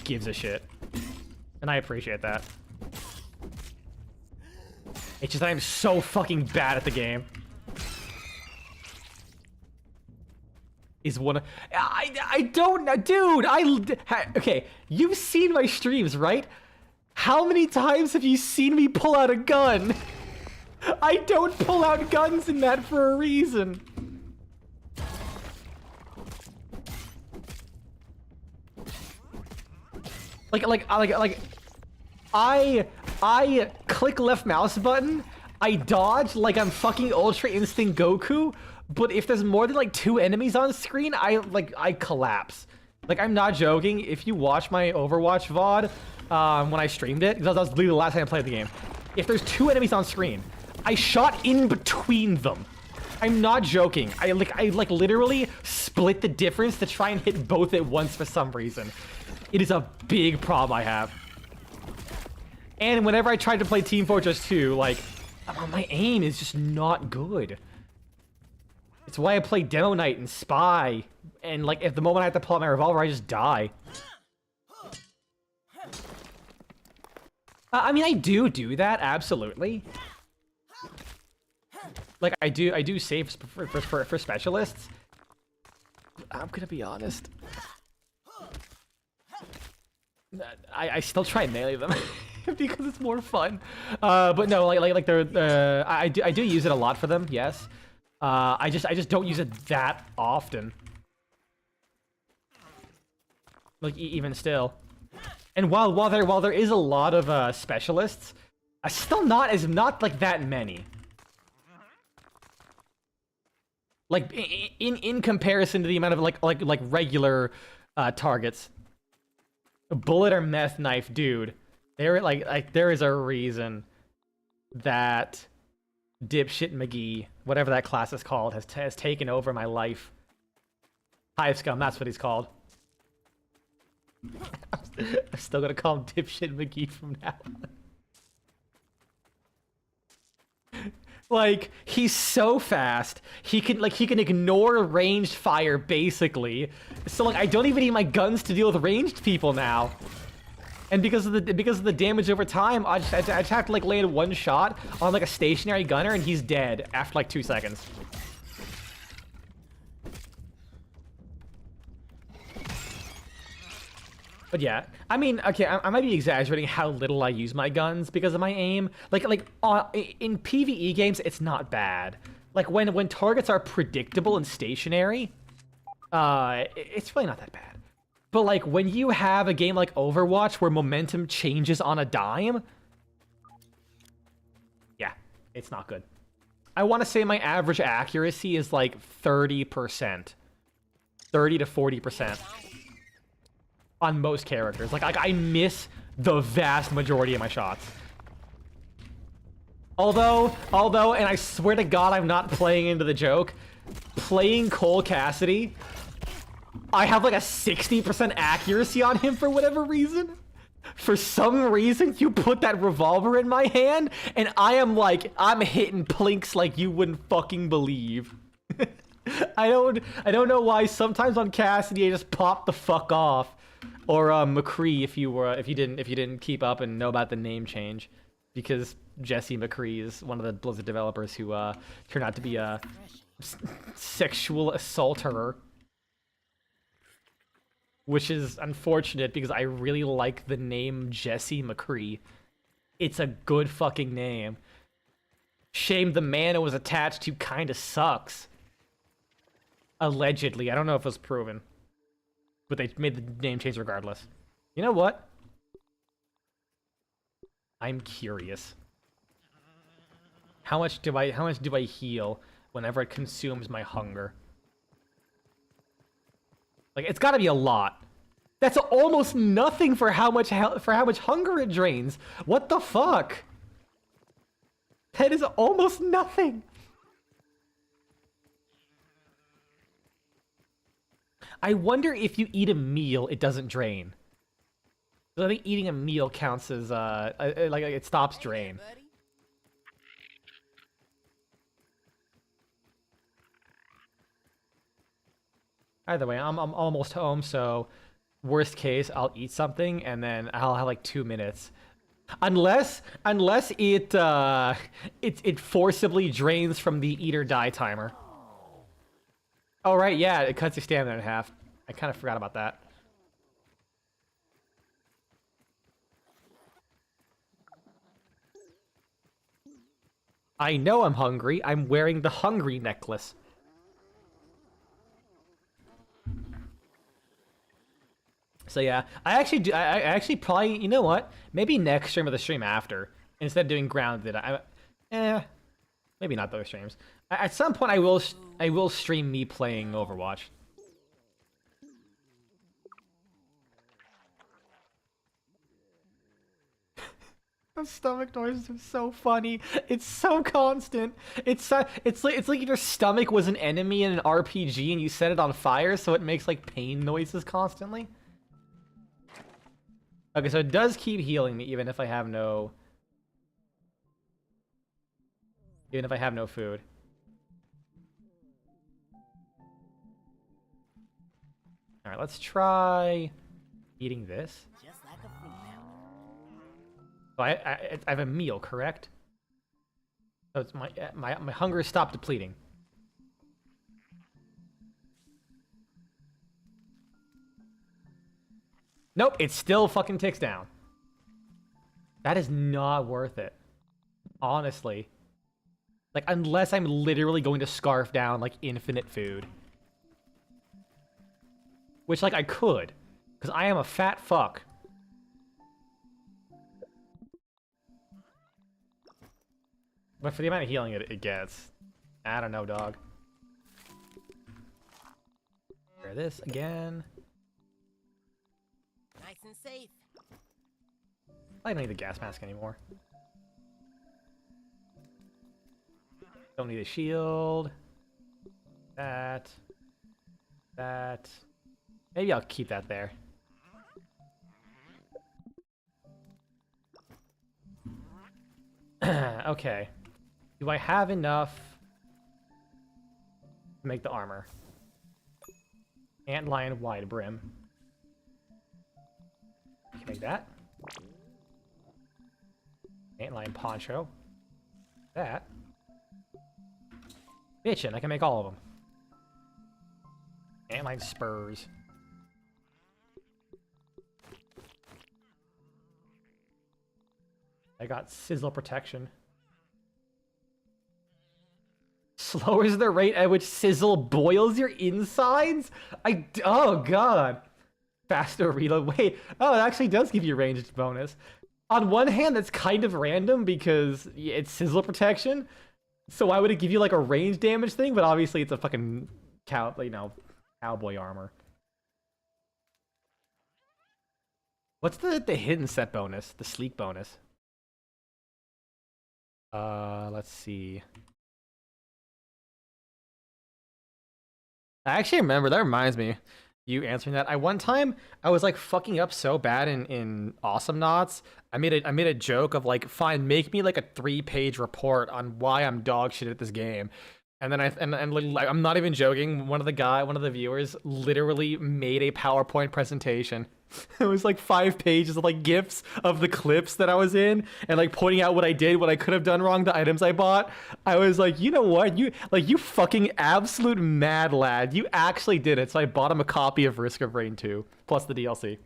gives a shit, and I appreciate that. It's just that I'm so fucking bad at the game. Is one of, I don't know, dude. Okay, you've seen my streams, right? How many times have you seen me pull out a gun? I don't pull out guns in that for a reason. I click left mouse button, I dodge like I'm fucking Ultra Instinct Goku, but if there's more than like 2 enemies on screen, I collapse. Like, I'm not joking. If you watch my Overwatch VOD, when I streamed it, because that was literally the last time I played the game. If there's 2 enemies on screen, I shot in between them. I'm not joking. I literally split the difference to try and hit both at once for some reason. It is a big problem I have. And whenever I tried to play Team Fortress 2, like, my aim is just not good. It's why I play Demo Knight and Spy. And like, if the moment I have to pull out my revolver, I just die. I mean, I do that, absolutely. Like, I do save for specialists. I'm gonna be honest. I still try and melee them because it's more fun. But no, I do use it a lot for them. Yes. I just don't use it that often. Like even still. And while there is a lot of specialists, still not like that many. Like in comparison to the amount of like regular targets. Bullet or meth knife, dude. There is a reason that Dipshit McGee, whatever that class is called, has taken over my life. Hive Scum, that's what he's called. I'm still gonna call him Dipshit McGee from now on. Like, he's so fast. He can ignore ranged fire basically. So like I don't even need my guns to deal with ranged people now. And because of the damage over time, I just have to like land one shot on like a stationary gunner and he's dead after like 2 seconds. But yeah, I mean, okay, I might be exaggerating how little I use my guns because of my aim. In PvE games, it's not bad. Like when targets are predictable and stationary, it's really not that bad. But like when you have a game like Overwatch where momentum changes on a dime, yeah, it's not good. I want to say my average accuracy is like 30%, 30 to 40%. On most characters. Like I miss the vast majority of my shots. Although, and I swear to God I'm not playing into the joke, playing Cole Cassidy, I have like a 60% accuracy on him for whatever reason. For some reason, you put that revolver in my hand, and I'm hitting plinks like you wouldn't fucking believe. I don't know why sometimes on Cassidy I just pop the fuck off. Or McCree if you didn't keep up and know about the name change, because Jesse McCree is one of the Blizzard developers who turned out to be a sexual assaulter which is unfortunate because I really like the name Jesse McCree. It's a good fucking name. Shame the man it was attached to kinda sucks. Allegedly. I don't know if it was proven. But they made the name change regardless. You know what? I'm curious. How much do I heal whenever it consumes my hunger? Like, it's gotta be a lot. That's almost nothing for how much hunger it drains. What the fuck? That is almost nothing. I wonder if you eat a meal, it doesn't drain. So I think eating a meal counts as like it stops drain. Hey, buddy. Either way, I'm almost home, so worst case, I'll eat something and then I'll have like 2 minutes. Unless it forcibly drains from the eat or die timer. Oh right, yeah, it cuts your stamina in half. I kind of forgot about that. I know I'm hungry. I'm wearing the hungry necklace. So yeah, I actually probably, you know what? Maybe next stream or the stream after, instead of doing grounded, maybe not those streams. At some point, I will stream me playing Overwatch. The stomach noises are so funny. It's so constant. It's like your stomach was an enemy in an RPG and you set it on fire, so it makes like pain noises constantly. Okay, so it does keep healing me even if I have no food. All right, let's try eating this. Just like a fruit pounder. So I have a meal, correct? So it's my hunger has stopped depleting. Nope, it still fucking ticks down. That is not worth it. Honestly. Like, unless I'm literally going to scarf down, like, infinite food. Which, like, I could. Because I am a fat fuck. But for the amount of healing it gets, I don't know, dog. Try this again. Nice and safe. I don't need the gas mask anymore. Don't need a shield. That. Maybe I'll keep that there. Okay. Do I have enough to make the armor? Antlion wide brim. Can make that. Antlion poncho. That. Bitchin', I can make all of them. Antlion spurs. I got sizzle protection. Lowers the rate at which sizzle boils your insides? Oh god. Faster reload. Wait, oh, it actually does give you ranged bonus. On one hand, that's kind of random because it's sizzle protection. So why would it give you like a range damage thing? But obviously it's a fucking cowboy armor. What's the hidden set bonus? The sleek bonus? Let's see. I actually remember, that reminds me, you answering that. One time, I was like fucking up so bad in Awesome Knots. I made a joke of like, fine, make me like a 3-page report on why I'm dog shit at this game. And then I'm not even joking. One of the viewers literally made a PowerPoint presentation It was like 5 pages of like gifs of the clips that I was in and like pointing out what I did, what I could have done wrong, the items I bought. I was like, you know what? You fucking absolute mad lad. You actually did it. So I bought him a copy of Risk of Rain 2 plus the DLC.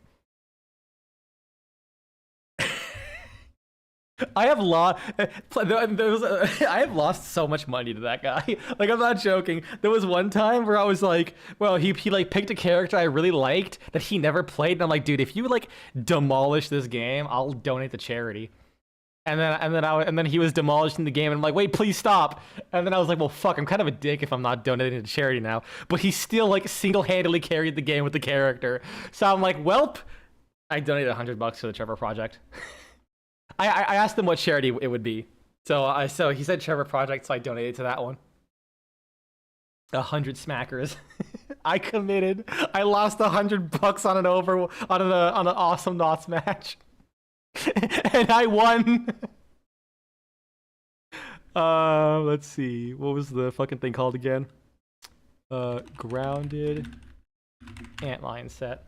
I have lost. I have lost so much money to that guy. Like, I'm not joking. There was one time where I was like, well, he like picked a character I really liked that he never played, and I'm like, dude, if you like demolish this game, I'll donate to charity. And then he was demolishing the game, and I'm like, wait, please stop. And then I was like, well, fuck, I'm kind of a dick if I'm not donating to charity now. But he still like single-handedly carried the game with the character. So I'm like, welp, I donated $100 to the Trevor Project. I asked him what charity it would be, so he said Trevor Project, so I donated to that one. 100 smackers. I committed. I lost $100 on an awesome Knots match, and I won. Let's see, what was the fucking thing called again? Grounded antlion set.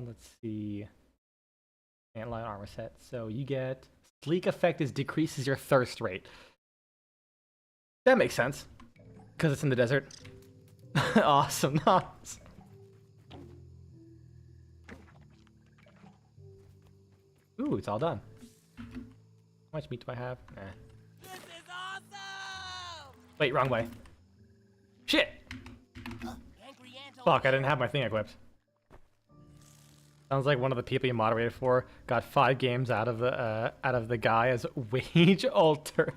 Let's see. Antlion armor set. So you get sleek effect decreases your thirst rate. That makes sense. Because it's in the desert. Awesome. Nice. Ooh, it's all done. How much meat do I have? Nah. This is awesome! Wait, wrong way. Shit! Angry ant Fuck, I didn't have my thing equipped. Sounds like one of the people you moderated for got 5 games out of the guy as wage alternative.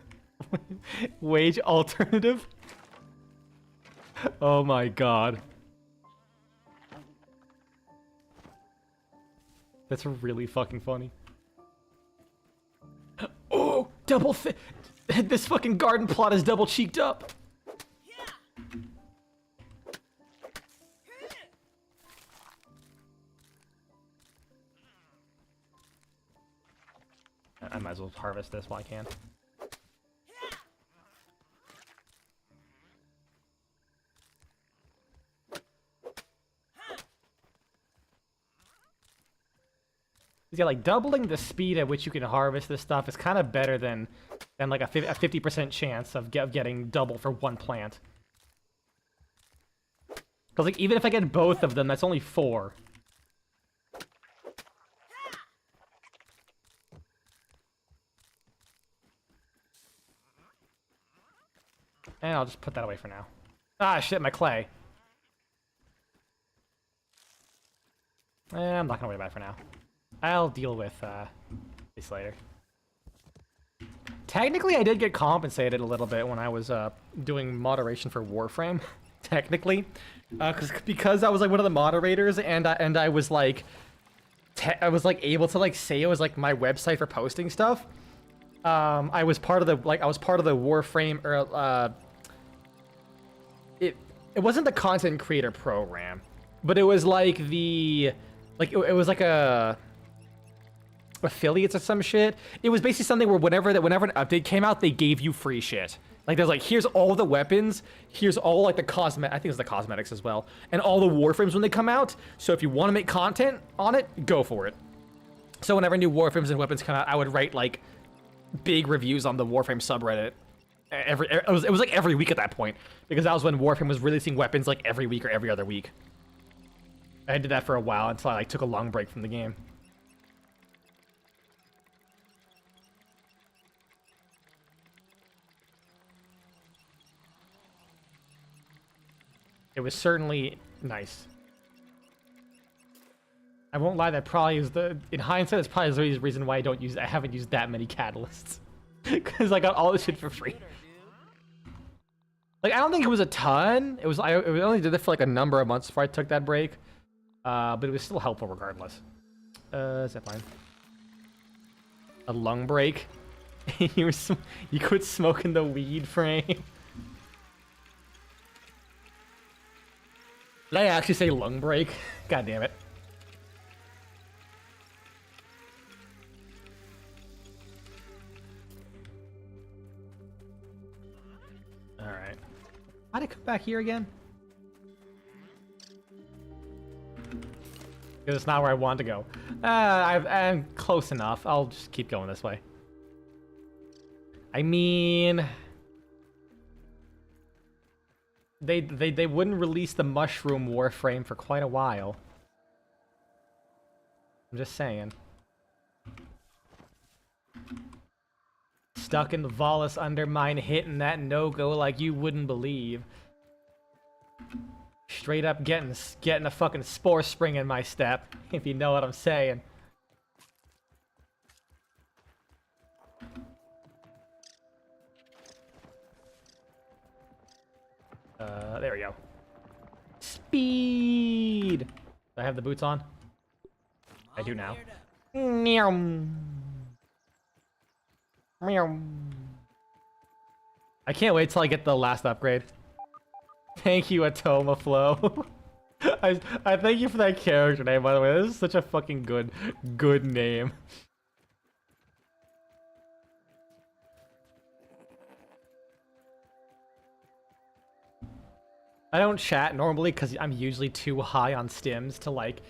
Oh my god. That's really fucking funny. Oh, this fucking garden plot is double cheeked up. I might as well harvest this while I can. Yeah, like doubling the speed at which you can harvest this stuff is kind of better than like a 50% chance of getting double for one plant. Because like even if I get both of them, that's only 4. And I'll just put that away for now. Ah, shit, my clay. I'm not gonna worry about it for now. I'll deal with this later. Technically, I did get compensated a little bit when I was doing moderation for Warframe. Technically, because I was like one of the moderators, and I was like, able to like say it was like my website for posting stuff. I was part of the Warframe, or it wasn't the content creator program, but it was like it was like a affiliates or some shit. It was basically something where whenever an update came out, they gave you free shit. Like there's like, here's all the weapons, here's all like the I think it's the cosmetics as well, and all the Warframes when they come out. So if you want to make content on it, go for it. So whenever new Warframes and weapons come out, I would write like big reviews on the Warframe subreddit. It was like every week at that point, because that was when Warframe was releasing weapons like every week or every other week. I did that for a while until I like took a long break from the game. It was certainly nice. I won't lie, that probably is in hindsight, it's probably the reason why I haven't used that many catalysts. Because I got all this shit for free. Like, I don't think it was a ton. I only did it for like a number of months before I took that break. But it was still helpful regardless. Zipline. A lung break. You quit smoking the weed, frame. Did I actually say lung break? God damn it. Alright. How'd it come back here again? Because it's not where I want to go. I'm close enough. I'll just keep going this way. I mean... They wouldn't release the Mushroom Warframe for quite a while. I'm just saying. Stuck in the Volus Undermine, hitting that no-go like you wouldn't believe. Straight up getting a fucking Spore Spring in my step, if you know what I'm saying. There we go. Speed! Do I have the boots on? I do now. Meow. Meow. I can't wait till I get the last upgrade. Thank you, Atoma Flow. I thank you for that character name, by the way. This is such a fucking good name. I don't chat normally because I'm usually too high on stims to like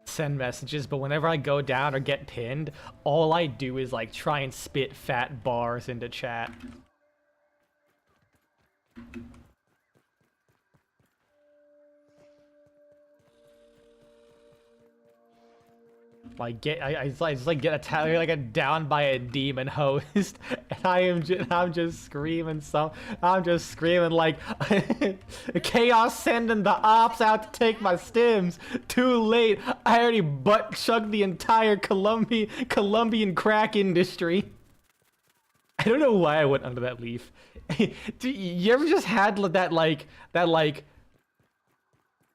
send messages, but whenever I go down or get pinned, all I do is like try and spit fat bars into chat. Like I just like get attacked, like get down by a demon host, and I'm just screaming I'm just screaming like Chaos sending the ops out to take my stims. Too late. I already butt chugged the entire Colombian crack industry. I don't know why I went under that leaf. You ever just had that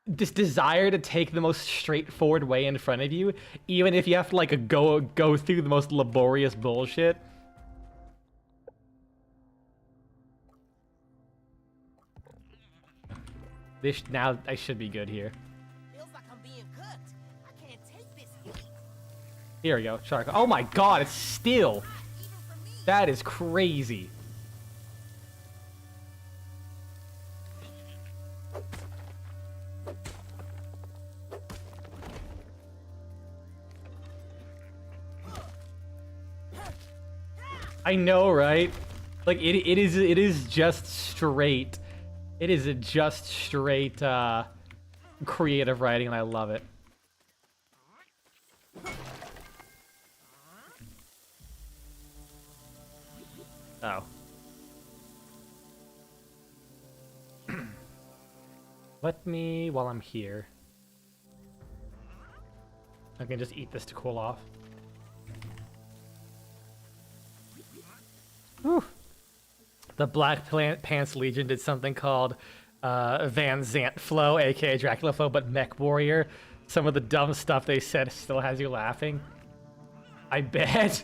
this desire to take the most straightforward way in front of you, even if you have to like go through the most laborious bullshit? Now I should be good here. Feels like I'm being cooked. I can't take this heat. Here we go, charcoal. Oh my god, it's still. That is crazy. I know, right? Like it is just straight. It is just straight creative writing, and I love it. Oh. Let me, while I'm here, I can just eat this to cool off. Whew. The Black Pants Legion did something called Van Zant Flow, aka Dracula Flow, but Mech Warrior. Some of the dumb stuff they said still has you laughing. I bet.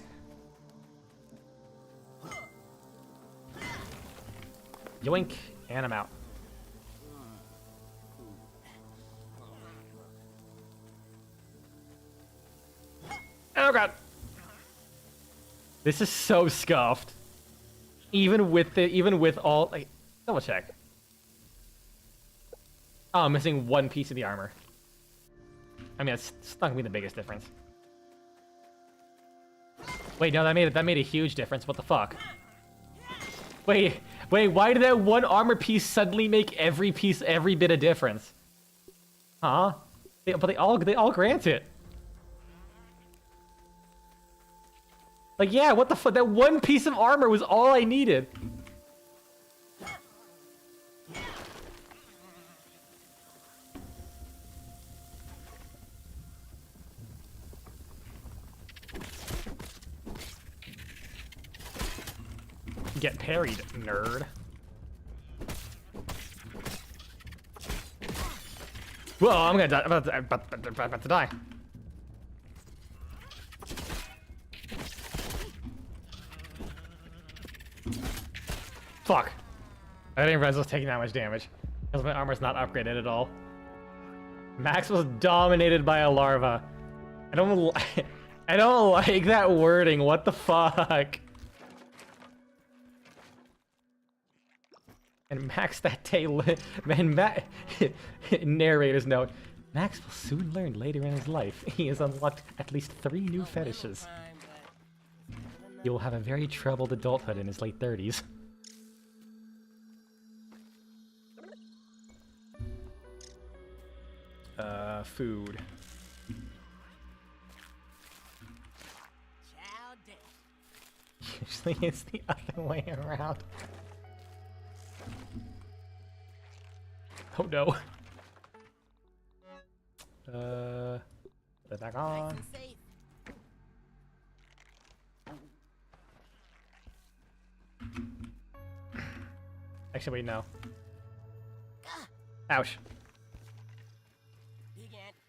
Yoink, and I'm out. Oh god. This is so scuffed. Even with all, like, double check. Oh, I'm missing one piece of the armor. I mean, it's not gonna be the biggest difference. Wait, no, that made a huge difference. What the fuck? Wait, why did that one armor piece suddenly make every bit of difference? Huh? But they all grant it. Like, yeah, what the fuck? That one piece of armor was all I needed. Get parried, nerd. Whoa, I'm gonna die. I'm about to die. Fuck. I didn't realize I was taking that much damage. Because my armor's not upgraded at all. Max was dominated by a larva. I don't like that wording. What the fuck? And Max that day, man, narrator's note. Max will soon learn later in his life he has unlocked at least 3 new fetishes. He will have a very troubled adulthood in his late 30s. Food. Usually it's the other way around. Oh no. Put it back on. Actually, wait, no. Ouch.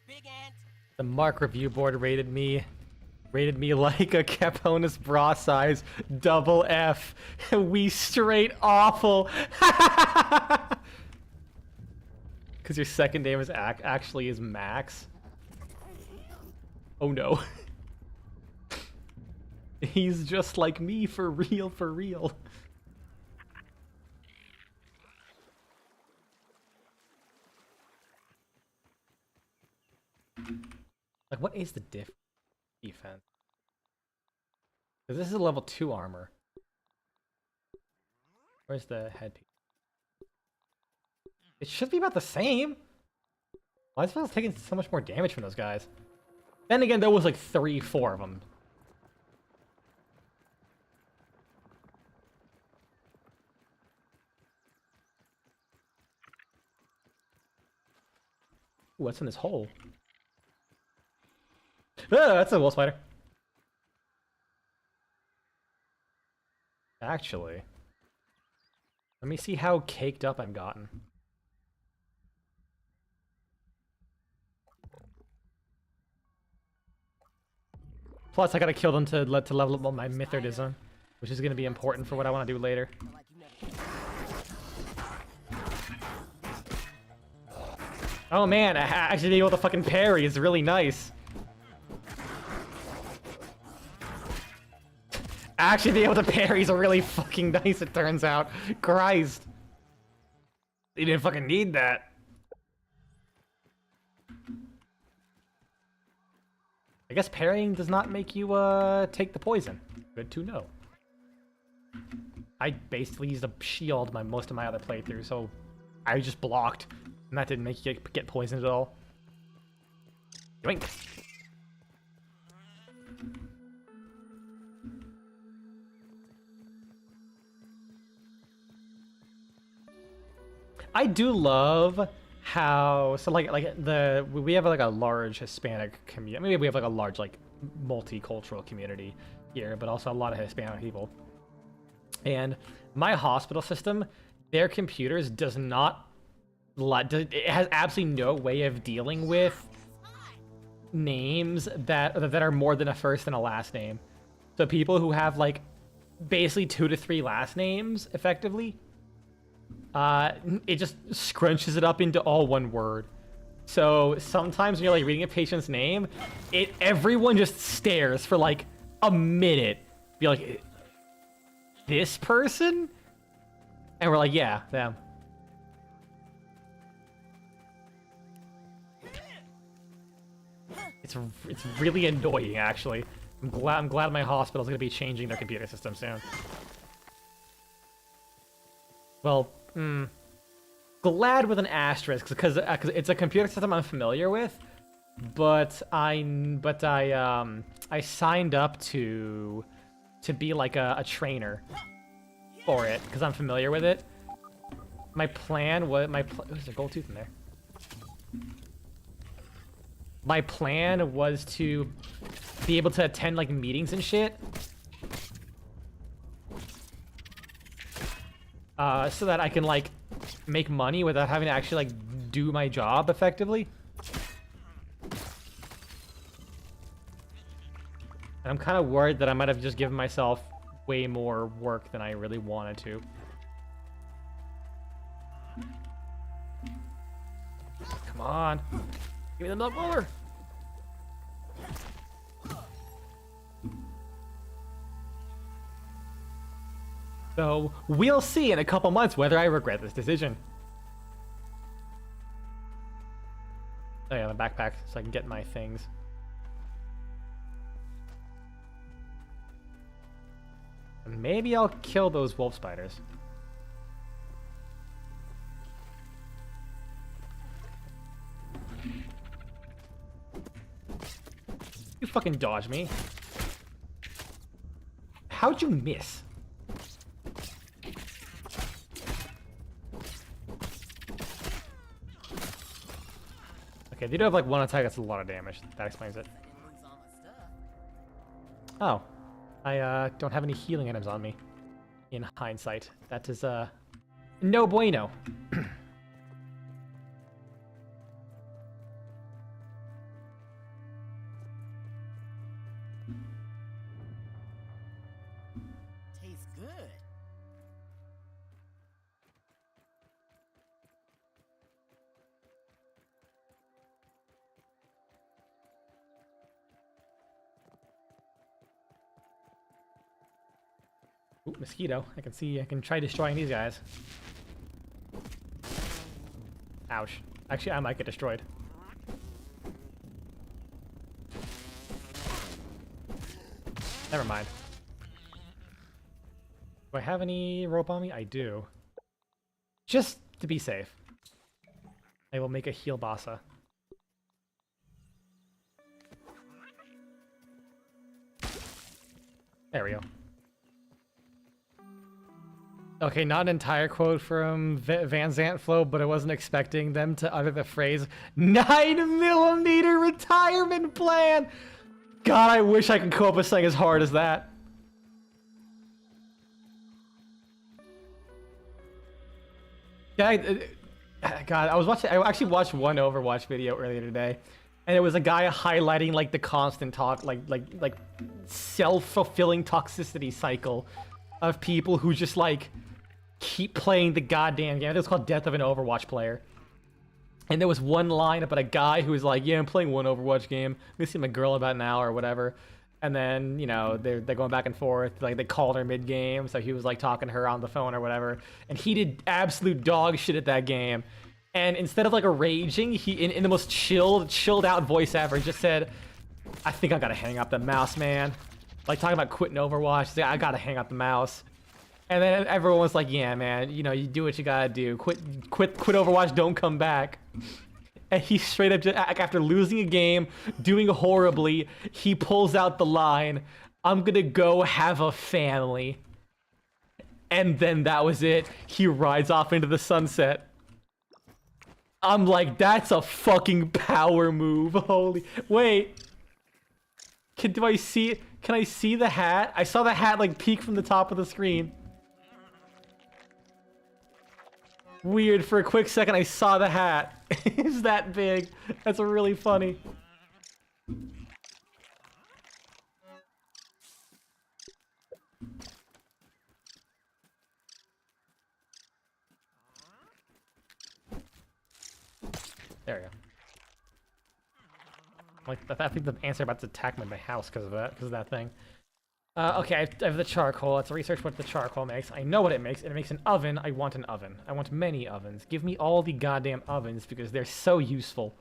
Big ant. The Mark review board rated me like a Caponis bra size double F. We straight awful. Because your second name is actually is Max. Oh no. He's just like me for real, for real. Like, what is the defense? Because this is a level 2 armor. Where's the headpiece? It should be about the same. Why is it taking so much more damage from those guys? Then again, there was like 3-4 of them. Ooh, what's in this hole? Ah, that's a wolf spider. Actually, let me see how caked up I've gotten. Plus, I gotta kill them to level up my Mythardism, which is gonna be important for what I want to do later. Oh man, actually being able to fucking parry is really nice. Actually being able to parry is really fucking nice, it turns out. Christ. You didn't fucking need that. I guess parrying does not make you, take the poison. Good to know. I basically used a shield most of my other playthrough, so I just blocked. And that didn't make you get poisoned at all. Yoink! I do love how we have like a large Hispanic community. Maybe we have like a large like multicultural community here, but also a lot of Hispanic people. And my hospital system, their computers it has absolutely no way of dealing with names that are more than a first and a last name. So people who have like basically 2 to 3 last names effectively, it just scrunches it up into all one word. So sometimes when you're like reading a patient's name, everyone just stares for like a minute. Be like, this person? And we're like, yeah, them. It's really annoying, actually. I'm glad my hospital's gonna be changing their computer system soon. Well, glad with an asterisk, because it's a computer system I'm familiar with, but I signed up to be like a trainer for it because I'm familiar with it. My plan was there's a gold tooth in there. My plan was to be able to attend like meetings and shit. So that I can like make money without having to actually like do my job effectively. And I'm kind of worried that I might have just given myself way more work than I really wanted to. Come on. Give me the milk roller. So we'll see in a couple months whether I regret this decision. Oh yeah, backpack so I can get my things. And maybe I'll kill those wolf spiders. You fucking dodge me. How'd you miss? Okay, they do have like one attack that's a lot of damage. That explains it. Oh. I don't have any healing items on me. In hindsight. That is no bueno. Tastes good. Ooh, mosquito. I can try destroying these guys. Ouch. Actually, I might get destroyed. Never mind. Do I have any rope on me? I do. Just to be safe. I will make a heal bassa. There we go. Okay, not an entire quote from Van Zantflo, but I wasn't expecting them to utter the phrase 9mm retirement plan! God, I wish I could come up with something as hard as that. Yeah, God, I actually watched one Overwatch video earlier today, and it was a guy highlighting like the constant talk, like self-fulfilling toxicity cycle of people who just like keep playing the goddamn game. It was called Death of an Overwatch Player. And there was one line about a guy who was like, yeah, I'm playing one Overwatch game. Let me see my girl about an hour or whatever. And then, you know, they're going back and forth. Like, they called her mid-game, so he was, like, talking to her on the phone or whatever. And he did absolute dog shit at that game. And instead of, like, raging, he, in the most chilled out voice ever, just said, I think I gotta hang up the mouse, man. Like, talking about quitting Overwatch. He's like, I gotta hang up the mouse. And then everyone was like, yeah, man, you know, you do what you gotta do. Quit Overwatch, don't come back. And he straight up, just, after losing a game, doing horribly, he pulls out the line, I'm gonna go have a family. And then that was it. He rides off into the sunset. I'm like, that's a fucking power move. Holy, wait. Can I see the hat? I saw the hat like peek from the top of the screen. Weird, for a quick second I saw the hat. It's that big. That's really funny. There we go. Like, I think the answer about to attack my house because of that thing. Okay, I have the charcoal. Let's research what the charcoal makes. I know what it makes. It makes an oven. I want an oven. I want many ovens. Give me all the goddamn ovens because they're so useful.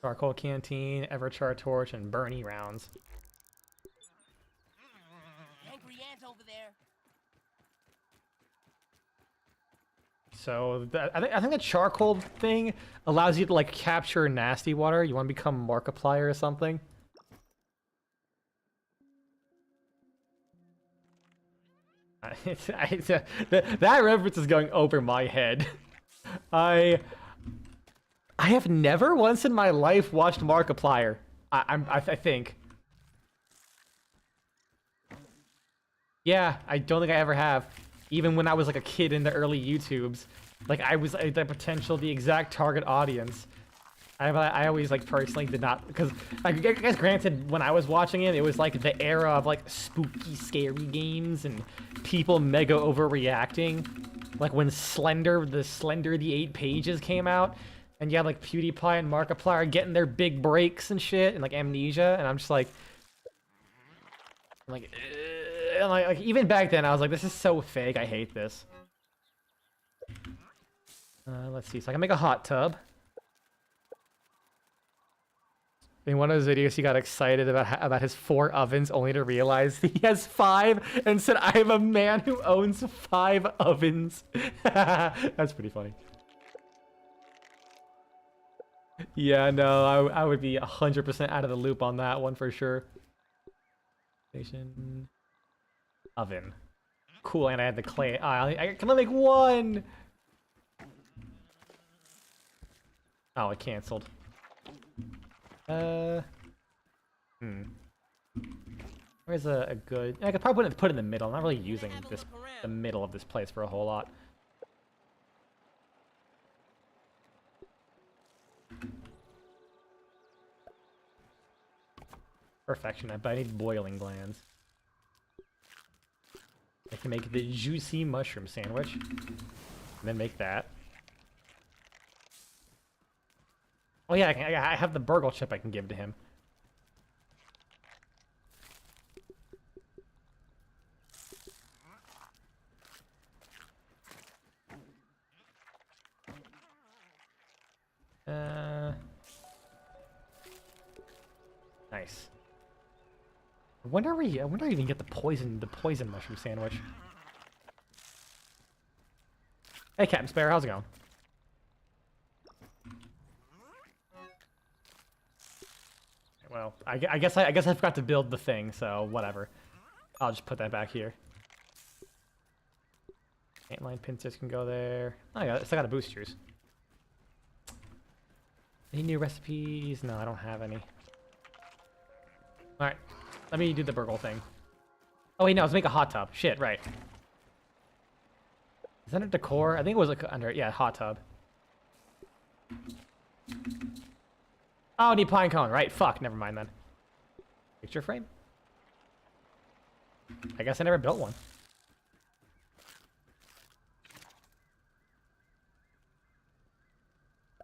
Charcoal canteen, Everchar torch, and Bernie rounds. Angry ant over there. So I think the charcoal thing allows you to like capture nasty water. You want to become Markiplier or something? That reference is going over my head. I have never once in my life watched Markiplier. I think. Yeah, I don't think I ever have. Even when I was like a kid in the early YouTubes, like I was the exact target audience. I always like personally did not, because I guess granted when I was watching it, it was like the era of like spooky, scary games and people mega overreacting. Like when the 8 Pages came out, and you had like PewDiePie and Markiplier getting their big breaks and shit, and like Amnesia, and I'm just like, And like even back then, I was like, this is so fake. I hate this. Let's see. So I can make a hot tub. In one of his videos, he got excited about his 4 ovens, only to realize he has 5, and said, "I am a man who owns 5 ovens." That's pretty funny. Yeah, no, I would be 100% out of the loop on that one for sure. Station. Oven. Cool, and I had the clay. I can only make 1! Oh, it canceled. Where's a good... I could probably put it in the middle. I'm not really using the middle of this place for a whole lot. Perfection, but I need boiling glands. I can make the juicy mushroom sandwich. And then make that. Oh yeah, I have the burgle chip I can give to him. Nice. I wonder I even get the poison mushroom sandwich. Hey Captain Spare, how's it going? Well, I guess I forgot to build the thing, so whatever. I'll just put that back here. Antline pincers can go there. Oh yeah, I still got a boosters. Any new recipes? No, I don't have any. Alright, let me do the burgle thing. Oh wait, no, let's make a hot tub. Shit, right. Is that a decor? I think it was like under, yeah, hot tub. Oh, I need pine cone, right? Fuck, never mind then. Picture frame? I guess I never built one.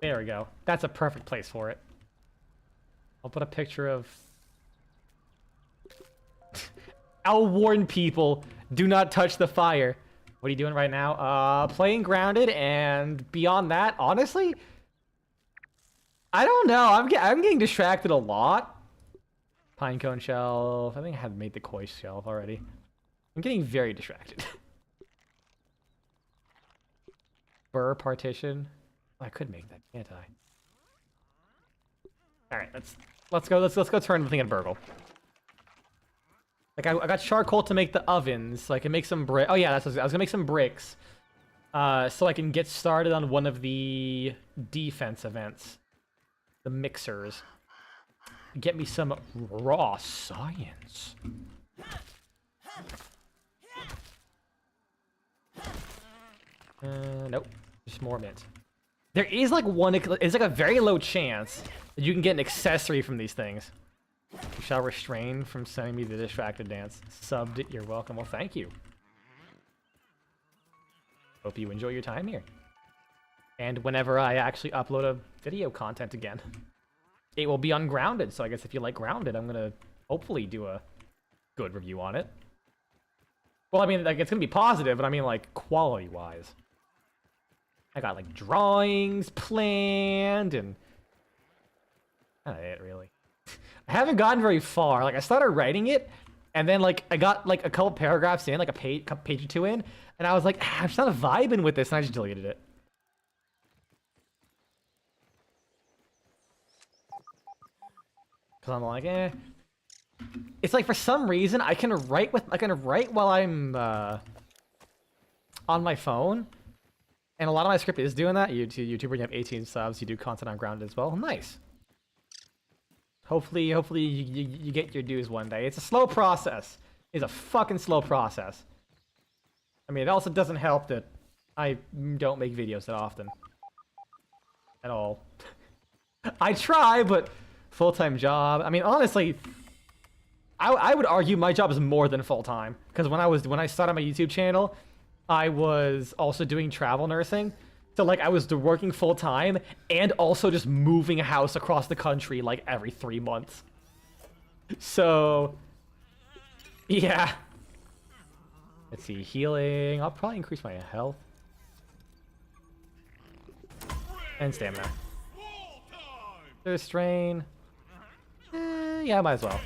There we go. That's a perfect place for it. I'll put a picture of... I'll warn people, do not touch the fire. What are you doing right now? Playing Grounded, and beyond that, honestly, I don't know. I'm getting distracted a lot. Pinecone shelf. I think I have made the koi shelf already. I'm getting very distracted. Burr partition. I could make that, can't I? All right, let's go turn the thing in burgle. Like I got charcoal to make the ovens, so I can make some brick. Oh yeah, I was gonna make some bricks, so I can get started on one of the defense events, the mixers. Get me some raw science. Nope, just more mint. There is like it's like a very low chance that you can get an accessory from these things. You shall restrain from sending me the distracted dance. Subbed it, you're welcome. Well, thank you. Hope you enjoy your time here. And whenever I actually upload a video content again, it will be ungrounded. So I guess if you like Grounded, I'm gonna hopefully do a good review on it. Well, I mean, like, it's gonna be positive, but I mean, like, quality-wise. I got, like, drawings planned, and... That's it, really. I haven't gotten very far. Like, I started writing it, and then, like, I got, like, a couple paragraphs in, like, a page or two in, and I was like, I'm just not vibing with this, and I just deleted it. Because I'm like, eh. It's like, for some reason, I can write while I'm, on my phone. And a lot of my script is doing that. YouTuber, you have 18 subs, you do content on Grounded as well. Nice. Hopefully you get your dues one day. It's a slow process. It's a fucking slow process. I mean, it also doesn't help that I don't make videos that often. At all. I try, but full-time job. I mean, honestly, I would argue my job is more than full-time. Because when I started my YouTube channel, I was also doing travel nursing. So, like, I was working full-time and also just moving a house across the country, like, every 3 months. So, yeah. Let's see, healing. I'll probably increase my health. And stamina. There's strain. Yeah, might as well.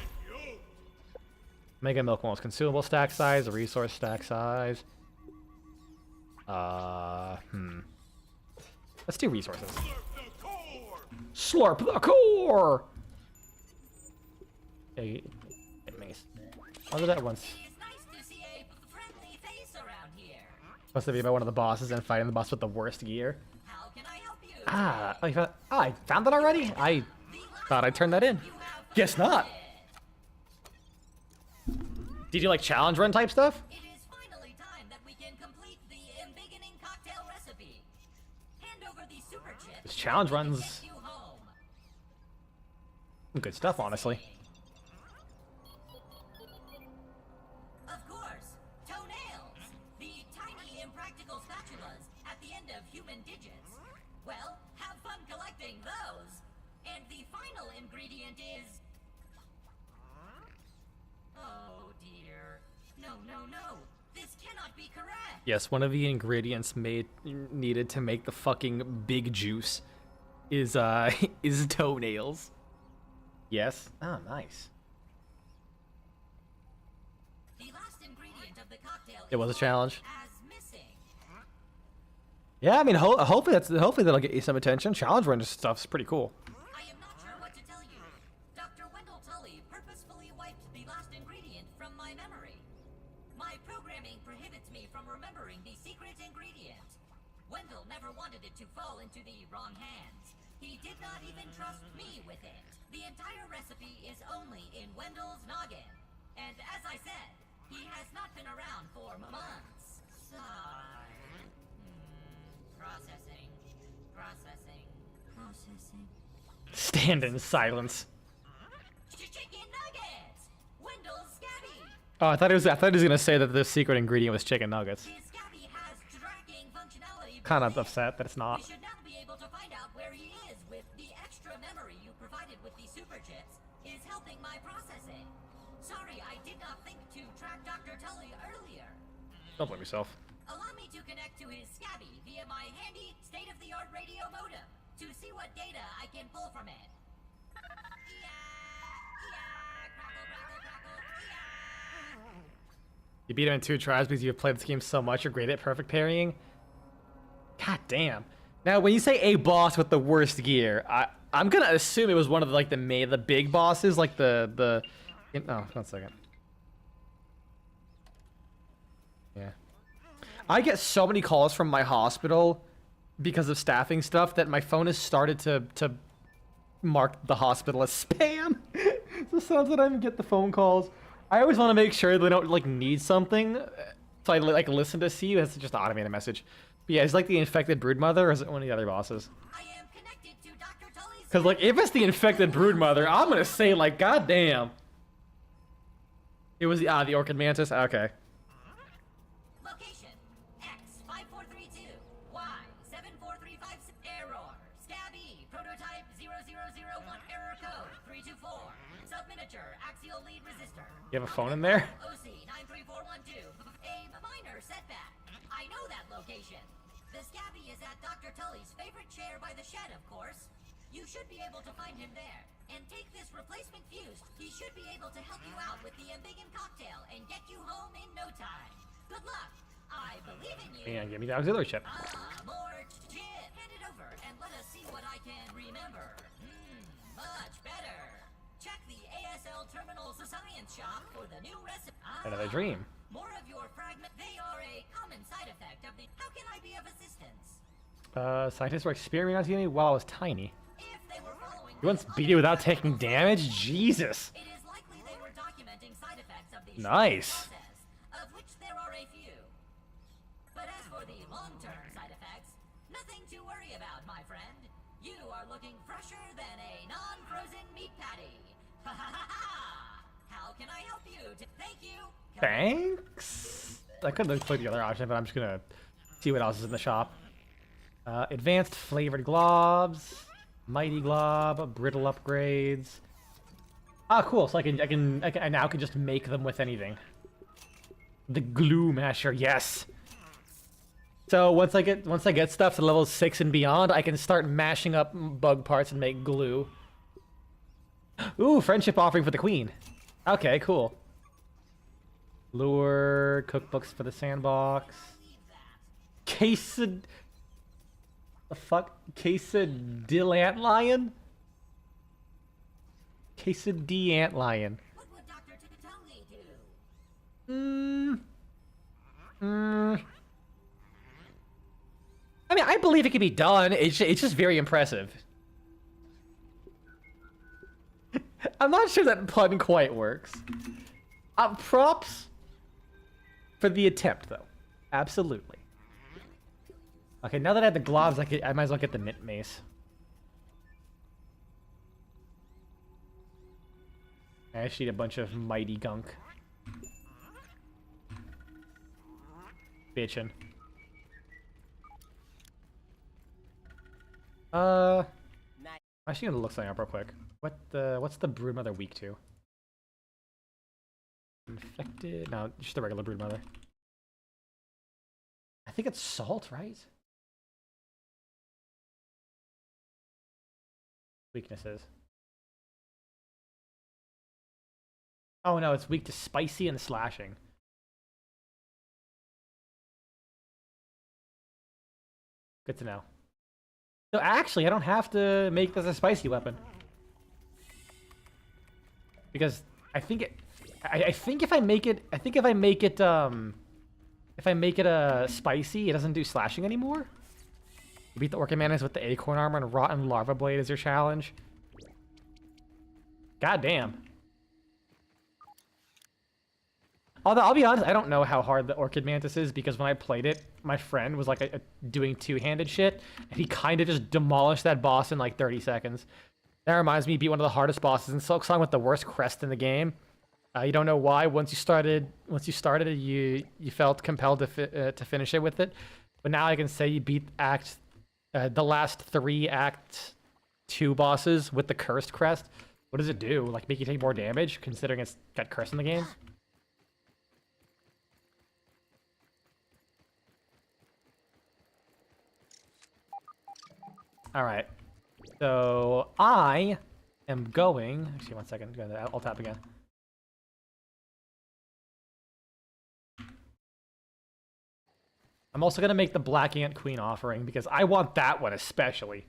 Mega Milk Most consumable stack size, resource stack size. Let's do resources. Slurp the core! Hey, mace. I'll do that once. It's nice to see a friendly face around here. Supposed to be about one of the bosses and fighting the boss with the worst gear. How can I help you? I found it already? I thought I turned that in. Guess not. Did you like challenge run type stuff? It is finally time that we can complete the embiggening cocktail recipe. Hand over the super chip. This challenge and we can runs- get you home. Good stuff, honestly. Of course, toenails. The tiny impractical spatulas at the end of human digits. Well, have fun collecting those. And the final ingredient is... Oh dear. No, no, no. This cannot be correct. Yes, one of the ingredients needed to make the fucking big juice is is toenails. Yes. Oh, nice. The last ingredient of the cocktail It was a is challenge. marked as missing. Yeah, I mean, hopefully that'll get you some attention. Challenge run stuff's pretty cool. I am not sure what to tell you. Dr. Wendell Tully purposefully wiped the last ingredient from my memory. My programming prohibits me from remembering the secret ingredient. Wendell never wanted it to fall into the wrong hands. He did not even trust me with it. The entire recipe is only in Wendell's noggin. And as I said, he has not been around for months. Sigh. Processing. Processing. Processing. Stand in silence. Chicken nuggets! Wendell's Scabby! Oh, I thought he was gonna say that the secret ingredient was chicken nuggets. His Scabby has tracking functionality. Kind of built in. upset that it's not. We should now be able to find out where he is with the extra memory you provided with the super chips is helping my processing. Sorry, I did not think to track Dr. Tully earlier. Don't blame yourself. Allow me to connect to his Scabby via my handy state-of-the-art radio modem to see what data I can pull from it. You beat him in 2 tries because you've played this game so much. You're great at perfect parrying. God damn. Now, when you say a boss with the worst gear, I'm gonna assume it was one of the big bosses, like the. Oh, 1 second. Yeah. I get so many calls from my hospital because of staffing stuff that my phone has started to mark the hospital as spam. So sometimes when I get the phone calls, I always want to make sure they don't need something, so I listen to see you. It's just an automated message. But yeah, it's like the infected broodmother, or is it one of the other bosses? I am connected to Dr. Tully's Because if it's the infected broodmother, I'm gonna say god damn. It was the orchid mantis. Okay. location X5432 Y74356 error Scabby prototype 0001 error code 324 subminiature axial lead resistor. You have a phone in there? OC 93412 a minor setback. I know that location. The Scabby is at Dr. Tully's favorite chair by the shed, of course. You should be able to find him there. And take this replacement fuse. He should be able to help you out with the embiggen cocktail and get you home in no time. Good luck. I believe in you. And give me the auxiliary chip. More chip. Hand it over and let us see what I can remember. Much better. Check the ASL Terminals Science Shop for the new recipe. Another dream. More of your fragment. They are a common side effect of the. How can I be of assistance? Scientists were experimenting on me while I was tiny. If they were following. You once beat it without taking damage? Jesus. It is likely they were documenting side effects of the Nice. process, of which there are a few. But as for the long-term side effects, nothing to worry about, my friend. You are looking fresher than a non-frozen meat patty. Ha ha ha ha! How can I help you? Thank you. Thanks. I could have clicked the other option, but I'm just gonna see what else is in the shop. Advanced flavored globs, mighty glob, brittle upgrades. Ah, cool. So I now can just make them with anything. The glue masher, yes. So once I get stuff to level 6 and beyond, I can start mashing up bug parts and make glue. Ooh, friendship offering for the queen. Okay, cool. Lure, cookbooks for the sandbox. The fuck? Quesadill lion? Quesadilla antlion. What would Dr. Ticatelli do? I mean, I believe it can be done. It's just very impressive. I'm not sure that pun quite works. Props for the attempt, though. Absolutely. Okay, now that I have the gloves, I might as well get the knit mace. I just need a bunch of mighty gunk. Bitchin'. Nice. I'm actually gonna look something up real quick. What's the broodmother weak to? Infected? No, just the regular broodmother. I think it's salt, right? Weaknesses. Oh no, it's weak to spicy and slashing. Good to know. So actually, I don't have to make this a spicy weapon. Because I think it... I think if I make it... I think if I make it, if I make it spicy, it doesn't do slashing anymore. You beat the Orchid Mantis with the Acorn Armor and Rotten Larva Blade as your challenge. God damn. Although, I'll be honest, I don't know how hard the Orchid Mantis is, because when I played it, my friend was like doing two-handed shit, and he kind of just demolished that boss in like 30 seconds. That reminds me, he beat one of the hardest bosses in Silk Song with the worst crest in the game. You don't know why. Once you started, you felt compelled to finish it with it. But now I can say you beat the last 3 Act 2 bosses with the cursed crest. What does it do? Like, make you take more damage, considering it's got curse in the game? Alright. So, I am going... Actually, 1 second. I'll tap again. I'm also going to make the Black Ant Queen offering, because I want that one especially.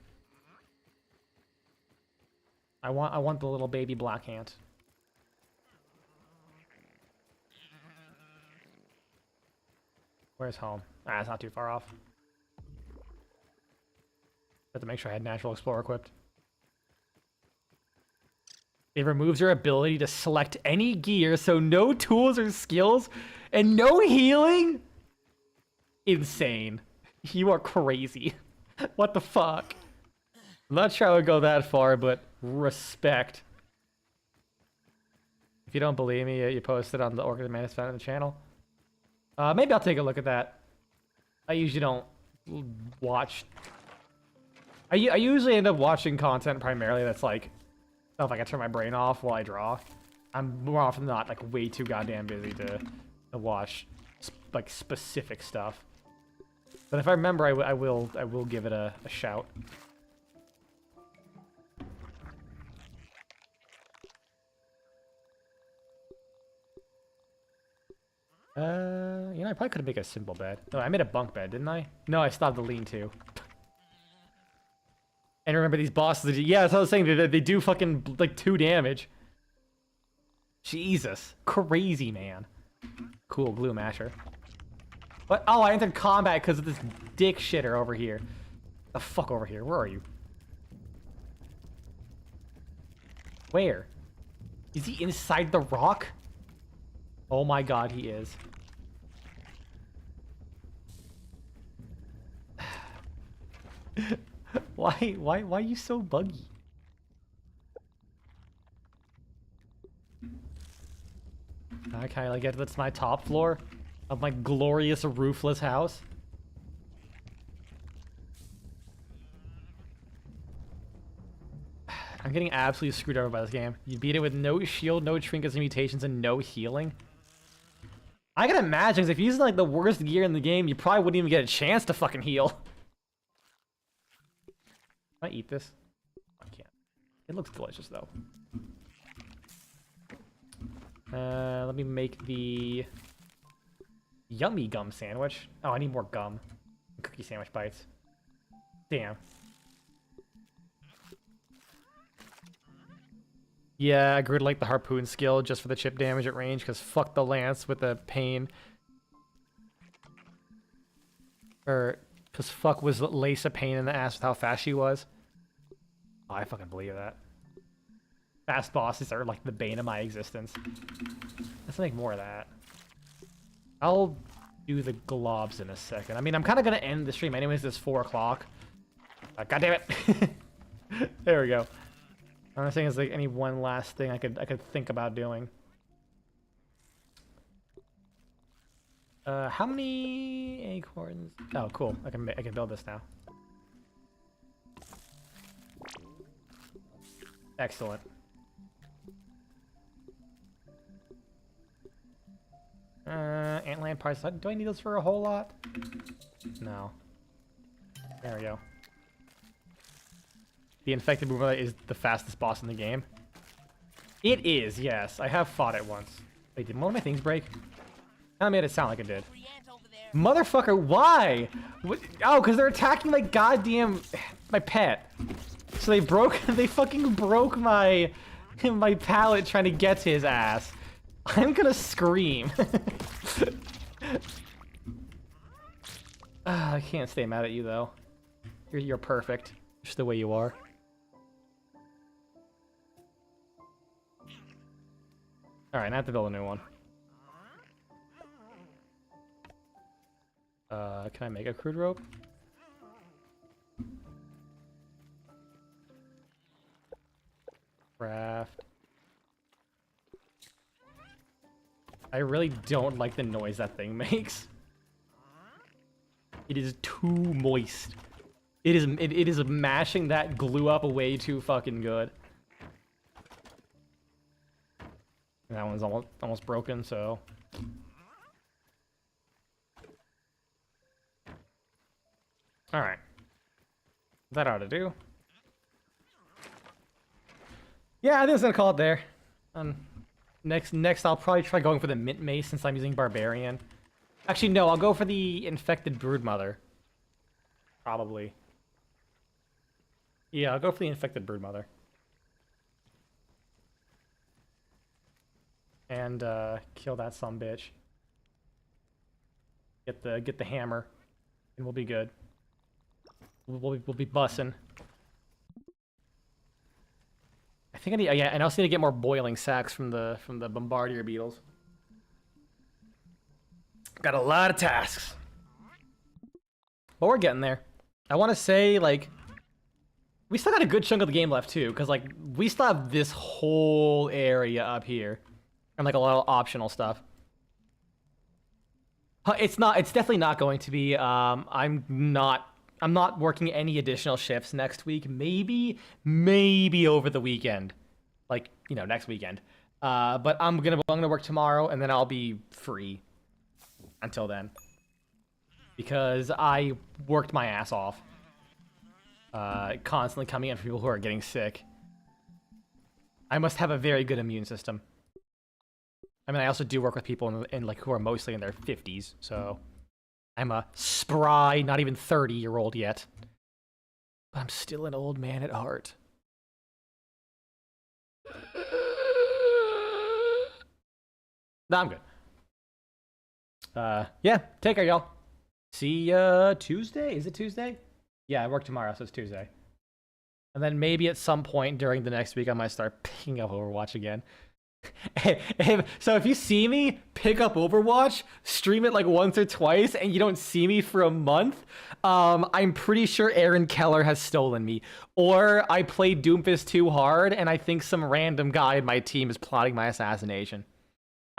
I want the little baby Black Ant. Where's home? Ah, it's not too far off. Have to make sure I had Natural Explorer equipped. It removes your ability to select any gear, so no tools or skills, and no healing? Insane. You are crazy. What the fuck? I'm not sure I would go that far, but respect. If you don't believe me, you posted on the Orchid Mantis fan of the channel. Maybe I'll take a look at that. I usually don't watch... I usually end up watching content primarily that's like stuff like I turn my brain off while I draw. I'm more often than not like way too goddamn busy to watch like specific stuff. But if I remember, I will give it a shout. You know, I probably could make a simple bed. No, I made a bunk bed, didn't I? No, I stopped the lean-to. And remember these bosses, yeah, that's what I was saying, they do fucking, like, 2 damage. Jesus. Crazy, man. Cool, glue masher. What? Oh, I entered combat because of this dick shitter over here. The fuck over here? Where are you? Where? Is he inside the rock? Oh my god, he is. Why are you so buggy? Okay, like that's my top floor of my glorious roofless house. I'm getting absolutely screwed over by this game. You beat it with no shield, no trinkets and mutations, and no healing. I can imagine, 'cause if you're using like the worst gear in the game, you probably wouldn't even get a chance to fucking heal. Can I eat this? I can't. It looks delicious though. Let me make the yummy gum sandwich. Oh, I need more gum. Cookie sandwich bites. Damn. Yeah, I agreed to like the harpoon skill just for the chip damage at range, because fuck the lance with the pain. Or, because fuck was Lace a pain in the ass with how fast she was. Oh, I fucking believe that. Fast bosses are like the bane of my existence. Let's make more of that. I'll do the globs in a second. I mean, I'm kind of going to end the stream anyways. It's 4 o'clock. God damn it. There we go. I'm not saying it's like any one last thing I could think about doing. How many acorns? Oh, cool. I can build this now. Excellent. Antland parts. Do I need those for a whole lot? No. There we go. The infected boomer is the fastest boss in the game. It is, yes. I have fought it once. Wait, did one of my things break? I made it sound like it did. Motherfucker, why? What? Oh, because they're attacking my goddamn... my pet. So they broke... they fucking broke my... my pallet trying to get to his ass. I'm gonna scream. I can't stay mad at you, though. You're perfect. Just the way you are. Alright, now I have to build a new one. Can I make a crude rope? Craft. I really don't like the noise that thing makes. It is too moist. It is mashing that glue up way too fucking good. And that one's almost broken, so... Alright. That ought to do. Yeah, I think I was gonna call it there. Next I'll probably try going for the Mint Mace since I'm using Barbarian. Actually, no, I'll go for the Infected Broodmother. Probably. Yeah, I'll go for the Infected Broodmother. And kill that sumbitch. Get the hammer, and we'll be good. We'll be bussing. I think I need, yeah, and I also need to get more boiling sacks from the Bombardier beetles. Got a lot of tasks, but we're getting there. I want to say, like, we still got a good chunk of the game left too, because like we still have this whole area up here, and like a lot of optional stuff. It's definitely not going to be. I'm not working any additional shifts next week. Maybe over the weekend, like, you know, next weekend. But I'm gonna work tomorrow, and then I'll be free until then, because I worked my ass off, constantly coming in for people who are getting sick. I must have a very good immune system. I mean, I also do work with people in like who are mostly in their 50s, so I'm a spry, not even 30-year-old yet. But I'm still an old man at heart. No, I'm good. Yeah, take care, y'all. See ya Tuesday? Is it Tuesday? Yeah, I work tomorrow, so it's Tuesday. And then maybe at some point during the next week, I might start picking up Overwatch again. So if you see me pick up Overwatch, stream it like once or twice, and you don't see me for a month, I'm pretty sure Aaron Keller has stolen me. Or I played Doomfist too hard, and I think some random guy in my team is plotting my assassination.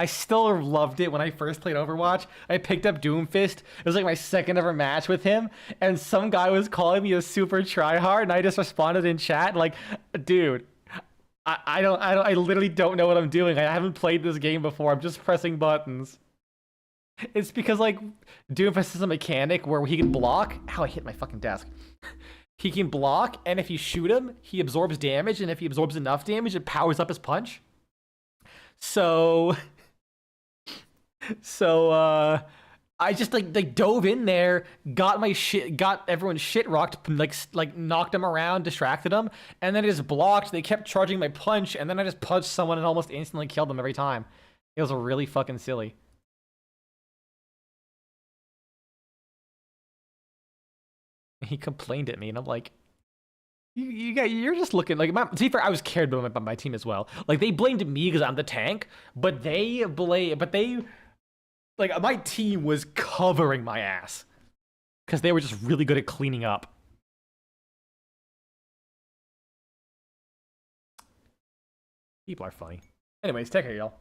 I still loved it when I first played Overwatch. I picked up Doomfist. It was like my second ever match with him, and some guy was calling me a super tryhard, and I just responded in chat like, dude, I literally don't know what I'm doing. I haven't played this game before. I'm just pressing buttons. It's because like Doomfist is a mechanic where he can block. Ow, I hit my fucking desk. He can block, and if you shoot him, he absorbs damage, and if he absorbs enough damage, it powers up his punch. So I just like dove in there, got everyone's shit rocked, like knocked them around, distracted them, and then I just blocked. They kept charging my punch, and then I just punched someone and almost instantly killed them every time. It was really fucking silly. He complained at me, and I'm like, you're just looking like. To be fair, I was cared about by my team as well. Like they blamed me because I'm the tank, but like my team was covering my ass because they were just really good at cleaning up. People are funny. Anyways, take care, y'all.